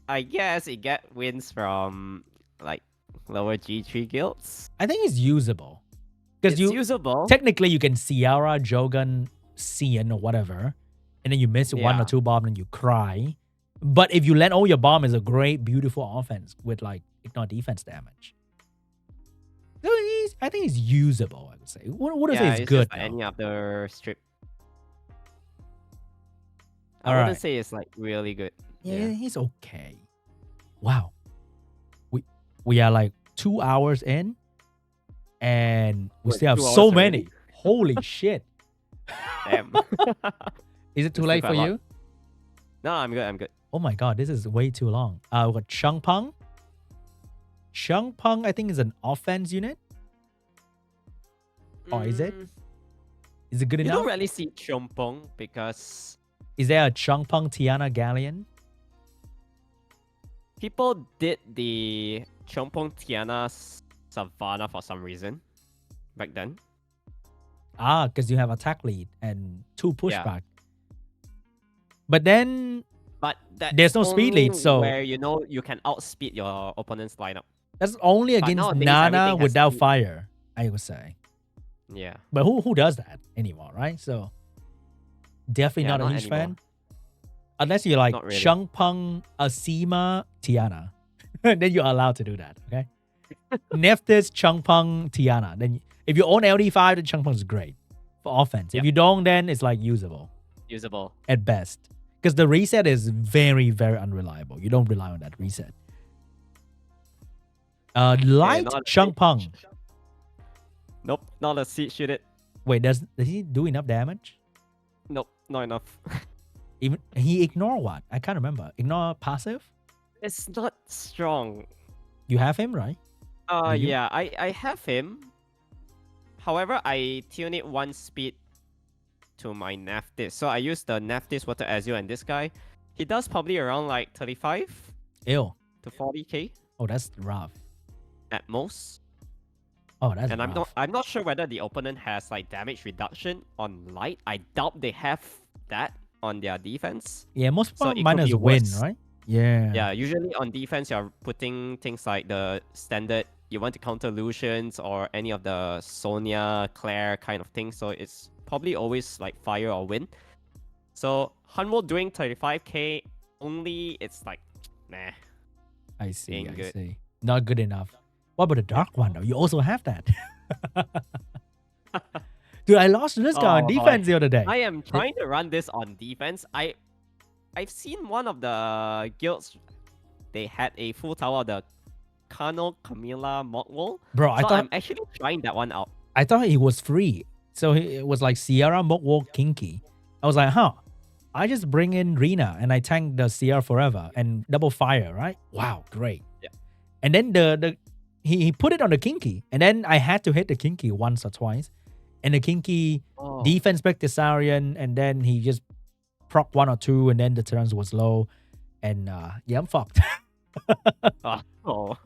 I guess it get wins from like lower G3 guilds. I think it's usable. Because It's usable. technically you can Sierra, Jogan, Cian or whatever, and then you miss 1 or 2 bombs and you cry. But if you land all your bomb, it's a great, beautiful offense with like ignore defense damage. So I think it's usable, I would say. What do I say it's good? Just like any other strip. I All wouldn't right. say it's like really good. Yeah, he's okay. Wow. We are like 2 hours in and we Wait, still have 2 so hours already? many. Holy shit. Damn. Is it too Still late quite for a lot. you? No, I'm good. Oh my god, this is way too long. We got Shang Peng. Shang Peng, I think, is an offense unit. Or is it? Is it good You enough? don't really see Chompong because Is there a Shang Peng Tiana Galleon? people did the Chompong Tiana Savannah for some reason back then. Ah, because you have attack lead and 2 Yeah. pushback. But then But there's no speed lead, only so where you know you can outspeed your opponent's lineup. that's only But against nowadays, Nana everything has without speed. fire, I would say. Yeah. But who does that anymore, right? So definitely Yeah, not a not huge anymore. fan. Unless you're like Not really. Shang Peng Asima Tiana. Then you're allowed to do that, okay? Nephthys Shang Peng Tiana. Then if you own LD5, then Shang Peng is great for offense. If Yep. you don't, then it's like usable Usable. at best. Because the reset is very, very unreliable. You don't rely on that reset. Light not a Shang siege. Peng. Nope, not a siege unit. Wait, does he do enough damage? Nope, not enough. Even he ignore what? I can't remember. Ignore passive? It's not strong. You have him, right? Do you? Yeah, I have him. However, I tune it 1 speed to my Nephthys. So I use the Nephthys Water Ezio and this guy. He does probably around like 35 Ew. to 40k Oh, that's rough. at most. Oh, that's And rough. I'm not sure whether the opponent has like damage reduction on light. I doubt they have that on their defense. Yeah, most So people it mine could is be win, worse. right? Yeah. Yeah, usually on defense you're putting things like the standard you want to counter Lucians or any of the Sonia, Claire kind of thing. So it's probably always like fire or wind. So Hanwo doing 35k only, it's like nah. I see. Ain't I good. see. Not good enough. What about the dark one though? You also have that. Dude, I lost to this guy on Oh, defense the other day. I am trying to run this on defense. I've seen one of the guilds, they had a full tower of the Kano Camilla mod wall. Bro, I So thought I'm actually trying that one out. it was free. So it was like Sierra Mockwalk Kinky. I was like, huh. I just bring in Rina and I tank the Sierra forever and double fire, right? Wow, great. Yeah. And then he put it on the Kinky. And then I had to hit the Kinky once or twice. And the Kinky defense back Thessarian, and then he just proc 1 or 2, and then the turns was low. And yeah, I'm fucked. Oh.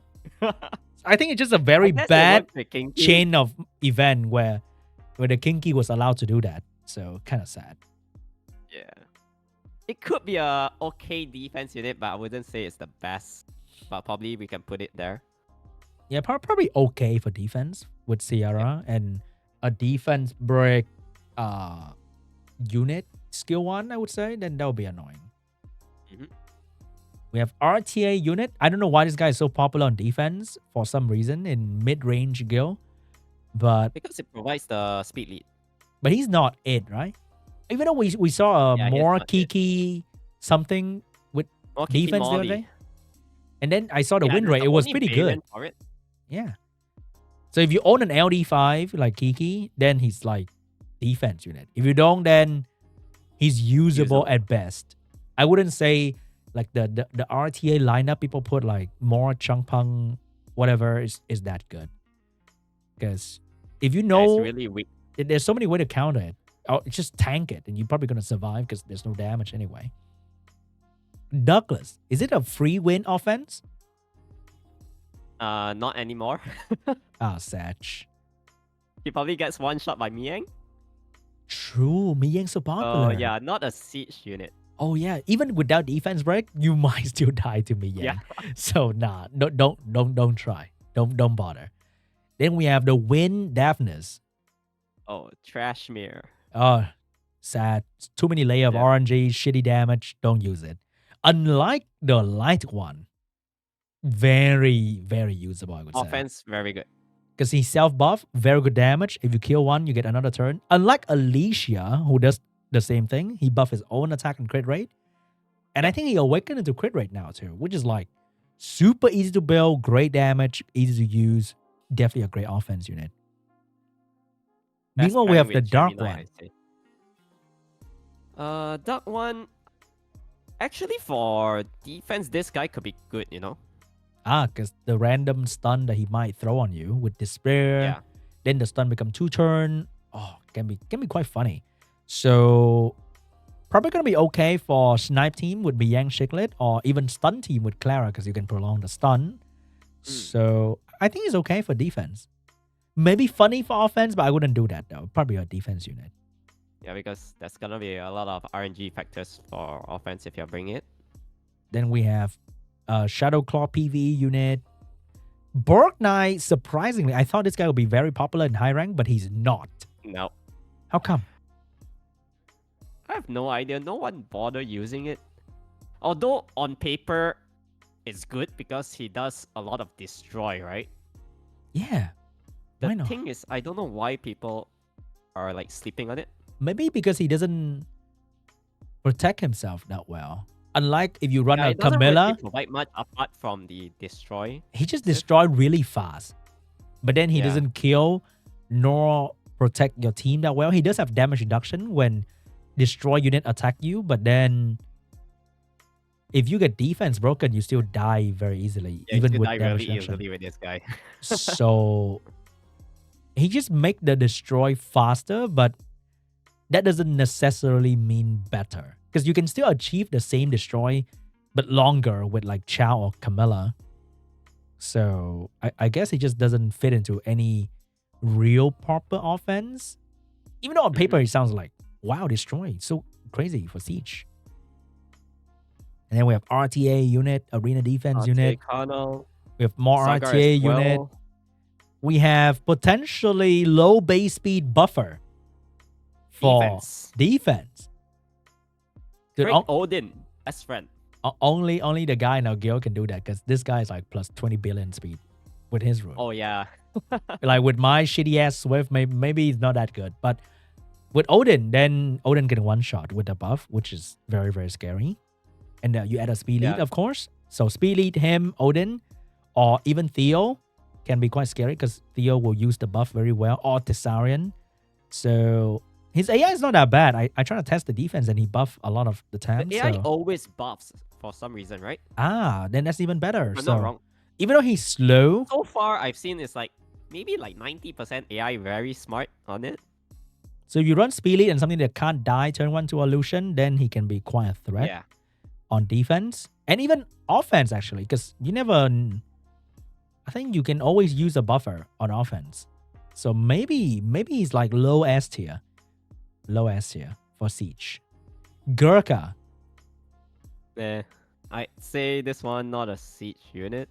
I think it's just a very I guess it bad worked with Kinky. chain of event where the Kinky was allowed to do that. So kind of sad. Yeah. It could be a okay defense unit, but I wouldn't say it's the best. But probably we can put it there. Yeah, probably okay for defense with Sierra and a defense break unit skill 1, I would say. Then that would be annoying. Mhm. We have RTA unit. I don't know why this guy is so popular on defense for some reason in mid-range guild. But Because it provides the speed lead. he's not it, right? Even though we saw a Yeah, he's more not it. Kiki something with More Kiki defense the other Molly. day. And then I saw the Yeah, win that's rate. the It was only pretty good. variant for it. Yeah. So if you own an LD5 like Kiki, then he's like defense unit. If you don't, then he's usable at best. I wouldn't say like the RTA lineup people put like more Changpeng, whatever is that good. Because if you Yeah, know, it's really weak. there's so many ways to counter it. Or just tank it, and you're probably gonna survive because there's no damage anyway. Douglas, is it a free win offense? Not anymore. Satch. He probably gets one shot by Miang. True, Miyang's so popular. Yeah, not a siege unit. Oh yeah, even without defense break, you might still die to Miyang. Yeah. So nah, no, don't try. Don't bother. Then we have the Wind Daphnis. Oh, Trashmere. Oh, sad. Too many layer of Yeah. RNG, shitty damage. Don't use it. Unlike the light one, very, very usable, I would say. Offense, very good. Because he's self-buff, very good damage. If you kill one, you get another turn. Unlike Alicia, who does the same thing, he buffs his own attack and crit rate. And I think he awakened into crit rate now too, which is like super easy to build, great damage, easy to use. Definitely a great offense unit. Best Meanwhile, we have pairing the with dark Gemini, one. I'd say. Dark one. Actually, for defense, this guy could be good, you know? Because the random stun that he might throw on you with Despair, Yeah. then the stun become 2 turn. Oh, can be quite funny. So probably gonna be okay for snipe team with Yang Shiglet, or even stun team with Clara, because you can prolong the stun. So I think it's okay for defense. Maybe funny for offense, but I wouldn't do that though. Probably a defense unit. Yeah, because there's gonna be a lot of RNG factors for offense if you bring it. Then we have Shadow Claw PvE unit. Borg Knight, surprisingly, I thought this guy would be very popular in high rank, but he's not. No. How come? I have no idea. No one bother using it. Although on paper, it's good because he does a lot of destroy, right? Yeah. Why The not? thing is, I don't know why people are like sleeping on it. Maybe because he doesn't protect himself that well. Unlike if you run a It doesn't Camilla, really provide much apart from the destroy. he just destroyed really fast. But then he Yeah. doesn't kill nor protect your team that well. He does have damage reduction when destroy unit attack you, but then if you get defense broken, you still die very easily, Yeah, even you with die damage really reduction. easily with this guy. So he just make the destroy faster, but that doesn't necessarily mean better, because you can still achieve the same destroy but longer with like Chow or Camilla. So I guess he just doesn't fit into any real proper offense, even though on paper it sounds like, wow, destroy, so crazy for siege. And then we have RTA unit, arena defense unit. Canon, We have more Saga RTA as unit. well. We have potentially low base speed buffer for defense. Dude, Great Odin, best friend. only the guy in our guild can do that, because this guy is like plus 20 billion speed with his rune. Oh yeah. Like with my shitty ass Swift, maybe it's not that good. But with Odin, then Odin can one shot with the buff, which is very, very scary. And you add a speed lead, Yeah. of course. So speed lead him, Odin, or even Theo can be quite scary, because Theo will use the buff very well, or Thessarian. So his AI is not that bad. I try to test the defense and he buff a lot of the time. The AI so. always buffs for some reason, right? Then that's even better. If I'm So not wrong. even though he's slow, So far, I've seen it's like maybe like 90% AI very smart on it. so if you run speed lead and something that can't die turn 1 to illusion, then he can be quite a threat Yeah. on defense and even offense, actually, because you never. I think you can always use a buffer on offense. So maybe he's like low S tier for siege. Gurkha. I'd say this one not a siege unit.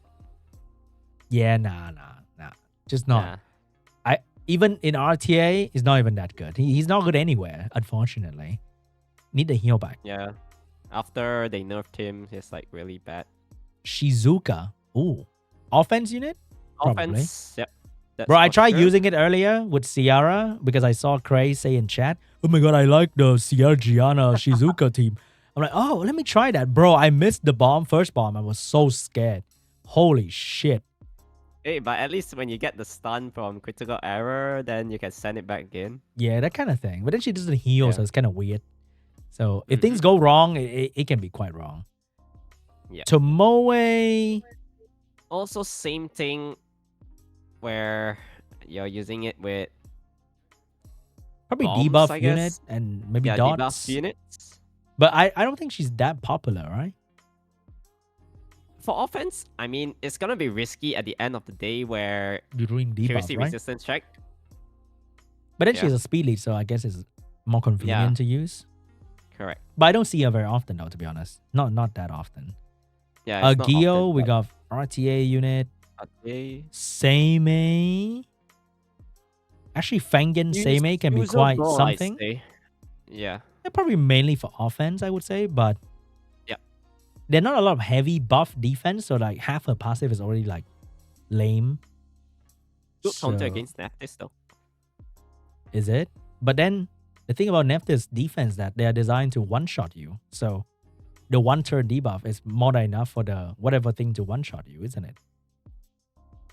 Yeah, nah. Just not. Even in RTA, he's not even that good. He's not good anywhere, unfortunately. Need the heal back. Yeah. After they nerfed him, he's like really bad. Shizuka. Ooh. Offense unit? Probably. Offense, yep. Bro, I for tried sure. using it earlier with Ciara because I saw Cray say in chat, oh my god, I like the Ciara Gianna Shizuka team. I'm like, oh, let me try that. Bro, I missed the first bomb. I was so scared. Holy shit. Hey, but at least when you get the stun from critical error, then you can send it back again. Yeah, that kind of thing. But then she doesn't heal, Yeah. so it's kind of weird. So if things go wrong, it can be quite wrong. Yeah. Tomoe. Also, same thing where you're using it with Probably bombs, debuff I unit guess. and maybe Yeah, dots. debuff units. But I don't think she's that popular, right? For offense, I mean, it's gonna be risky at the end of the day where You're doing debuff, accuracy right? resistance check. But then Yeah. she's a speed lead, so I guess it's more convenient to use. Correct. But I don't see her very often, though, to be honest. Not that often. Yeah. It's not Gio, often, we but- got RTA unit. Okay. Seimei. Actually, Fangen Seimei can be quite Usable, I'd something. say. Yeah. They're probably mainly for offense, I would say, but Yeah. they're not a lot of heavy buff defense, so like half her passive is already like lame. Good counter So- against Nephthys though. Is it? But then the thing about Nephthys defense that they are designed to one-shot you. So the one-turn debuff is more than enough for the whatever thing to one-shot you, isn't it?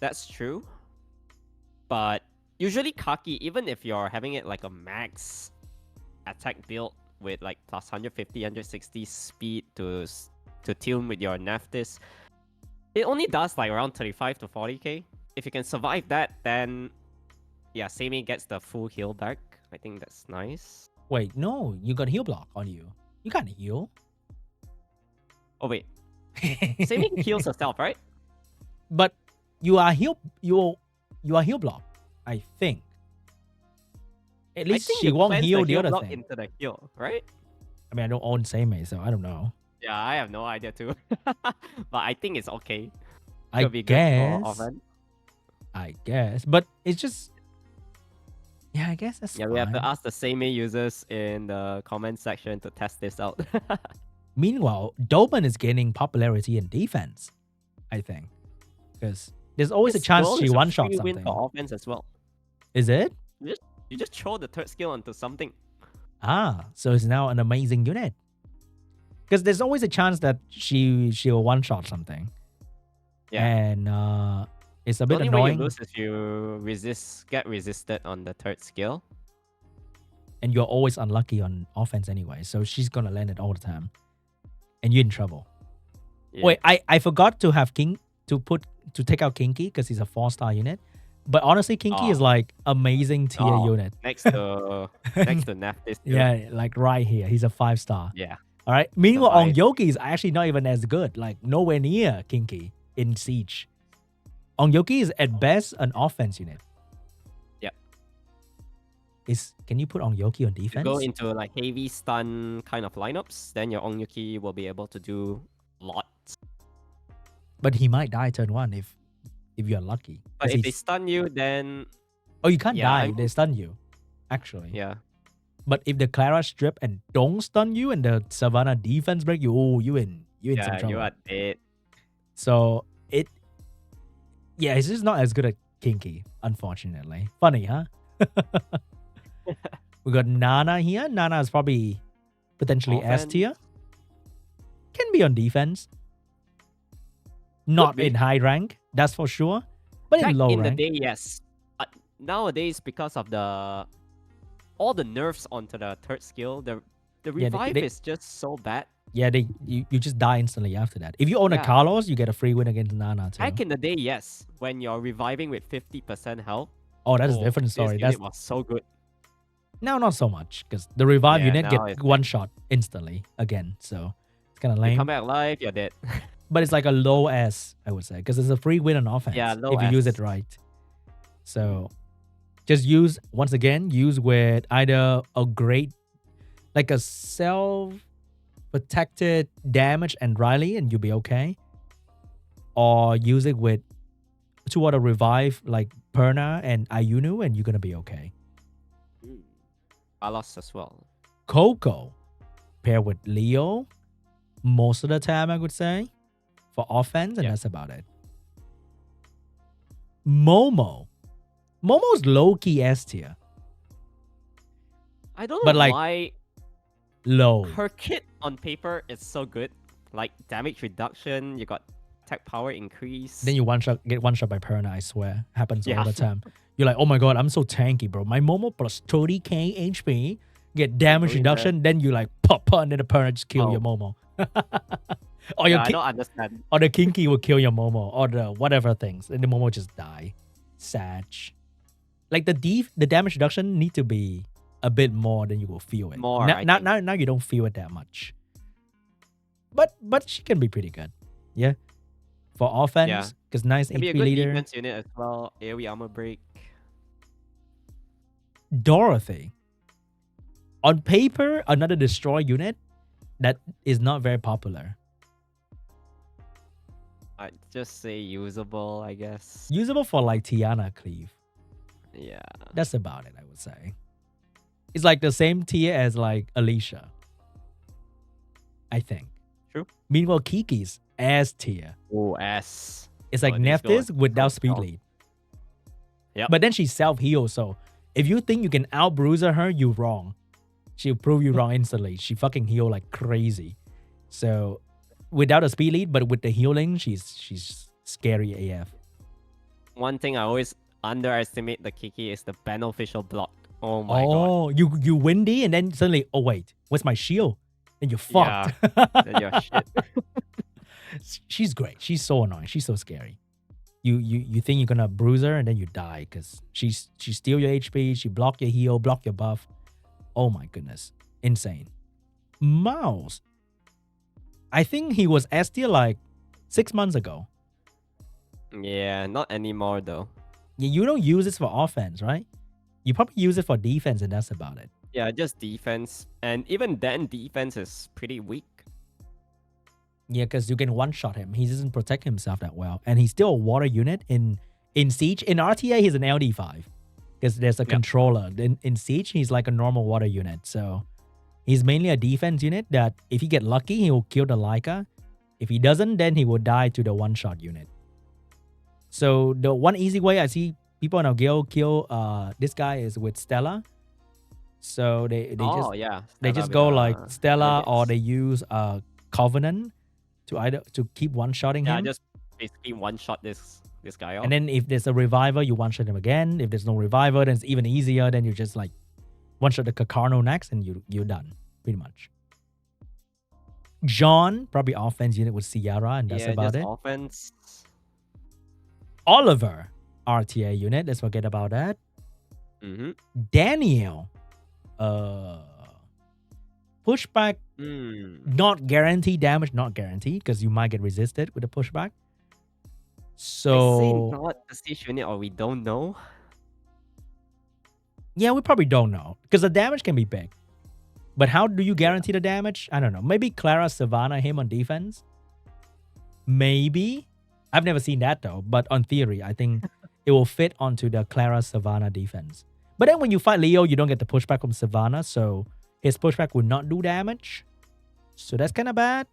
That's true. But usually Kaki, even if you're having it like a max attack build with like plus 150, 160 speed to tune with your Nephthys, it only does like around 35 to 40k. If you can survive that, then yeah, Seimei gets the full heal back. I think that's nice. Wait, no, you got heal block on you. You can't heal. Oh wait, Seimei heals herself, right? But you are heal block, I think. At I least think she it won't plants heal the the other block thing. into the heal, right? I mean, I don't own Seimei, so I don't know. Yeah, I have no idea too. But I think it's okay. I Could be good guess. for offense. I guess. But it's just... Yeah, I guess that's Yeah, fine. we have to ask the Seimei users in the comment section to test this out. Meanwhile, Doban is gaining popularity in defense, I think. Because there's always a This chance goal she is a one-shot free win something. for offense as well. Is it? You just throw the third skill onto something. Ah, so it's now an amazing unit. Because there's always a chance that she'll one-shot something. Yeah. And it's a The bit only way annoying. you lose is you get resisted on the third skill. And you're always unlucky on offense anyway. So she's going to land it all the time. And you're in trouble. Yeah. Wait, I forgot to have to take out Kinky because he's a 4-star unit. But honestly, Kinky is like amazing tier unit. Next to Nephthys. too. Yeah, like right here. He's a 5-star. Yeah. All right. Meanwhile, Survive. Onmyoji is actually not even as good. Like nowhere near Kinky in Siege. Onmyoji is at best an offense unit. Yep. Can you put Onmyoji on You defense? go into like heavy stun kind of lineups, then your Onmyoji will be able to do lots. But he might die turn 1 if you're lucky. But 'Cause if they he's- stun you, then Oh, you can't Yeah, die I if they stun you. Actually. yeah. But if the Clara strip and don't stun you and the Savannah defense break you, you in some Yeah, trouble. you are dead. So it's just not as good at Kinky, unfortunately. Funny, huh? We got Nana here. Nana is probably potentially S Offense. tier. Can be on defense. Not be. in high rank, that's for sure. But Back in low in rank. the day, yes. But nowadays, because of all the nerfs onto the third skill, the revive they- is just so bad. Yeah, you just die instantly after that. If you own a Yeah. Carlos, you get a free win against Nana too. Back in the day, yes, when you're reviving with 50% health. Oh, that's a different this story. unit That's was so good. now not so much because the revive Yeah, unit now get it's one shot instantly again. So it's kind of You lame. come back alive, you're dead. But it's like a low S, I would say, because it's a free win on offense. Yeah, low if you use it S. right. So just use with either a great, like a self-protected damage and Riley, and you'll be okay. Or use it with 2 other revive like Perna and Ayunu, and you're gonna be okay. Balos as well. Coco pair with Leo most of the time, I would say, for offense, and Yeah. that's about it. Momo Momo's low-key S tier. I don't But, know like, why Low. her kit on paper is so good. Like damage reduction, you got attack power increase. Then you get one shot by Perna, I swear. Happens Yeah. all the time. You're like, oh my god, I'm so tanky, bro. My Momo plus 30k HP, get damage doing reduction, then you like pop, and then the Perna just kill Oh. your Momo. or Yeah, I don't understand. or the Kinky will kill your Momo, or the whatever things, and the Momo just die. Sag. Like the damage reduction need to be a bit more than you will feel it. More, I Now, think. now you don't feel it that much. But she can be pretty good. Yeah. For offense, because nice Maybe a HP good leader. defense unit as well. AoE armor break. Dorothy. On paper, another destroy unit that is not very popular. I'd just say usable, I guess. Usable for like Tiana Cleave. Yeah. That's about it, I would say. It's like the same tier as like Alicia. I think. True. Meanwhile, Kiki's S tier. Oh, S. It's like Nephthys without speed lead. Yep. But then she self-heals, so if you think you can out-bruiser her, you're wrong. She'll prove you wrong instantly. She fucking heal like crazy. So without a speed lead, but with the healing, she's scary AF. One thing I always underestimate the Kiki is the beneficial block. Oh my god. Oh, you windy and then suddenly, oh wait, what's my shield? And you're fucked. Then you're shit. She's great. She's so annoying. She's so scary. You think you're gonna bruise her and then you die because she steal your HP, she block your heal, block your buff. Oh my goodness. Insane. Mouse. I think he was S tier like 6 months ago. Yeah, not anymore though. You don't use this for offense, right? You probably use it for defense and that's about it. Yeah, just defense. And even then, defense is pretty weak. Yeah, because you can one-shot him. He doesn't protect himself that well. And he's still a water unit in Siege. In RTA, he's an LD5. Because there's a controller. In Siege, he's like a normal water unit. So he's mainly a defense unit that if he get lucky, he will kill the Leica. If he doesn't, then he will die to the one-shot unit. So the one easy way I see people in our guild kill this guy is with Stella. So they just go like Stella or they use Covenant to keep one-shotting him. Yeah, just basically one-shot this guy off. And then if there's a reviver, you one-shot him again. If there's no reviver, then it's even easier. Then you just like one-shot the Kakarno next and you're done, pretty much. John, probably offense unit with Ciara, and that's about it. Offense. Oliver, RTA unit. Let's forget about that. Mm-hmm. Daniel, pushback, not guaranteed damage, not guaranteed because you might get resisted with a pushback. So I say not the siege unit, or we don't know. Yeah, we probably don't know because the damage can be big. But how do you guarantee the damage? I don't know. Maybe Clara Savannah him on defense. Maybe. I've never seen that though. But on theory, I think it will fit onto the Clara Savannah defense. But then when you fight Leo, you don't get the pushback from Savannah. So his pushback will not do damage. So that's kind of bad.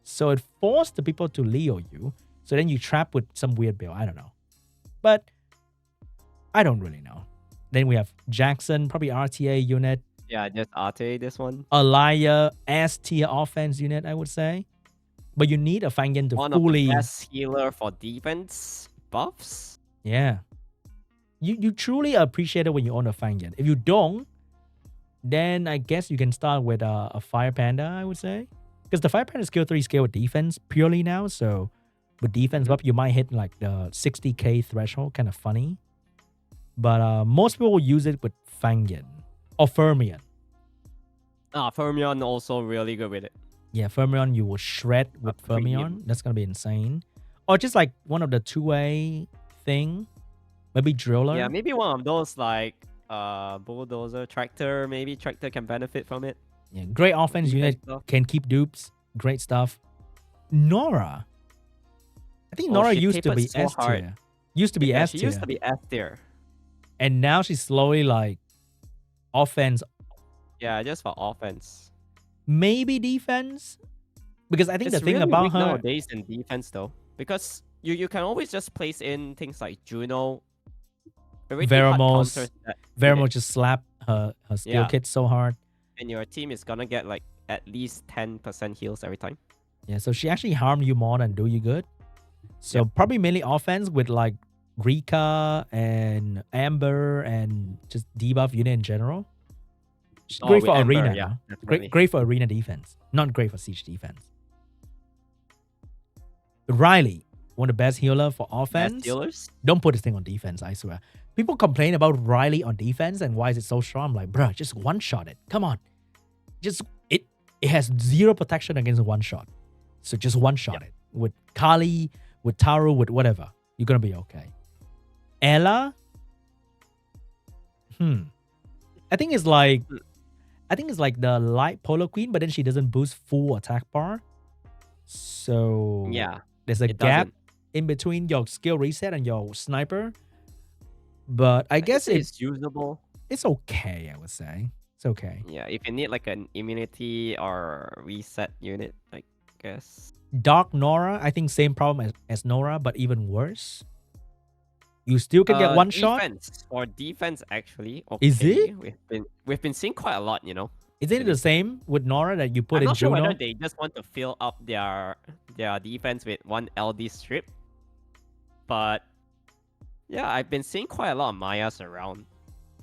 So it forced the people to Leo you. So then you trap with some weird build. I don't know. But I don't really know. Then we have Jackson, probably RTA unit. Yeah, just RTA this one. Alaya, S tier offense unit, I would say. But you need a Fangen to One fully... of the best healer for defense buffs. Yeah. You truly appreciate it when you own a Fangen. If you don't, then I guess you can start with a Fire Panda, I would say. Because the Fire Panda is skill 3 scale with defense purely now. So with defense buff, you might hit like the 60k threshold. Kind of funny. But most people will use it with Fangen. Or Fermion. Fermion also really good with it. Yeah, Fermion, you will shred with Fermion. That's going to be insane. Or just like one of the 2A thing. Maybe Driller. Yeah, maybe one of those like Bulldozer, Tractor. Maybe Tractor can benefit from it. Yeah, great offense unit. Can keep dupes. Great stuff. Nora. I think Nora used to be S tier. Used to be S tier. She used to be S tier. And now she's slowly like offense. Yeah, just for offense. Maybe defense. Because I think it's the thing really about weak her nowadays in defense though. Because you can always just place in things like Juno Pretty hard Veramos, counters that Veramo unit. just slap her skill Yeah. kit so hard. And your team is gonna get like at least 10% heals every time. Yeah, so she actually harm you more than do you good. So probably mainly offense with like Rika and Amber and just debuff unit in general. She's great with for Amber, arena, yeah, though. definitely. Great for arena defense. Not great for siege defense. Riley, one of the best healer for offense. Best healers? Don't put this thing on defense, I swear. People complain about Riley on defense and why is it so strong. I'm like, bruh, just one shot it. Come on. Just it has zero protection against one shot. So just one shot it. With Kali, with Taru, with whatever. You're gonna be okay. Ella. I think it's like the light polo queen, but then she doesn't boost full attack bar. So Yeah. there's a it gap doesn't. in between your skill reset and your sniper. But I guess it's usable. it's okay, I would say. It's okay. Yeah, if you need like an immunity or reset unit, I guess. Dark Nora, I think same problem as Nora, but even worse. You still can get one shot. For defense, actually, okay. Is it? We've been seeing quite a lot, you know. Is it the same with Nora that you put I'm in not sure Juno? whether they just want to fill up their defense with one LD strip, but yeah, I've been seeing quite a lot of Mayas around.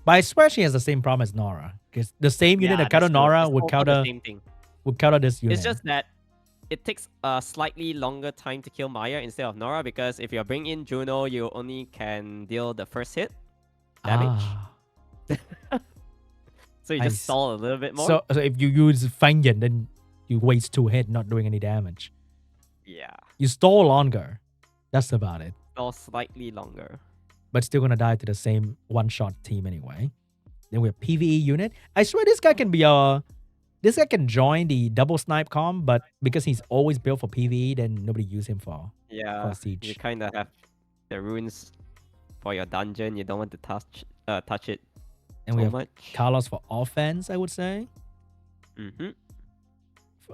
But I swear she has the same problem as Nora. Because the same unit that counter that's true. Nora It's would all counter the same thing. this unit. It's just that it takes a slightly longer time to kill Maya instead of Nora, because if you're bringing in Juno, you only can deal the first hit damage. So you I just stall a little bit more. So if you use Fangen, then you waste 2 hits not doing any damage. Yeah, You stall longer. That's about it. stall slightly longer. But still gonna die to the same one-shot team anyway. Then we have PvE unit. I swear this guy can join the double snipe comp, but because he's always built for PvE, then nobody use him for siege. You kind of have the runes for your dungeon. You don't want to touch it And we so have much. Carlos for offense, I would say.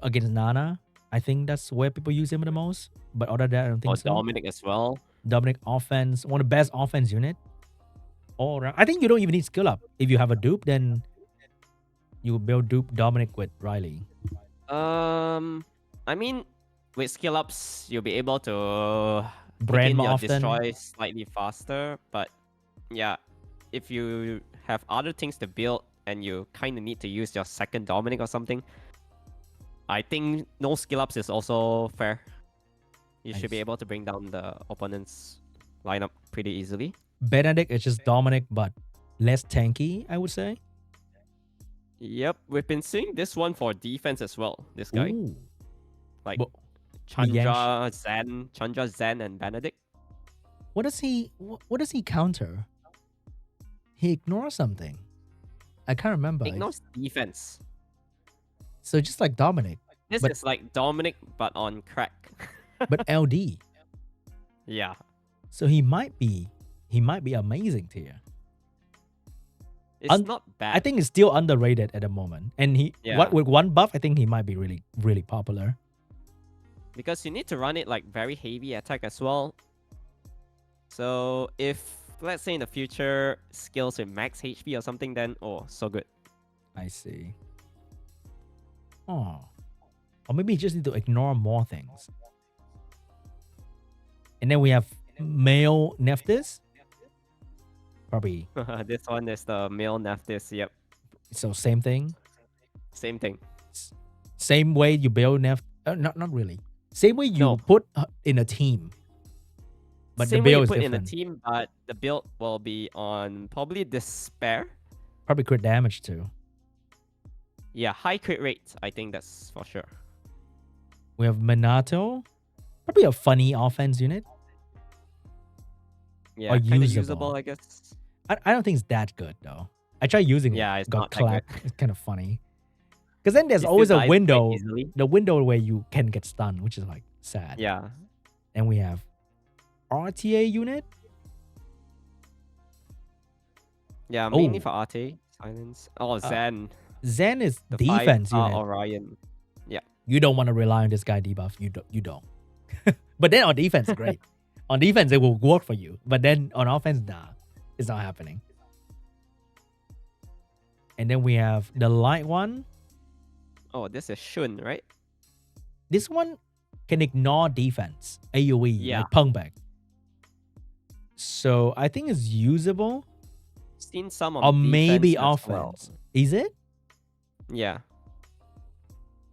Against Nana, I think that's where people use him the most. But other than that, I don't think Or so. Dominic as well. Dominic offense, one of the best offense unit. All around. I think you don't even need skill up. If you have a dupe, then you build dupe Dominic with Riley. I mean, with skill ups, you'll be able to Brand take in more your often. destroy slightly faster. But yeah, if you have other things to build and you kind of need to use your second Dominic or something, I think no skill ups is also fair. You should be Nice. able to bring down the opponent's lineup pretty easily. Benedict is just Dominic, but less tanky, I would say. Yep, we've been seeing this one for defense as well. This guy, Ooh. like But Chandra, Zen, and Benedict. what does he counter? He ignores something. I can't remember. Ignores defense. So just like Dominic, This But- is like Dominic, but on crack. but LD. Yeah. So he might be amazing tier. It's not bad. I think it's still underrated at the moment. And with one buff, I think he might be really, really popular. because you need to run it like very heavy attack as well. So if, let's say in the future, skills with max HP or something, then so good. I see. Oh. Or maybe he just need to ignore more things. And then we have male Nephthys. Probably. This one is the male Nephthys. Yep, So same thing. same thing. Same way you build not really. Same way you No. put in a team. But Same the way build you is put in a different. team, but the build will be on probably Despair. Probably crit damage too. Yeah, high crit rate. I think that's for sure. We have Minato. Probably a funny offense unit. Yeah, Or kind of usable. usable, I guess. I don't think it's that good though. I tried using it. Yeah, it's got not that good. clapped. It's kind of funny. Because then there's It always still a dies quite window. easily. The window where you can get stunned, which is like sad. Yeah. And we have RTA unit. Yeah, mainly Oh. for RT. Silence. Zen. Zen is The defense 5 unit. Orion. You don't want to rely on this guy debuff. You don't. But then on defense, great. On defense, it will work for you. But then on offense, nah. It's not happening. And then we have the light one. Oh, this is Shun, right? This one can ignore defense, AoE, Yeah. like punk back. So I think it's usable. Seen some on Or defense maybe as offense. well. Is it? Yeah.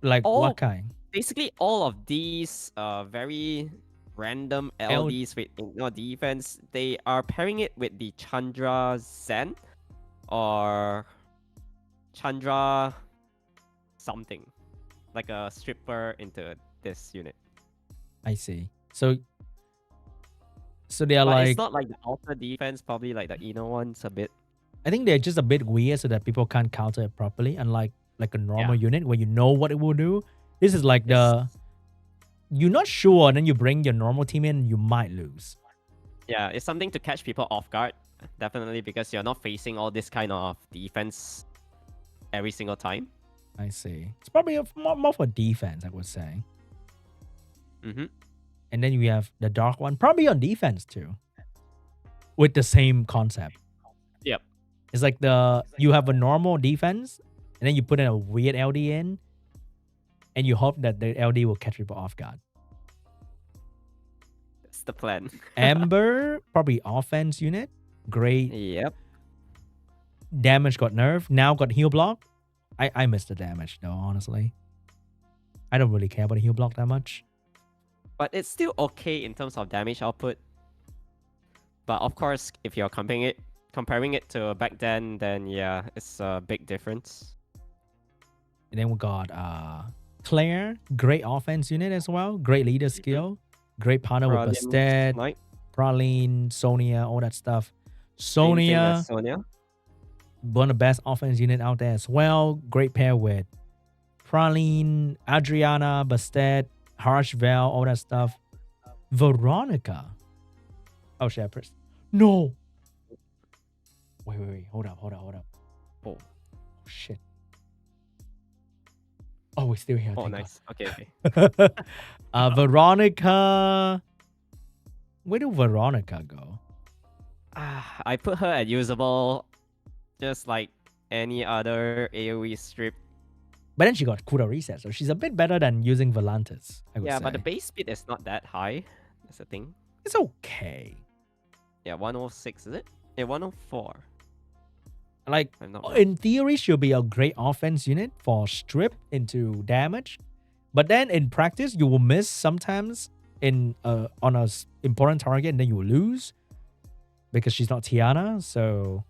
Like All- what kind? Basically, all of these very random LDs with ignore defense, they are pairing it with the Chandra Zen or Chandra something, like a stripper into this unit. I see. So they are But like, it's not like the alpha defense, probably like the inner ones a bit. I think they're just a bit weird so that people can't counter it properly, unlike like a normal Yeah. unit where you know what it will do. This is like It's- you're not sure, and then you bring your normal team in, you might lose. Yeah, it's something to catch people off guard, definitely, because you're not facing all this kind of defense every single time. I see. It's probably more for defense, I would say. Mm-hmm. And then you have the dark one, probably on defense too, with the same concept. Yep. It's like you have a normal defense, and then you put in a weird LD in, and you hope that the LD will catch people off guard. That's the plan. Amber, probably offense unit. Great. Yep. Damage got nerfed. Now got heal block. I missed the damage though, honestly. I don't really care about the heal block that much. But it's still okay in terms of damage output. But of course, if you're comparing it to back then yeah, it's a big difference. And then we got Claire, great offense unit as well. Great leader skill. Great partner with Paladins, Bastet, like, Praline, Sonia, all that stuff. same thing Sonia, as Sonia. one of the best offense unit out there as well. Great pair with Praline, Adriana, Bastet, Harshvel, all that stuff. Veronica. Oh, shit, I pressed. No. Wait. Hold up. Oh, shit. Oh, we're still here. Oh, thank nice. Okay. God. Veronica. Where do Veronica go? I put her at usable, just like any other AoE strip. But then she got Kuda reset, so she's a bit better than using Volantis, I would Yeah, say. but the base speed is not that high. That's the thing. It's okay. Yeah, 106, is it? Yeah, 104. Like, I'm not wrong. in theory, she'll be a great offense unit for strip into damage. But then in practice, you will miss sometimes on a important target, and then you will lose because she's not Tiana. So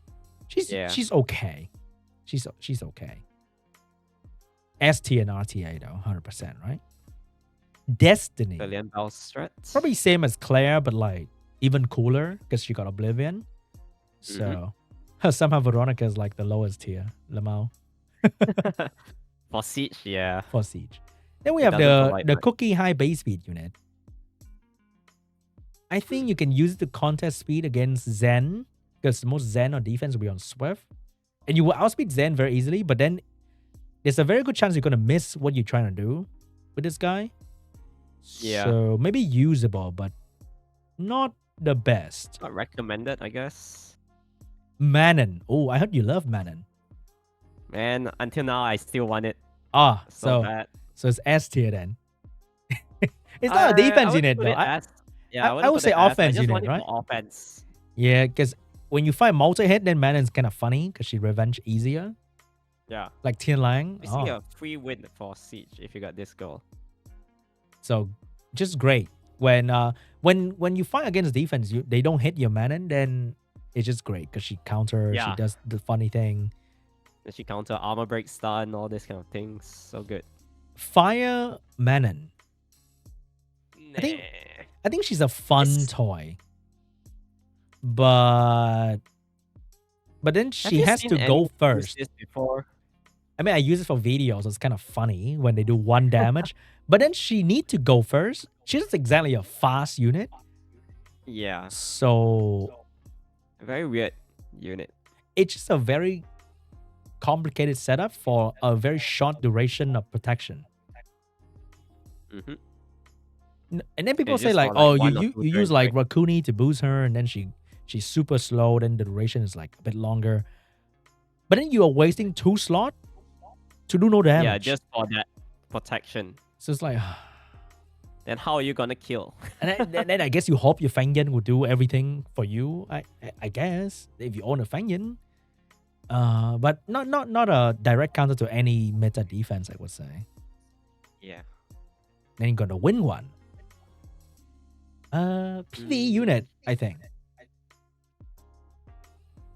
she's okay. She's okay. S tier and RTA though, 100%, right? Destiny. Billion Bell strats. Probably same as Claire, but like even cooler because she got Oblivion. So somehow Veronica is like the lowest tier. Lamau. For Siege, yeah. For Siege. Then we It have doesn't the provide much. Cookie High base speed unit. I think you can use the contest speed against Zen because most Zen on defense will be on Swift. And you will outspeed Zen very easily, but then there's a very good chance you're going to miss what you're trying to do with this guy. Yeah. So maybe usable, but not the best. Not recommended, I guess. Manon. Oh, I heard you love Manon. Man, until now, I still want it So bad. so it's S tier then. It's not a defense I unit wouldn't put though. it as- I wouldn't would put say it as, offense I just unit, want it right? for offense. Yeah, because when you fight multi-hit, then Manon's kind of funny because she revenge easier. Yeah. Like Tian Lang. You see a free win for Siege if you got this goal. So just great. When you fight against defense, they don't hit your Manon, then it's just great because she counters, she Yeah. does the funny thing. And she counter armor break stun, all this kind of things. So good. Fire Manon. I think she's a fun toy. But then she has to go first. This before? I mean, I use it for videos. So it's kind of funny when they do one damage. But then she need to go first. She's not exactly a fast unit. Yeah. So Very weird unit. it's just a very complicated setup for a very short duration of protection. Mm-hmm. And then people It's say just like, for, like, oh, one or you two use turns, like right? Rakuni to boost her, and then she she's super slow, then the duration is like a bit longer. But then you are wasting 2 slots to do no damage. Yeah, just for that protection. So it's like, Then how are you gonna kill? and then I guess you hope your Fangyan will do everything for you. I guess if you own a Fangyan, but not a direct counter to any meta defense, I would say. Yeah. Then you got a win one. PvE unit, I think.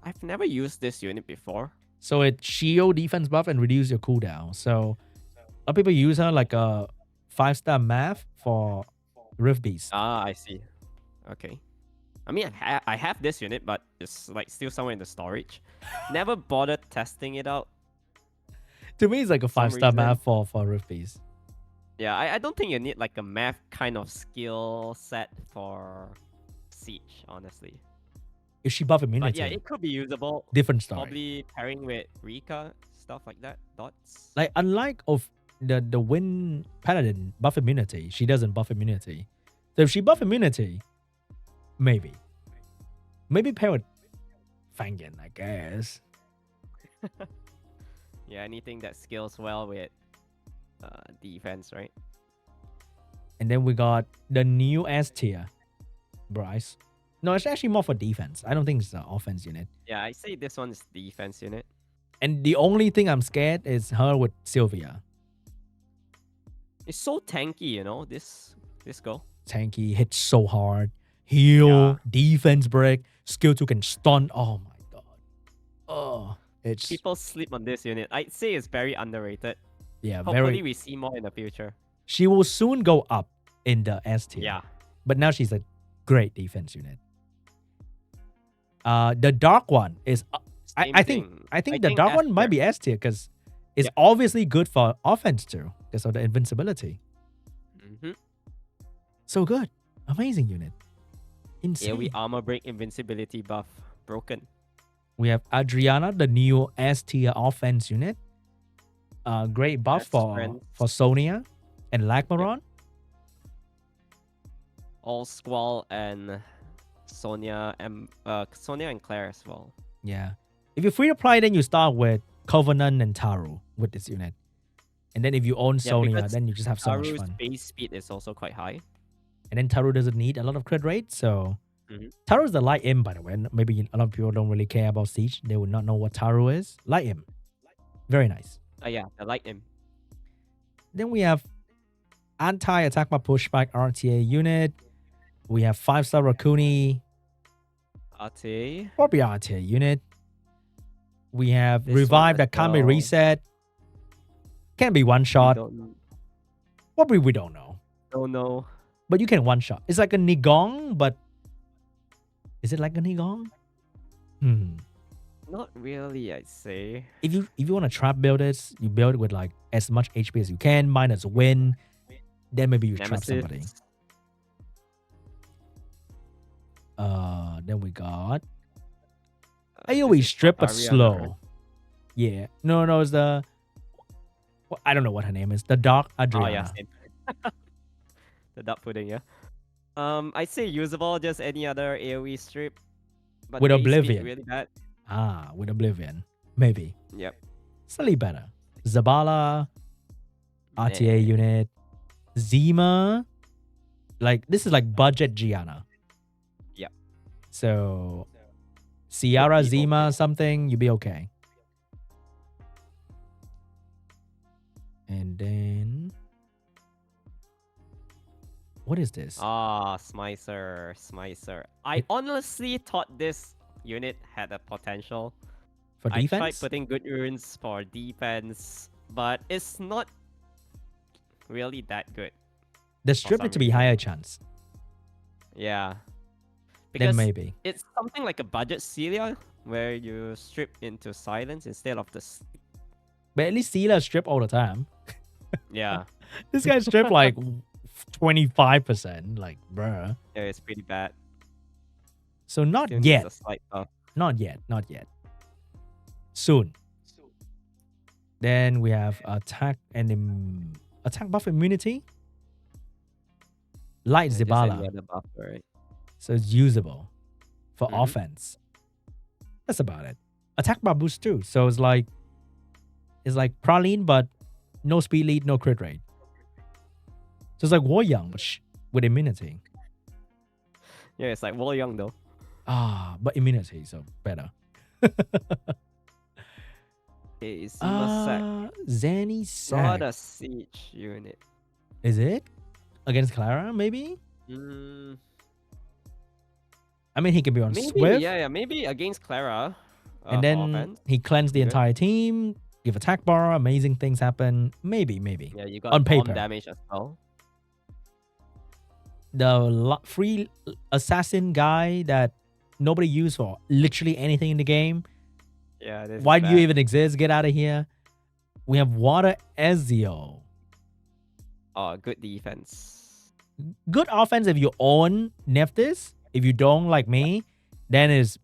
I've never used this unit before. So it shield defense buff and reduce your cooldown. So a lot of people use her like a 5-star math for Rift Beast. Ah, I see. Okay. I mean, I have this unit, but it's like still somewhere in the storage. Never bothered testing it out. To me, it's like a 5-star math for Rift Beast. Yeah, I don't think you need like a math kind of skill set for Siege, honestly. If she buff immunity, But yeah, it could be usable. different story. Probably pairing with Rika, stuff like that. Dots. Like unlike of the Wind Paladin buff immunity, she doesn't buff immunity. So if she buff immunity, maybe pair with Fangyan, I guess. Yeah, anything that scales well with defense, right? And then we got the new S tier, Bryce. No, it's actually more for defense. I don't think it's the offense unit. Yeah, I say this one is defense unit. And the only thing I'm scared is her with Sylvia. It's so tanky, you know, this girl. Tanky, hits so hard. Heal, defense break, skill 2 can stun. Oh my god. Oh, it's... People sleep on this unit. I'd say it's very underrated. Yeah, Hopefully we see more in the future. She will soon go up in the S tier. Yeah. But now she's a great defense unit. The dark one is... I think the dark one might be S tier because it's obviously good for offense too because of the invincibility. So good. Amazing unit. Insane. Yeah, we armor break invincibility buff. Broken. We have Adriana, the new S tier offense unit. Great buff for Sonia and Lagmaron. All Squall and Sonia and Claire as well. Yeah. If you're free to play, then you start with Covenant and Taru with this unit. And then if you own Sonia, then you just have so much Taru's fun. base speed is also quite high. And then Taru doesn't need a lot of crit rate, so... Taru is the light imp, by the way. Maybe a lot of people don't really care about Siege. They would not know what Taru is. Light imp. Very nice. Yeah, the light imp. Then we have anti-attack by pushback RTA unit. We have 5-star Rakuni. RTA. Probably RTA unit. We have revive that can't be reset. Can't be one shot. Probably we don't know. Don't know. But you can one shot. It's like a Nigong, but is it like a Nigong? Not really, I'd say. If you want to trap build it, you build it with like as much HP as you can, minus win. Then maybe you trap somebody. Then we got AoE strip but slow. Yeah. No, it's the... Well, I don't know what her name is. The Dark Adriana. Oh, yeah, same. The duck pudding, yeah. I'd say usable, just any other AoE strip. But with Oblivion. Really bad. With Oblivion. Maybe. Yep. Slightly better. Zabala. RTA unit. Zima. Like, this is like budget Gianna. Yep. So, Ciara, Zima, something, you'll be okay. And then... What is this? Smicer. I honestly thought this unit had a potential. For defense? I tried putting good runes for defense, but it's not really that good. The strip need to be higher chance. Yeah. Because then maybe. It's something like a budget Celia, where you strip into silence instead of the... But at least Celia strip all the time. Yeah. This guy strip like 25%. Like, bruh. Yeah, it's pretty bad. So not yet. Not yet. Soon. Then we have attack and attack buff immunity. Light Zibala. Buff, right? So it's usable. for offense. That's about it. Attack bar boost too. So it's like Praline, but no speed lead, no crit rate. So it's like War Young, but with immunity. Yeah, it's like War Young though. But immunity, so better. Okay, Sack. Zanny Sack. Not a siege unit. Is it? Against Clara, maybe? I mean, he can be on Maybe, Swift. yeah, maybe against Clara. And then offense. he cleansed the entire team, give attack bar, amazing things happen. Maybe. Yeah, you got on bomb paper. damage as well. The free assassin guy that nobody used for literally anything in the game. Yeah, this Why is do bad. you even exist? Get out of here. We have Water Ezio. Oh, good defense. Good offense if you own Nephthys. If you don't, like me, then it's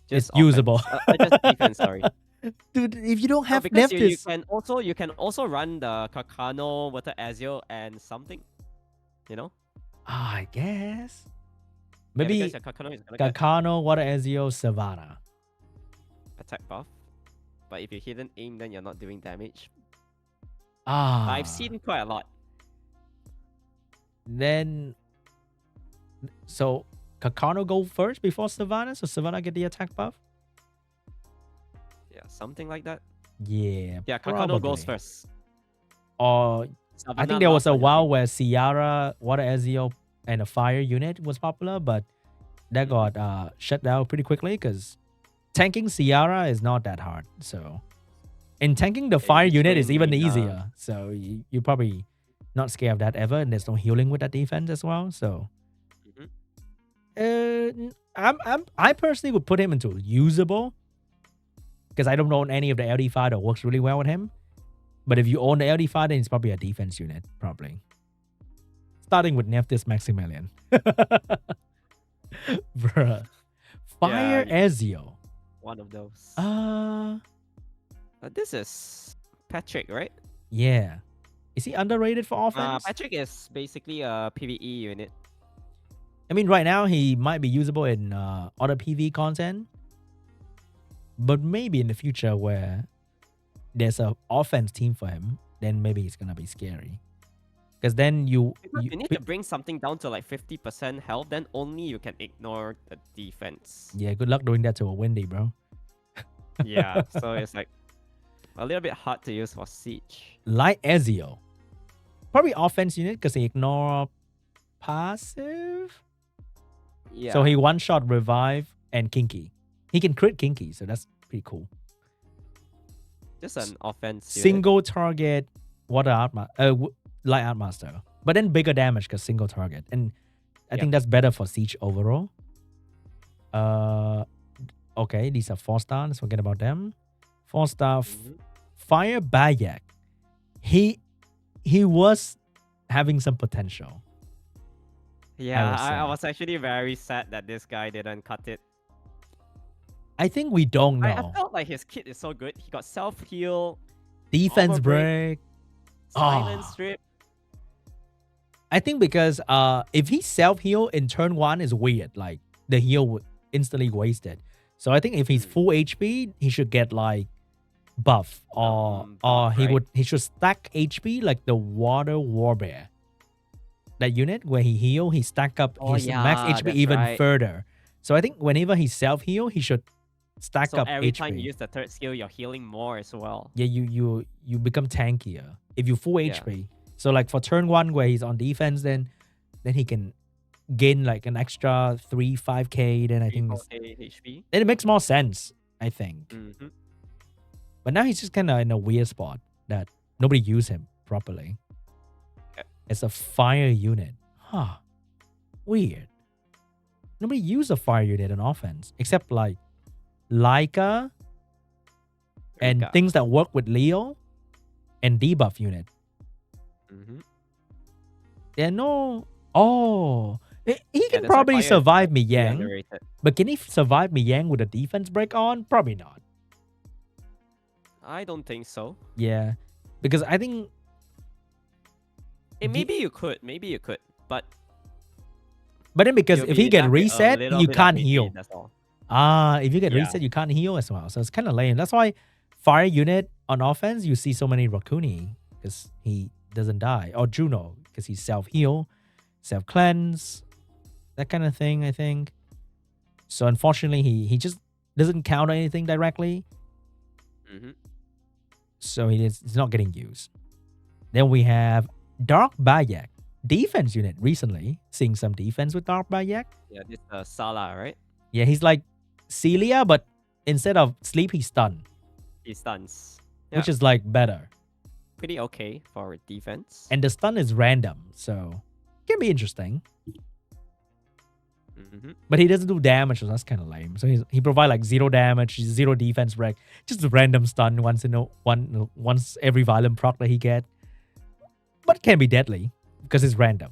Just usable. just defense, sorry. Dude, if you don't have because Nephthys, you can also run the Kakano, Water Ezio, and something. You know? I guess. Yeah, Maybe because your Kakano is gonna get Kakano, Water Ezio, Savannah. attack buff. But if you hidden aim, then you're not doing damage. I've seen quite a lot. Then, so Kakano go first before Savannah, so Savannah get the attack buff. Yeah, something like that. Yeah, Yeah, Kakano goes probably. first. Or I think there was a while where Ciara, Water Ezio, and a fire unit was popular, but that got shut down pretty quickly because tanking Ciara is not that hard. So, and tanking the fire unit is even easier. So you probably not scared of that ever, and there's no healing with that defense as well. So, I personally would put him into usable because I don't own any of the LD5 that works really well with him. But if you own the LD5, then it's probably a defense unit, probably. Starting with Nephthys Maximilian. Bruh. Fire Ezio. One of those. This is Patrick, right? Yeah. Is he underrated for offense? Patrick is basically a PvE unit. I mean, right now he might be usable in other PvE content. But maybe in the future where there's an offense team for him, then maybe it's going to be scary. Because then you need to bring something down to like 50% health, then only you can ignore the defense. Yeah, good luck doing that to a Wendy, bro. Yeah, so it's like a little bit hard to use for siege. Like Ezio. Probably offense unit because he ignore passive. Yeah. So he one-shot revive and Kinky. He can crit Kinky, so that's pretty cool. Just an offense single target Water Art Light Art Master. But then bigger damage because single target. And I think that's better for siege overall. Okay, these are 4-star. Let's forget about them. 4-star Fire Bayek. He was having some potential. Yeah, I was actually very sad that this guy didn't cut it. I think we don't know. I felt like his kit is so good. He got self-heal, defense break, silence strip. I think because if he self-heal in turn 1 is weird. Like the heal would instantly wasted. So I think if he's full HP, he should get like buff or he should stack HP like the Water Warbear. That unit where he heal, he stack up his max HP even further. So I think whenever he self-heal, he should stack up every HP. time you use the third skill, you're healing more as well. Yeah, you become tankier if you full HP. So like for turn 1 where he's on defense, then he can gain like an extra 5k. Then I think HP. Then it makes more sense, I think. But now he's just kind of in a weird spot that nobody use him properly. It's a fire unit. Huh. Weird. Nobody use a fire unit in offense except like Laika and things that work with Leo and debuff unit. There are no... Oh. He can probably survive Miyang. But can he survive Miyang with a defense break on? Probably not. I don't think so. Yeah. Because I think... maybe you could. But But then because You'll if he be get left with a reset, little you bit of can't HP, heal. that's all. If you get Yeah. reset, you can't heal as well. So it's kind of lame. That's why fire unit on offense, you see so many Rakuni because he doesn't die. Or Juno because he's self-heal, self-cleanse, that kind of thing, I think. So unfortunately, he just doesn't counter anything directly. Mm-hmm. So he's not getting used. Then we have Dark Bayek. Defense unit recently. Seeing some defense with Dark Bayek. Yeah, this Sala, right? Yeah, he's like Celia, but instead of sleep, he's stunned. He stuns. Which Yeah. is like better. Pretty okay for defense. And the stun is random, so it can be interesting. Mm-hmm. But he doesn't do damage, so that's kind of lame. So he provide like 0 damage, 0 defense break, just a random stun once every violent proc that he get. But can be deadly because it's random.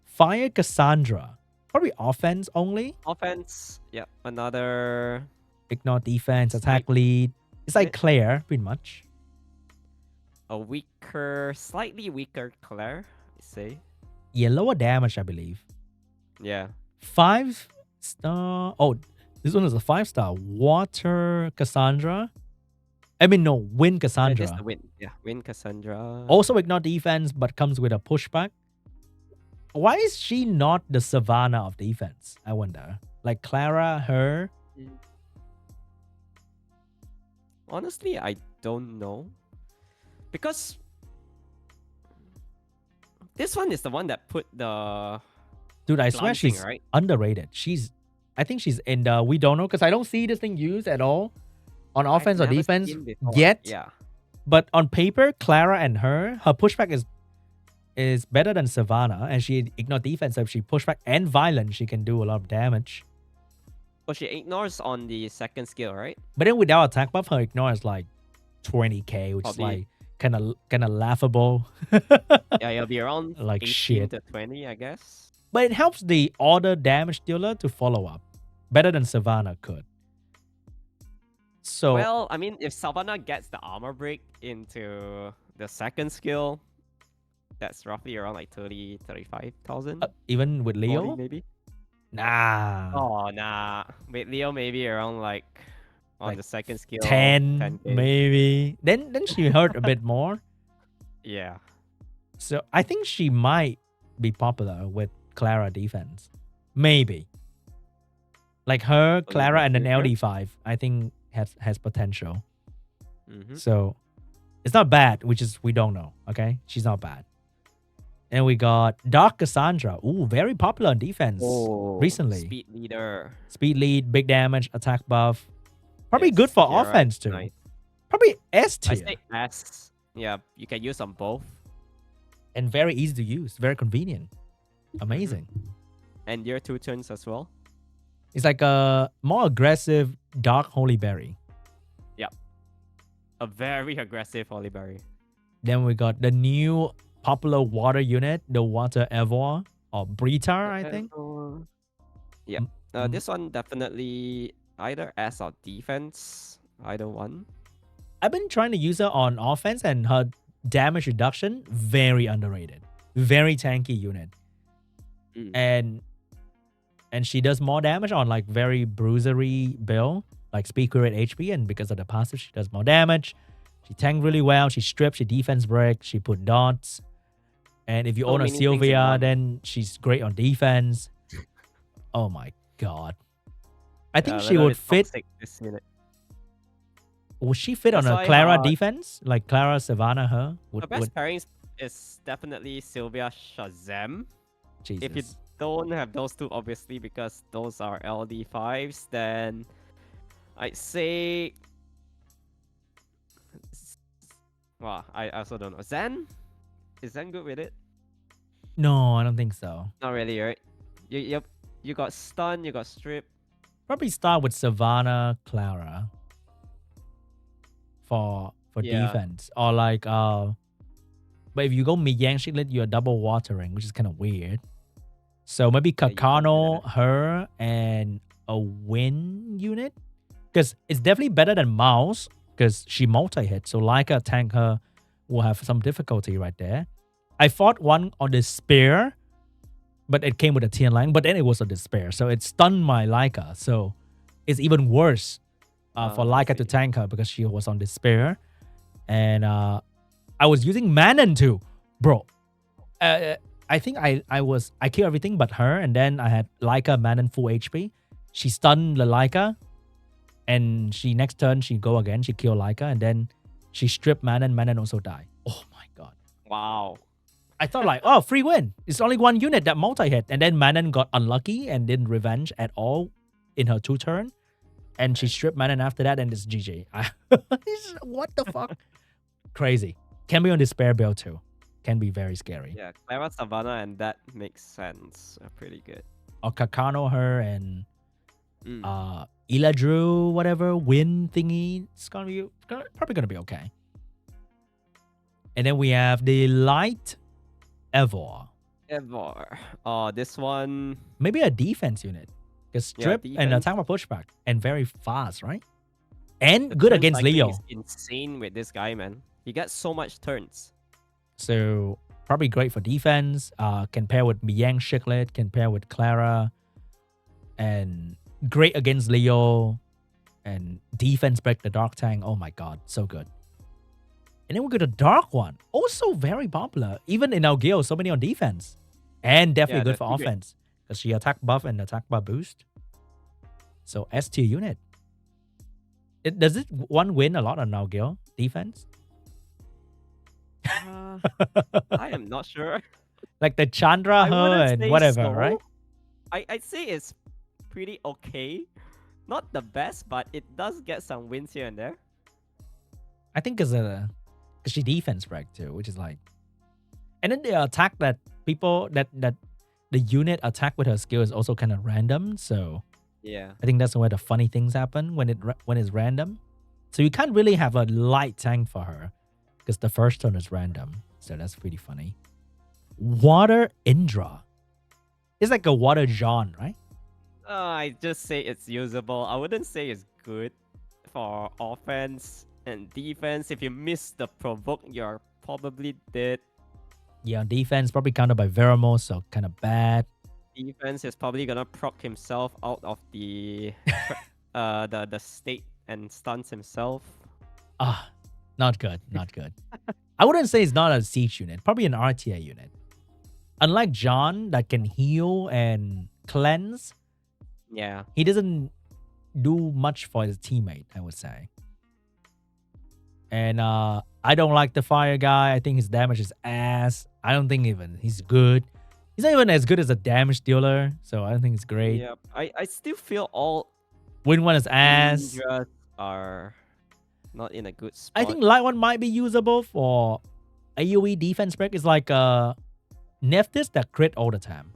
Fire Kassandra, probably offense only. Offense, yeah, another Ignore defense, attack lead. It's like Claire, pretty much. a weaker, slightly weaker Claire, I say. Yeah, lower damage, I believe. Yeah. 5-star. Oh, this one is a 5-star. Water Cassandra. I mean, no, Wind Yeah, Cassandra. just the win. Yeah, win Cassandra. Also ignore defense, but comes with a pushback. Why is she not the Savannah of defense? I wonder. Like Clara, her. Honestly, I don't know. Because this one is the one that put the Dude, I swear glancing, she's right? underrated. I think she's in the, we don't know, because I don't see this thing used at all on I've offense or never defense seen before. yet. Yeah. But on paper, Clara and her pushback is better than Savannah, and she ignore defense. So if she pushback and violent, she can do a lot of damage. So she ignores on the second skill, right? But then without attack buff, her ignore is like 20k, which is like kind of laughable. Yeah, it'll be around Like 18 shit. to 20, I guess. But it helps the order damage dealer to follow up better than Savannah could. So Well, I mean, if Savannah gets the armor break into the second skill, that's roughly around like 35,000. even with 40 Leo, maybe. nah, Oh, nah. With Leo, maybe around like on Like the second skill, 10 10K. maybe. Then she hurt a bit more. Yeah. So I think she might be popular with Clara defense. Maybe. Like her, Clara, and then LD5, I think has potential. Mm-hmm. So it's not bad, which is we don't know. Okay, she's not bad. And we got Dark Cassandra. Ooh, very popular on defense recently. Speed leader. Speed lead, big damage, attack buff. Probably Yes, good for you're right. offense too. Nice. Probably S I tier. say S. Yeah, you can use on both. And very easy to use, very convenient. Amazing. And your 2 turns as well. It's like a more aggressive Dark Holy Berry. A very aggressive Holy Berry. Then we got the new popular water unit, the Water Eivor or Britar, I think. Yeah. This one definitely either S or defense. Either one. I've been trying to use her on offense, and her damage reduction, very underrated. Very tanky unit. And she does more damage on like very bruisery build, like speed crit HP, and because of the passive, she does more damage. She tank really well. She strips, she defense break, she put dots. And if you own a many things in Sylvia, one. then she's great on defense. Oh my god. I think she little would bit fit. toxic, this unit. Would she fit on That's a why, Clara defense? Like Clara, Savannah, her? The best pairing is definitely Sylvia Shazam. Jesus. If you don't have those two, obviously, because those are LD5s, then I'd say. Well, I also don't know. Zen? Is Zen good with it? No, I don't think so. Not really, right? You got stun, you got strip. Probably start with Savannah, Clara for defense, or like but if you go Miyang Shiglet, you're double watering, which is kind of weird. So maybe Kakano, her, and a win unit, because it's definitely better than Mouse because she multi-hit. So like a tank her will have some difficulty right there. I fought one on the spear but it came with a Tian Lang, but then it was a despair. So it stunned my Leica. So it's even worse for Leica to tank her because she was on despair. And I was using Manon too. Bro, I think I killed everything but her, and then I had Leica Manon full HP. She stunned the Leica, and she next turn she go again. She killed Leica, and then she stripped Manon. Manon also died. Oh my god! Wow. I thought like, oh, free win. It's only one unit that multi-hit, and then Manon got unlucky and didn't revenge at all in her 2 turn, and she stripped Manon after that, and it's GG. What the fuck? Crazy. Can be on despair build too. Can be very scary. Yeah, Clara Savannah, and that makes sense. Pretty good. Or Kakano her and Iladru, whatever, win thingy. It's probably gonna be okay. And then we have the light Eivor. Eivor. Oh, this one. Maybe a defense unit. Because strip and attack by pushback. And very fast, right? And good against Leo. Is insane with this guy, man. He got so much turns. So probably great for defense. Can pair with Miang Shiklet. Can pair with Clara. And great against Leo. And defense break the Dark Tank. Oh my god, so good. And then we got a Dark one. Also very popular. Even in our guild, so many on defense. And definitely good for offense. Because she attack buff and attack buff boost. So S tier unit. Does it one win a lot on our guild defense? I am not sure. Like the Chandra her and whatever, so. Right? I'd say it's pretty okay. Not the best, but it does get some wins here and there. I think because she defense break too, which is like, and then the attack that people that the unit attack with her skill is also kind of random. So yeah, I think that's where the funny things happen when it's random. So you can't really have a light tank for her because the first turn is random. So that's pretty funny. Water Indra. It's like a water John, right? I just say it's usable. I wouldn't say it's good for offense and defense. If you miss the provoke, you're probably dead. Yeah, defense probably countered by Veramos, so kind of bad. Defense is probably gonna proc himself out of the the state and stuns himself. Not good, not good. I wouldn't say it's not a siege unit, probably an RTA unit. Unlike John that can heal and cleanse, yeah, he doesn't do much for his teammate, I would say. And I don't like the fire guy. I think his damage is ass. I don't think even he's good. He's not even as good as a damage dealer, so I don't think it's great. Yeah, I still feel all Win one is ass. Indras are not in a good spot. I think light one might be usable for AoE defense break. It's like Nephthys that crit all the time.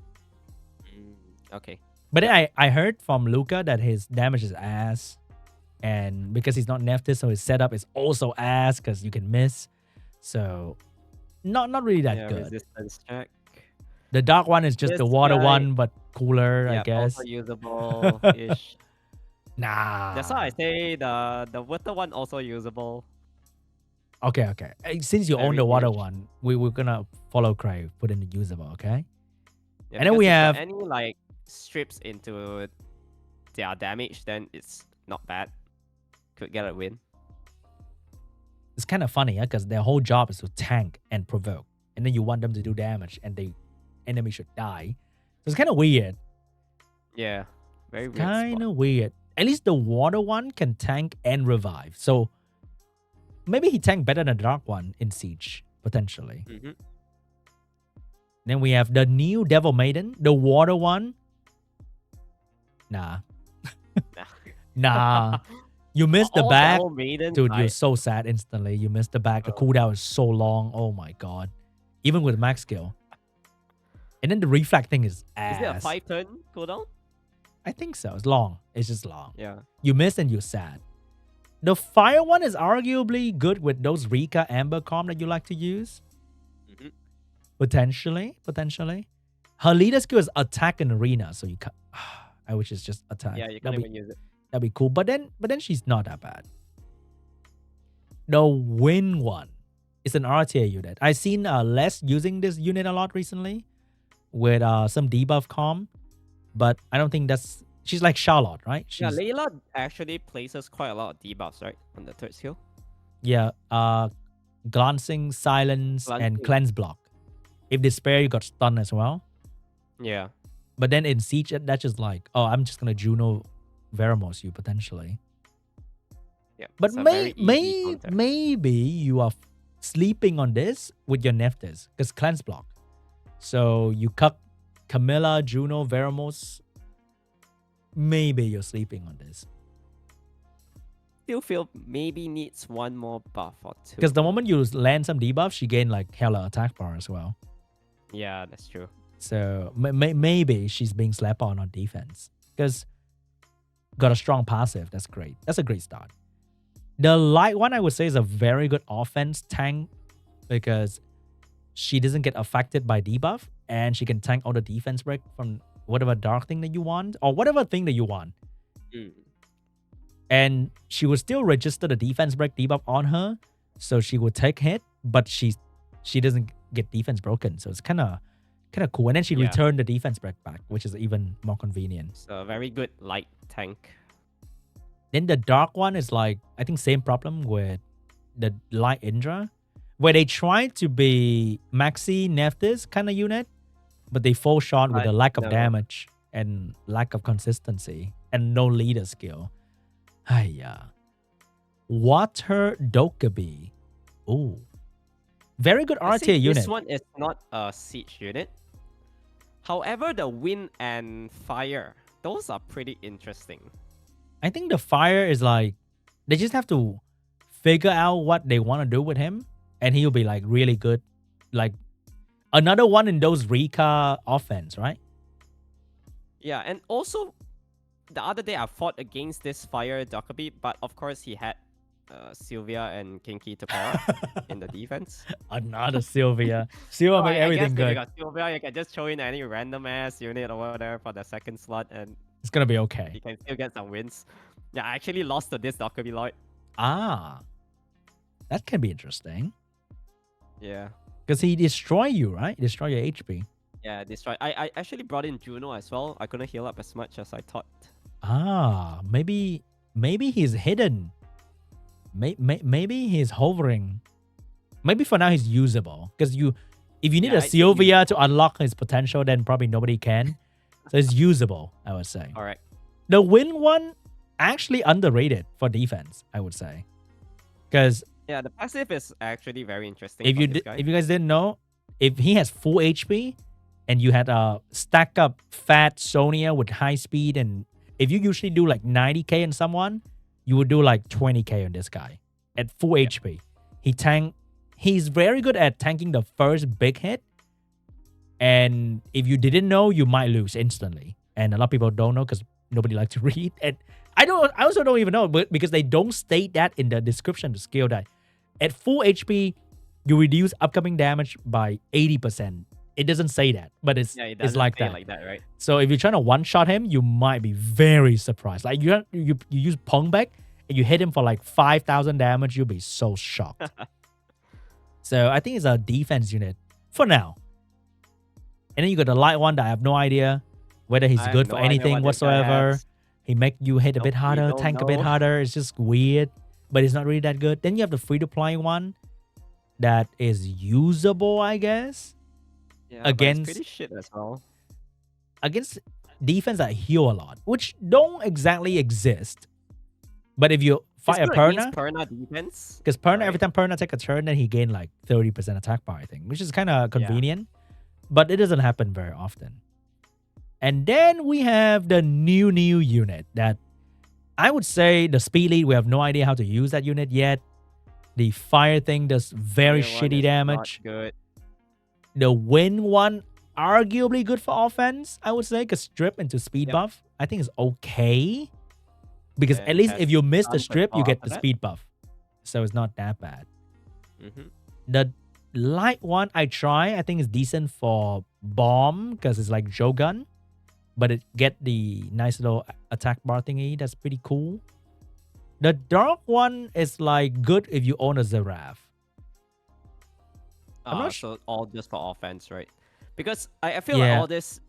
Okay. But then I heard from Luca that his damage is ass. And because he's not Nephthys, so his setup is also ass because you can miss. So not really that good. Resistance check. The dark one is just This the water guy- one, but cooler, I guess. Also usable-ish. Nah. That's why I say the water one also usable. Okay. Since you own Very the water niche. one, we're gonna follow Cray, put in the usable, okay? Yeah, And then we because if have- any like strips into their damage, then it's not bad. Could get a win. It's kind of funny, because their whole job is to tank and provoke. And then you want them to do damage and the enemy should die. So it's kind of weird. Yeah, very weird. Kind of weird. At least the water one can tank and revive. So maybe he tanked better than the dark one in Siege, potentially. Mm-hmm. Then we have the new Devil Maiden, the water one. Nah. Nah. You missed the back. Dude, you're so sad instantly. You missed the back. The cooldown is so long. Oh my god. Even with max skill. And then the reflect thing is ass. Is it a 5-turn cooldown? I think so. It's long. It's just long. Yeah. You missed and you're sad. The fire one is arguably good with those Rika Amber Calm that you like to use. Mm-hmm. Potentially. Her leader skill is attack in arena, so you can't. I wish it's just attack. Yeah, you can't even use it. That'd be cool. But then she's not that bad. The win one is an RTA unit. I've seen Les using this unit a lot recently. with some debuff calm, but I don't think that's. She's like Charlotte, right? Yeah, She's Layla actually places quite a lot of debuffs, right? On the third skill. yeah. Glancing, silence, and Glancing. cleanse block. If despair, you got stun as well. Yeah. But then in siege, that's just like, oh, I'm just gonna Juno Veramos you potentially. Yeah. But it's a very easy counter. maybe you are sleeping on this with your Nephthys because cleanse block. So you cut Camilla, Juno, Veramos. Maybe you're sleeping on this. Still feel maybe needs one more buff or two. Because the moment you land some debuff, she gain like hella attack bar as well. Yeah, that's true. So maybe she's being slapped on defense. Because got a strong passive. That's great. That's a great start. The light one, I would say, is a very good offense tank because she doesn't get affected by debuff and she can tank all the defense break from whatever dark thing that you want or whatever thing that you want. Mm. And she will still register the defense break debuff on her. So she will take hit, but she doesn't get defense broken. So it's kind of cool. And then she returned the defense break back, which is even more convenient. So a very good light tank. Then the dark one is like, I think same problem with the light Indra, where they try to be maxi Nephthys kind of unit, but they fall short with the lack of damage and lack of consistency and no leader skill. Hiya. Water Dokkeabi. Ooh. Very good R tier unit. This one is not a siege unit. However, the wind and fire, those are pretty interesting. I think the fire is like, they just have to figure out what they want to do with him, and he'll be like really good. Like another one in those Rika offense, right? Yeah, and also the other day I fought against this fire Dokkeabi, but of course he had Sylvia and Kinky to pair up in the defense. Another Sylvia. Sylvia make everything good. If you got Sylvia, you can just throw in any random ass unit over there for the second slot and it's gonna be okay. you can still get some wins. Yeah, I actually lost to this Dokkeabi Lord. Ah. That can be interesting. Yeah. Because he destroy you, right? Destroy your HP. Yeah, destroy. I actually brought in Juno as well. I couldn't heal up as much as I thought. Ah, maybe he's hidden. Maybe he's hovering. Maybe for now he's usable. Because if you need a Sylvia to unlock his potential, then probably nobody can. So it's usable, I would say. All right. The win one, actually underrated for defense, I would say. Because yeah, the passive is actually very interesting. If you guys didn't know, if he has full HP and you had a stack up fat Sonya with high speed, and if you usually do like 90k on someone, you would do like 20k on this guy at full HP. He's very good at tanking the first big hit. And if you didn't know, you might lose instantly. And a lot of people don't know because nobody likes to read. And I also don't even know, but because they don't state that in the description, the skill that at full HP, you reduce upcoming damage by 80%. It doesn't say that, but it's like that. Right? So if you're trying to one-shot him, you might be very surprised. Like you use Pong back and you hit him for like 5,000 damage, you'll be so shocked. So I think it's a defense unit for now. And then you got the light one that I have no idea whether he's good for anything whatsoever. He make you hit a bit harder, tank a bit harder. It's just weird, but it's not really that good. Then you have the free-to-play one that is usable, I guess. Yeah, against pretty shit as well. Against defense that heal a lot, which don't exactly exist. But if you fight a Perna defense, because Perna, every time Perna take a turn, then he gain like 30% attack bar, I think, which is kind of convenient. But it doesn't happen very often. And then we have the new unit that I would say the speed lead, we have no idea how to use that unit yet. The fire thing does very shitty damage. Not good. The wind one, arguably good for offense, I would say, because strip into speed buff, I think is okay. Because at least if you miss the strip, you get the speed buff. So it's not that bad. The light one I think is decent for bomb because it's like Jogun, but it get the nice little attack bar thingy. That's pretty cool. The dark one is like good if you own a Zeraf. I'm not sure. All just for offense, right? Because I feel like Yeah. all this,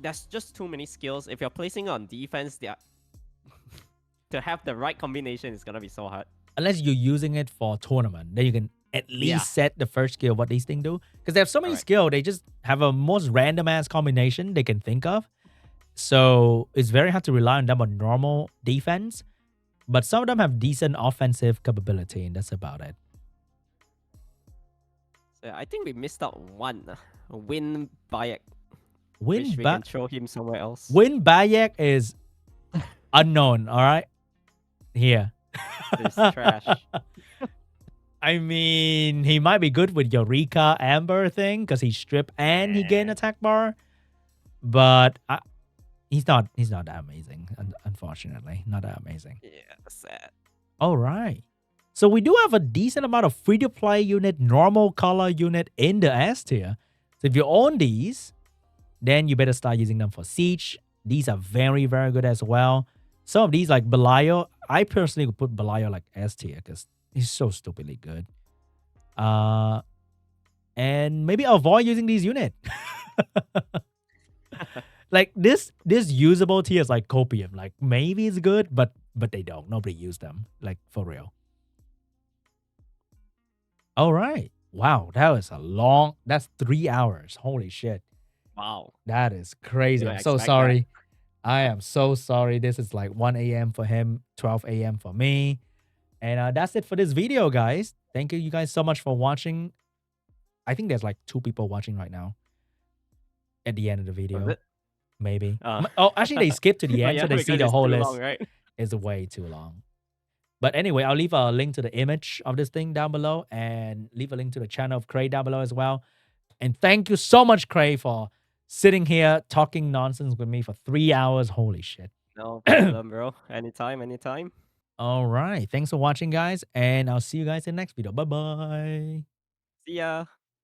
there's just too many skills. If you're placing on defense, to have the right combination is gonna be so hard. Unless you're using it for tournament, then you can at least set the first skill what these things do. Because they have so many skills, they just have a most random ass combination they can think of. So it's very hard to rely on them on normal defense. But some of them have decent offensive capability, and that's about it. So I think we missed out one. Win Bayek. Win Wish we can throw him somewhere else. Win Bayek is unknown, all right? Here. It's trash. I mean, he might be good with Eureka Amber thing because he strip and he gain attack bar, but he's not that amazing. Unfortunately, not that amazing. Yeah, sad. All right, so we do have a decent amount of free to play unit, normal color unit in the S tier. So if you own these, then you better start using them for siege. These are very good as well. Some of these like Belial, I personally would put Belial like S tier because he's so stupidly good. And maybe avoid using these units. Like this usable tier is like copium. Like maybe it's good, but they don't. Nobody use them. Like for real. All right. Wow, that was that's 3 hours. Holy shit. Wow. That is crazy. I'm so sorry. I am so sorry. This is like 1 a.m. for him, 12 a.m. for me. And that's it for this video, guys. Thank you guys so much for watching. I think there's like 2 people watching right now at the end of the video. Maybe. Oh, actually, they skipped to the end, so they see the whole list. Long, right? It's way too long. But anyway, I'll leave a link to the image of this thing down below and leave a link to the channel of Cray down below as well. And thank you so much, Cray, for sitting here talking nonsense with me for 3 hours. Holy shit. No problem, bro. Anytime. All right. Thanks for watching, guys. And I'll see you guys in the next video. Bye-bye. See ya.